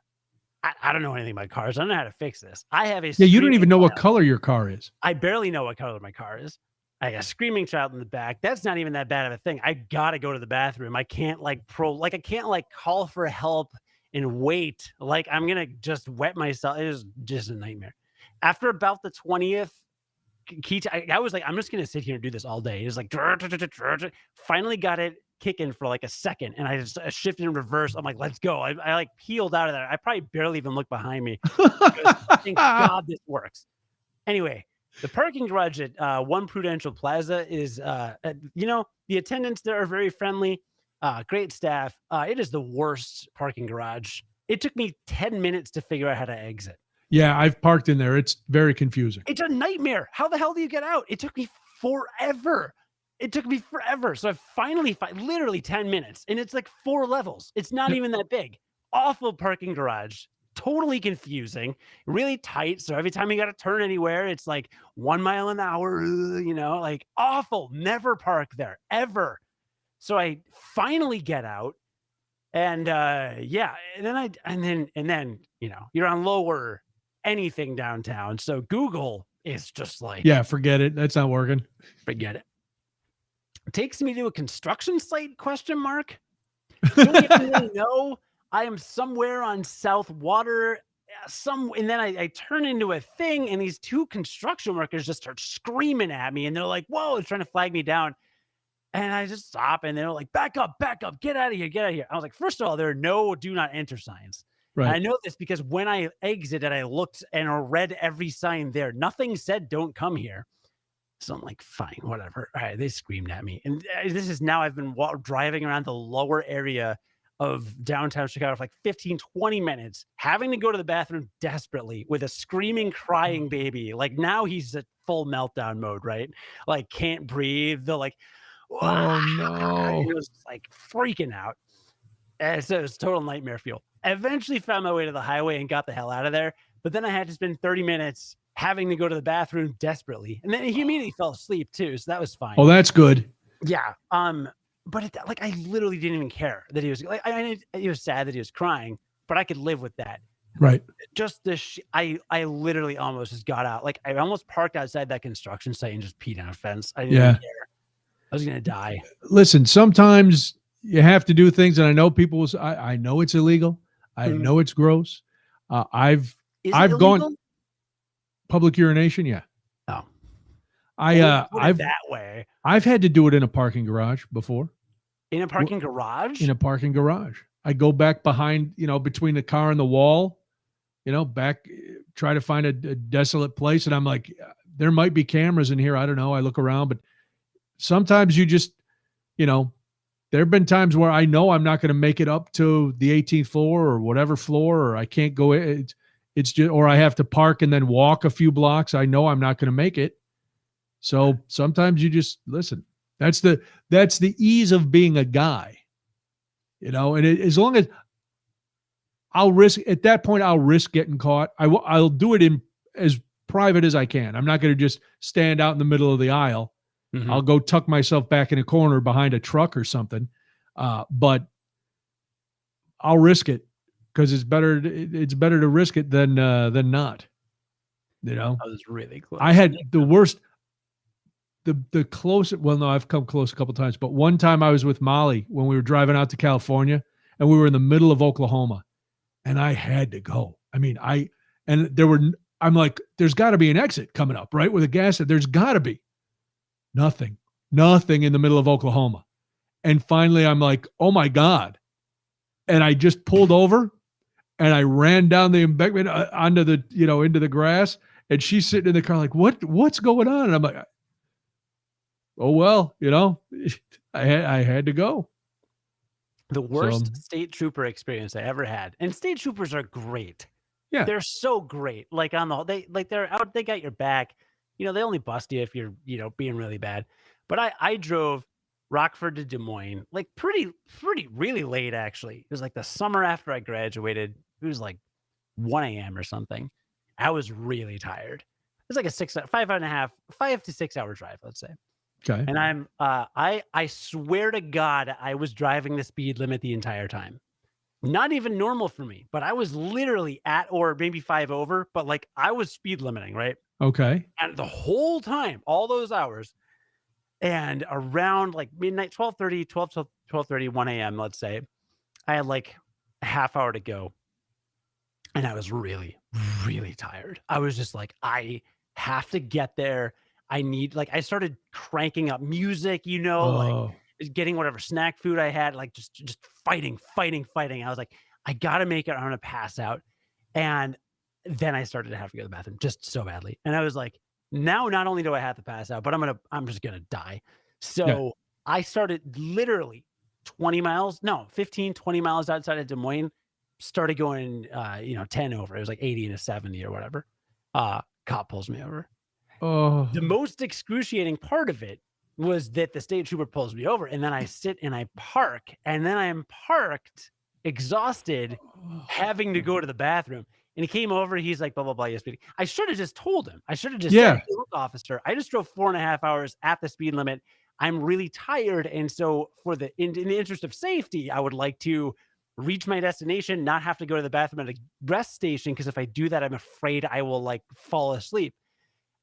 don't know anything about cars. I don't know how to fix this. I have a you don't even know what color your car is. I barely know what color my car is. I got a screaming child in the back. That's not even that bad of a thing. I gotta go to the bathroom. I can't I can't call for help and wait. Like I'm gonna just wet myself. It was just a nightmare. After about the 20th I was like, I'm just gonna sit here and do this all day. It was like finally got it kicking for like a second, and I just shifted in reverse. I'm like, let's go. I like peeled out of there. I probably barely even looked behind me. Thank God this works. Anyway, the parking garage at One Prudential Plaza is, the attendants there are very friendly, great staff. It is the worst parking garage. It took me 10 minutes to figure out how to exit. Yeah, I've parked in there. It's very confusing. It's a nightmare. How the hell do you get out? It took me forever. So I finally, literally 10 minutes, and it's like 4 levels. It's not even that big. Awful parking garage. Totally confusing. Really tight. So every time you got to turn anywhere, it's like 1 mile an hour, like awful. Never park there, ever. So I finally get out. And and then you're on lower anything downtown. So Google is just like, yeah, forget it. That's not working. Forget it. It takes me to a construction site ? Don't even really know. I am somewhere on South Water. And then I turn into a thing, and these 2 construction workers just start screaming at me, and they're like, "Whoa!" They're trying to flag me down. And I just stop, and they're like, back up, get out of here. I was like, first of all, there are no do not enter signs. Right. And I know this because when I exited, I looked and read every sign there. Nothing said don't come here. So I'm like, fine, whatever. All right, they screamed at me. And this is now I've been driving around the lower area of downtown Chicago for like 15, 20 minutes, having to go to the bathroom desperately with a screaming, crying baby. Like now he's at full meltdown mode, right? Like can't breathe. They're like, oh no! It was like freaking out. And so it was total nightmare fuel. I eventually found my way to the highway and got the hell out of there. But then I had to spend 30 minutes having to go to the bathroom desperately. And then he immediately fell asleep too. So that was fine. Oh, that's good. Yeah. But I literally didn't even care that he was like, it was sad that he was crying, but I could live with that. Right. Just I literally almost just got out. Like I almost parked outside that construction site and just peed on a fence. I didn't even care. I was going to die. Listen, sometimes you have to do things, and I know people I know it's illegal. I know it's gross. I've gone public urination. Yeah. Oh, I've that way. I've had to do it in a parking garage before. In a parking garage? In a parking garage. I go back behind, between the car and the wall, back, try to find a desolate place. And I'm like, there might be cameras in here. I don't know. I look around, but sometimes you just, there have been times where I know I'm not going to make it up to the 18th floor or whatever floor, or I can't go. It's just, or I have to park and then walk a few blocks. I know I'm not going to make it. So sometimes you just listen. That's the ease of being a guy, and as long as I'll risk at that point, I'll risk getting caught. I'll do it in as private as I can. I'm not going to just stand out in the middle of the aisle. Mm-hmm. I'll go tuck myself back in a corner behind a truck or something. But I'll risk it because it's better to risk it than not. I was really close. I had the worst. The closest, well, no, I've come close a couple times, but one time I was with Molly when we were driving out to California, and we were in the middle of Oklahoma, and I had to go. I mean, I'm like, there's got to be an exit coming up, right? With a gas, there's got to be. Nothing in the middle of Oklahoma. And finally I'm like, oh my God. And I just pulled over and I ran down the embankment onto the, into the grass, and she's sitting in the car like, what's going on? And I'm like, oh, well, I had to go. The worst state trooper experience I ever had. And state troopers are great. Yeah. They're so great. Like they're out, they got your back. They only bust you if you're, being really bad. But I drove Rockford to Des Moines, like really late, actually. It was like the summer after I graduated. It was like 1 a.m. or something. I was really tired. It was like a 5 to 6 hour drive, let's say. Okay. And I swear to God, I was driving the speed limit the entire time. Not even normal for me, but I was literally at or maybe 5 over, but like I was speed limiting, right? Okay. And the whole time, all those hours, And around like midnight, 12:30, 1 a.m., let's say, I had like a half hour to go. And I was really, really tired. I was just like, I have to get there. I started cranking up music, like getting whatever snack food I had, like just fighting. I was like, I gotta make it. I'm gonna pass out. And then I started to have to go to the bathroom just so badly. And I was like, now not only do I have to pass out, but I'm just gonna die. So I started literally 20 miles outside of Des Moines, started going 10 over. It was like 80 and a 70 or whatever. Cop pulls me over. Oh, The most excruciating part of it was that the state trooper pulls me over, and then I sit and I park, and then I am parked, exhausted, having to go to the bathroom. And he came over, he's like, blah, blah, blah, yes, speeding. I should have just told him. I should have just said, hey, look, officer, I just drove 4.5 hours at the speed limit. I'm really tired. And so in the interest of safety, I would like to reach my destination, not have to go to the bathroom at a rest station, because if I do that, I'm afraid I will like fall asleep.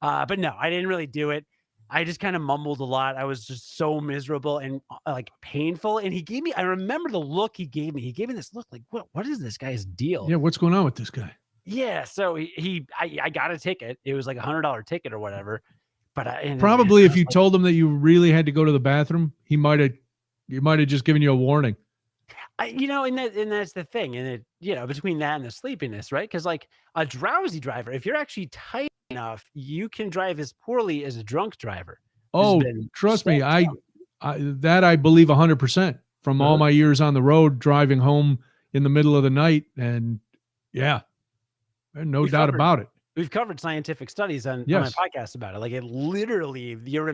But no, I didn't really do it. I just kind of mumbled a lot. I was just so miserable and like painful. And I remember the look he gave me. He gave me this look like, what is this guy's deal? Yeah, what's going on with this guy? Yeah, so I got a ticket. It was like $100 ticket or whatever. But probably if you told him that you really had to go to the bathroom, he might have just given you a warning. And that's the thing. And between that and the sleepiness, right? Because like a drowsy driver, if you're actually tight enough, you can drive as poorly as a drunk driver. Oh, trust me, I believe 100% from all my years on the road, driving home in the middle of the night, and yeah, no doubt about it. We've covered scientific studies on my podcast about it. Like it literally, your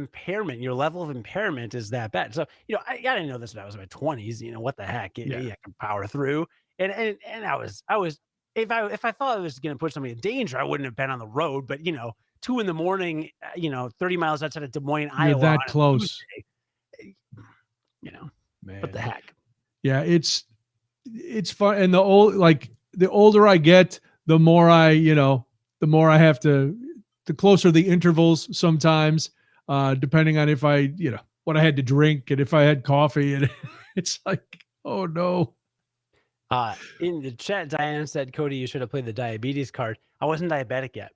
level of impairment is that bad. So, I didn't know this when I was in my 20s. What the heck? I can power through. And I was if I thought I was going to put somebody in danger, I wouldn't have been on the road. But 2 a.m, 30 miles outside of Des Moines, Iowa. You're that close. Man. What the heck? Yeah, it's fun. And the older I get, the more the more I have the closer the intervals sometimes, depending on if I, what I had to drink and if I had coffee. And it's like, oh no. In the chat, Diane said, Cody, you should have played the diabetes card. I wasn't diabetic yet.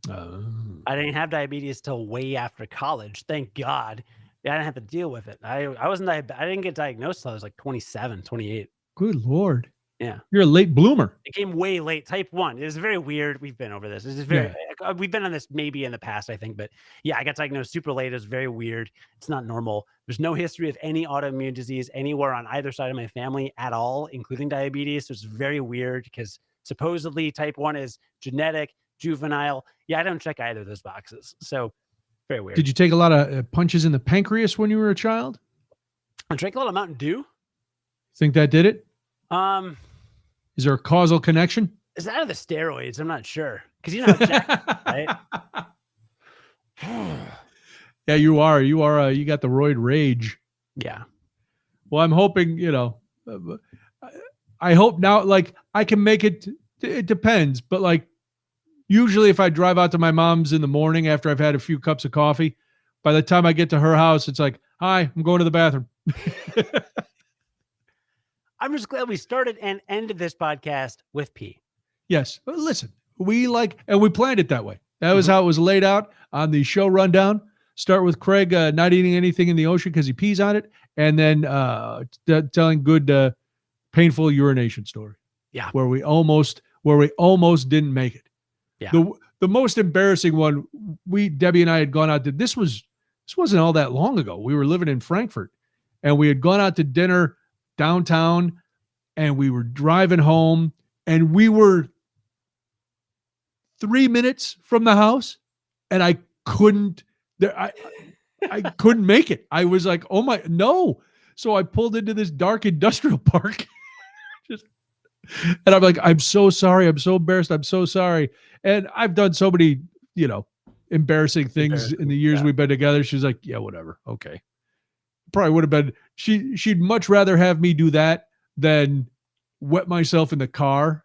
I didn't have diabetes till way after college. Thank God. Yeah, I didn't have to deal with it. I didn't get diagnosed till I was like 27, 28. Good Lord. Yeah. You're a late bloomer. It came way late. Type 1. It was very weird. We've been over this. We've been on this maybe in the past, I think. But yeah, I got diagnosed super late. It was very weird. It's not normal. There's no history of any autoimmune disease anywhere on either side of my family at all, including diabetes. So it's very weird because supposedly type 1 is genetic, juvenile. Yeah, I don't check either of those boxes. So very weird. Did you take a lot of punches in the pancreas when you were a child? I drank a lot of Mountain Dew. Think that did it? Is there a causal connection? Is that out of the steroids? I'm not sure. Because you know how Jack, right? Yeah, you are. You got the roid rage. Yeah. Well, I'm hoping, I hope now, like, I can make it. It depends. But like, usually if I drive out to my mom's in the morning after I've had a few cups of coffee, by the time I get to her house, it's like, hi, I'm going to the bathroom. I'm just glad we started and ended this podcast with pee. Yes. But listen, we planned it that way. That was how it was laid out on the show rundown. Start with Craig not eating anything in the ocean because he pees on it, and then telling good, painful urination story. Yeah. Where we almost didn't make it. Yeah. The most embarrassing one, Debbie and I had gone out to, this wasn't all that long ago. We were living in Frankfurt, and we had gone out to dinner downtown, and we were driving home, and we were 3 minutes from the house, and I couldn't make it. I was like, oh my, no. So I pulled into this dark industrial park. And I'm like, I'm so sorry. I'm so embarrassed. I'm so sorry. And I've done so many, embarrassing things in the years we've been together. She's like, yeah, whatever. Okay. Probably would have been, she'd much rather have me do that than wet myself in the car,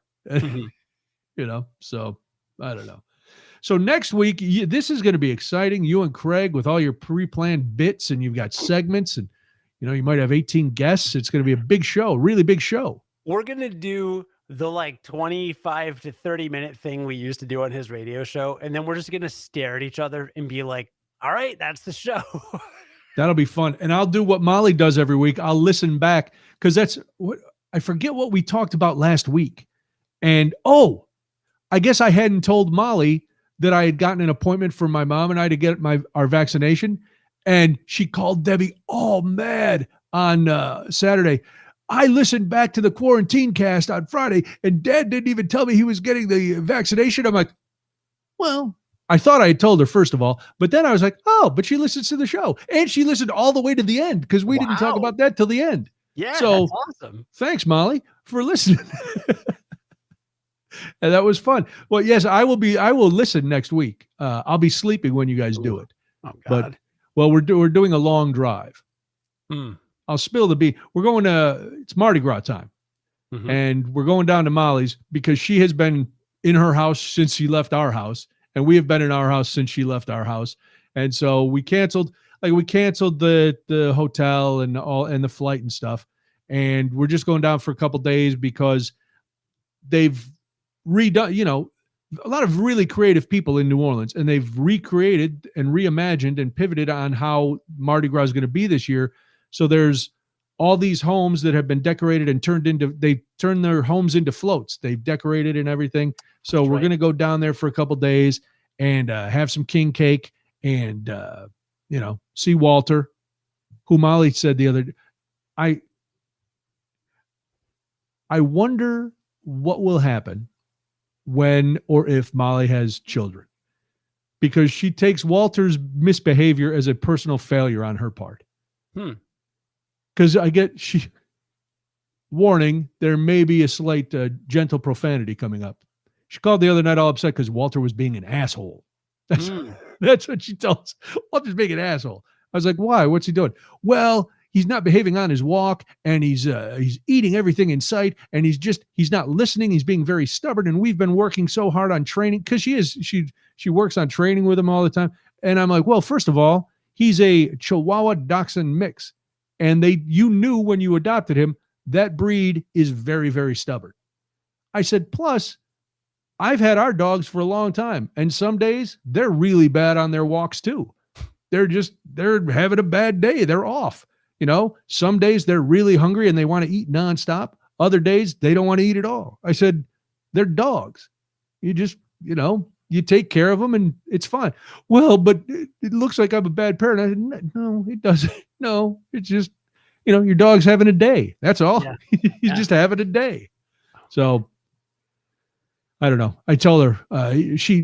so I don't know. So next week, this is going to be exciting. You and Craig with all your pre-planned bits, and you've got segments, and you might have 18 guests. It's going to be a big show, really big show. We're going to do the 25 to 30 minute thing we used to do on his radio show. And then we're just going to stare at each other and be like, all right, that's the show. That'll be fun. And I'll do what Molly does every week. I'll listen back because that's what I forget what we talked about last week. And I guess I hadn't told Molly that I had gotten an appointment for my mom and I to get our vaccination. And she called Debbie all mad on Saturday. I listened back to the QuarantineCast on Friday, and Dad didn't even tell me he was getting the vaccination. I'm like, well, I thought I had told her, first of all, but then I was like, but she listens to the show. And she listened all the way to the end because we didn't talk about that till the end. Yeah, so that's awesome. Thanks, Molly, for listening. And that was fun. Well, yes, I will listen next week. I'll be sleeping when you guys do it. Oh, God. But, we're doing a long drive. I'll spill the beans. We're going it's Mardi Gras time. Mm-hmm. And we're going down to Molly's because she has been in her house since she left our house. And we have been in our house since she left our house. And so we canceled the hotel and the flight and stuff. And we're just going down for a couple days because they've redone, a lot of really creative people in New Orleans, and they've recreated and reimagined and pivoted on how Mardi Gras is going to be this year. So there's all these homes that have been decorated and they turned their homes into floats. They've decorated and everything. So we're going to go down there for a couple days and have some king cake and, see Walter, who Molly said the other day. I wonder what will happen when or if Molly has children, because she takes Walter's misbehavior as a personal failure on her part. Because warning, there may be a slight gentle profanity coming up. She called the other night all upset because Walter was being an asshole. That's what she tells. Walter's being an asshole. I was like, why? What's he doing? Well, he's not behaving on his walk, and he's eating everything in sight, and he's not listening. He's being very stubborn, and we've been working so hard on training because she works on training with him all the time. And I'm like, well, first of all, he's a Chihuahua Dachshund mix. And you knew when you adopted him, that breed is very, very stubborn. I said, plus, I've had our dogs for a long time. And some days they're really bad on their walks too. They're having a bad day. They're off. Some days they're really hungry and they want to eat nonstop. Other days they don't want to eat at all. I said, they're dogs. You just, you take care of them and it's fine. Well, but it looks like I'm a bad parent. I said, no, it doesn't. No, it's just, your dog's having a day. That's all. Yeah. He's just having a day. So I don't know. I tell her,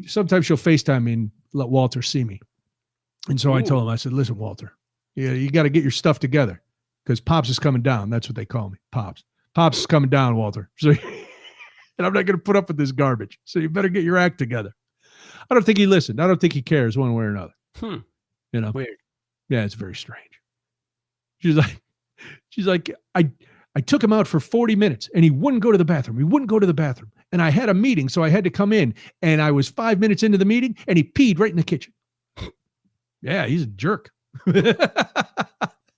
sometimes she'll FaceTime me and let Walter see me. And so I told him, I said, listen, Walter, you got to get your stuff together because Pops is coming down. That's what they call me. Pops is coming down, Walter. So, and I'm not going to put up with this garbage. So you better get your act together. I don't think he listened. I don't think he cares one way or another. Weird. Yeah, it's very strange. She's like, I took him out for 40 minutes and he wouldn't go to the bathroom. And I had a meeting, so I had to come in, and I was 5 minutes into the meeting and he peed right in the kitchen. Yeah, he's a jerk.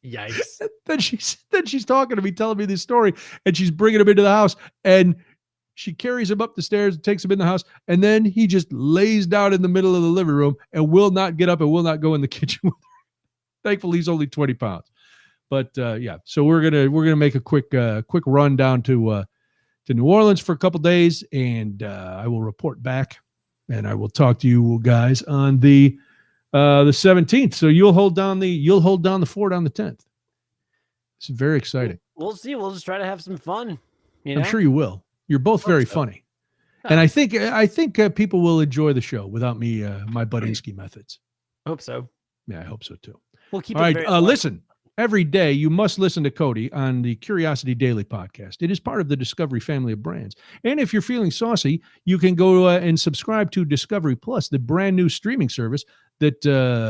Yikes. Then she's talking to me, telling me this story, and she's bringing him into the house, and she carries him up the stairs and takes him in the house, and then he just lays down in the middle of the living room and will not get up and will not go in the kitchen with her. Thankfully, he's only 20 pounds. But yeah, so we're gonna make a quick run down to New Orleans for a couple days, and I will report back, and I will talk to you guys on the 17th. So you'll hold down the fort on the 10th. It's very exciting. We'll see. We'll just try to have some fun. I'm sure you will. You're both very funny, and I think people will enjoy the show without me my Budinsky methods. I hope so. Yeah, I hope so too. We'll keep all it right. Listen. Every day, you must listen to Cody on the Curiosity Daily podcast. It is part of the Discovery family of brands. And if you're feeling saucy, you can go and subscribe to Discovery Plus, the brand new streaming service that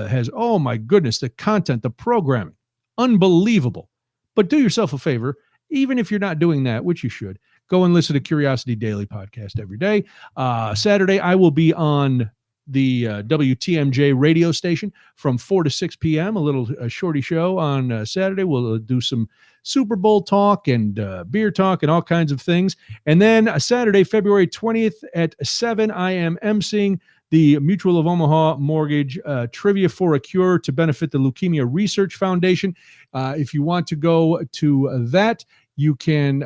has, oh my goodness, the content, the programming. Unbelievable. But do yourself a favor, even if you're not doing that, which you should, go and listen to Curiosity Daily podcast every day. Saturday, I will be on the WTMJ radio station from 4 to 6 p.m., a shorty show on Saturday. We'll do some Super Bowl talk and beer talk and all kinds of things. And then Saturday, February 20th at 7, I am emceeing the Mutual of Omaha Mortgage Trivia for a Cure to benefit the Leukemia Research Foundation. If you want to go to that, you can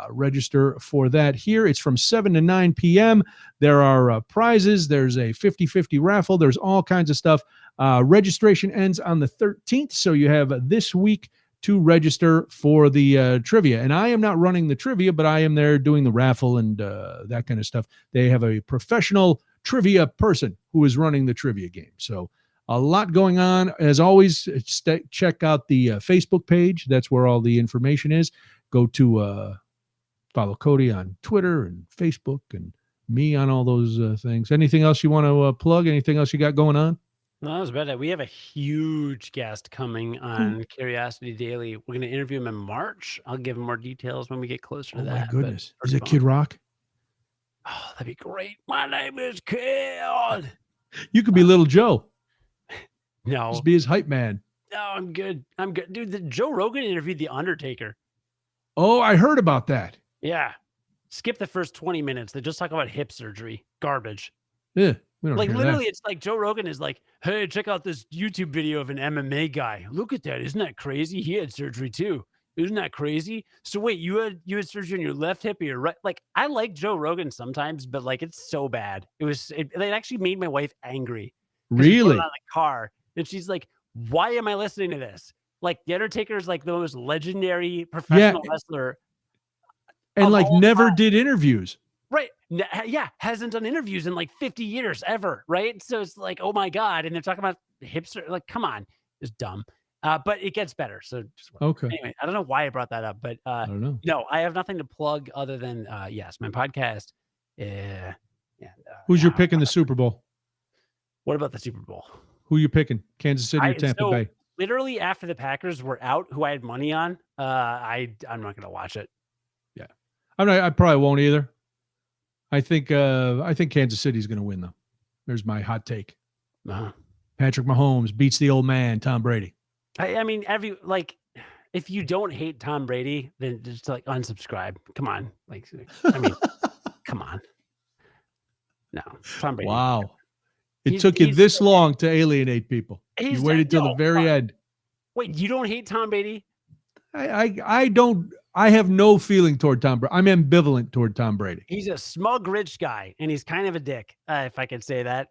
register for that here. It's from 7 to 9 p.m. There are prizes. There's a 50-50 raffle. There's all kinds of stuff. Registration ends on the 13th, so you have this week to register for the trivia. And I am not running the trivia, but I am there doing the raffle and that kind of stuff. They have a professional trivia person who is running the trivia game. So a lot going on. As always, check out the Facebook page. That's where all the information is. Go to follow Cody on Twitter and Facebook and me on all those things. Anything else you want to plug? Anything else you got going on? No, that was about it. We have a huge guest coming on Curiosity Daily. We're going to interview him in March. I'll give him more details when we get closer to that. Oh, my goodness. Is it Kid Rock? Oh, that'd be great. My name is Kid. You could be Little Joe. No. Just be his hype man. No, I'm good. Dude, Joe Rogan interviewed The Undertaker. Oh, I heard about that. Yeah. Skip the first 20 minutes. They just talk about hip surgery. Garbage. Yeah. We don't like hear literally, that. it's like Joe Rogan is like, hey, check out this YouTube video of an MMA guy. Look at that. Isn't that crazy? He had surgery too. Isn't that crazy? So wait, you had surgery on your left hip or your right? Like, I like Joe Rogan sometimes, but like it's so bad. It actually made my wife angry. Really? On the car, and she's like, why am I listening to this? Like, The Undertaker is like the most legendary professional wrestler. And like never did interviews. Right. Yeah. Hasn't done interviews in like 50 years ever. Right. So it's like, oh my God. And they're talking about hipster. Like, come on. It's dumb. But it gets better. So okay. Anyway, I don't know why I brought that up, but I don't know. No, I have nothing to plug other than yes, my podcast. Who's your pick in the Super Bowl? What about the Super Bowl? Who you picking? Kansas City or Tampa Bay? Literally after the Packers were out, who I had money on, I'm not gonna watch it. Yeah. I probably won't either. I think Kansas City is going to win, though. There's my hot take. Patrick Mahomes beats the old man, Tom Brady. I mean, if you don't hate Tom Brady, then just like unsubscribe. Come on, come on. No, Tom Brady. Wow, it took you this long to alienate people. You waited till the very end. Wait, you don't hate Tom Brady? I don't. I have no feeling toward Tom Brady. I'm ambivalent toward Tom Brady. He's a smug rich guy, and he's kind of a dick, if I could say that,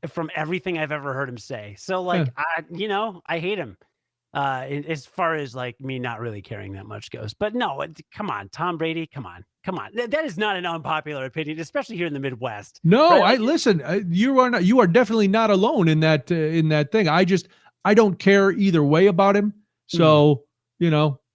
from everything I've ever heard him say. So, like, I hate him as far as, like, me not really caring that much goes. But, no, come on, Tom Brady, come on. That is not an unpopular opinion, especially here in the Midwest. No, right? Listen, you are definitely not alone in that thing. I don't care either way about him. So,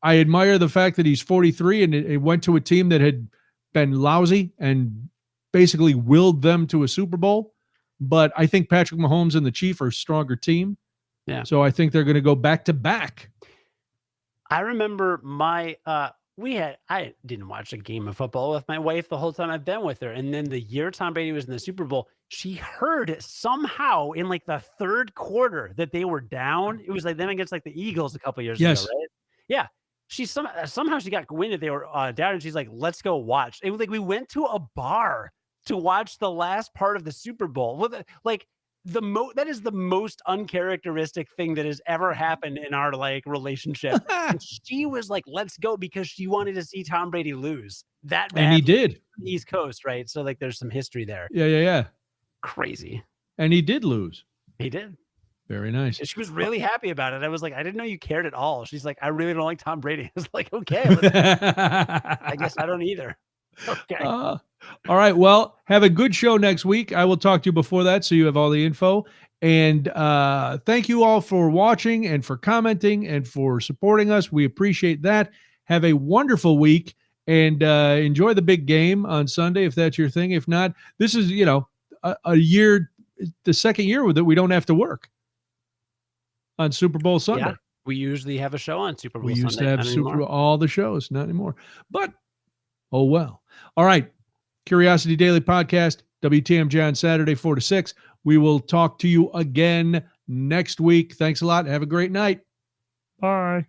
I admire the fact that he's 43 and it went to a team that had been lousy and basically willed them to a Super Bowl. But I think Patrick Mahomes and the Chiefs are a stronger team. Yeah. So I think they're going to go back to back. I remember I didn't watch a game of football with my wife the whole time I've been with her. And then the year Tom Brady was in the Super Bowl, she heard somehow in like the third quarter that they were down. It was like them against like the Eagles a couple years ago, right? Yeah. She somehow she got wind that they were down, and she's like, "Let's go watch." It was like we went to a bar to watch the last part of the Super Bowl. Like that is the most uncharacteristic thing that has ever happened in our like relationship. And she was like, "Let's go," because she wanted to see Tom Brady lose that bad. And he did. East Coast, right? So like, there's some history there. Yeah. Crazy. And he did lose. He did. Very nice. She was really happy about it. I was like, I didn't know you cared at all. She's like, I really don't like Tom Brady. I was like, okay. I guess I don't either. Okay. All right. Well, have a good show next week. I will talk to you before that so you have all the info. And thank you all for watching and for commenting and for supporting us. We appreciate that. Have a wonderful week and enjoy the big game on Sunday if that's your thing. If not, this is, a year, the second year that we don't have to work on Super Bowl Sunday. Yeah, we usually have a show on Super Bowl Sunday. We used Sunday, to have Super Bowl, all the shows, not anymore. But, oh well. All right. Curiosity Daily Podcast WTMJ on Saturday, 4 to 6. We will talk to you again next week. Thanks a lot. Have a great night. Bye.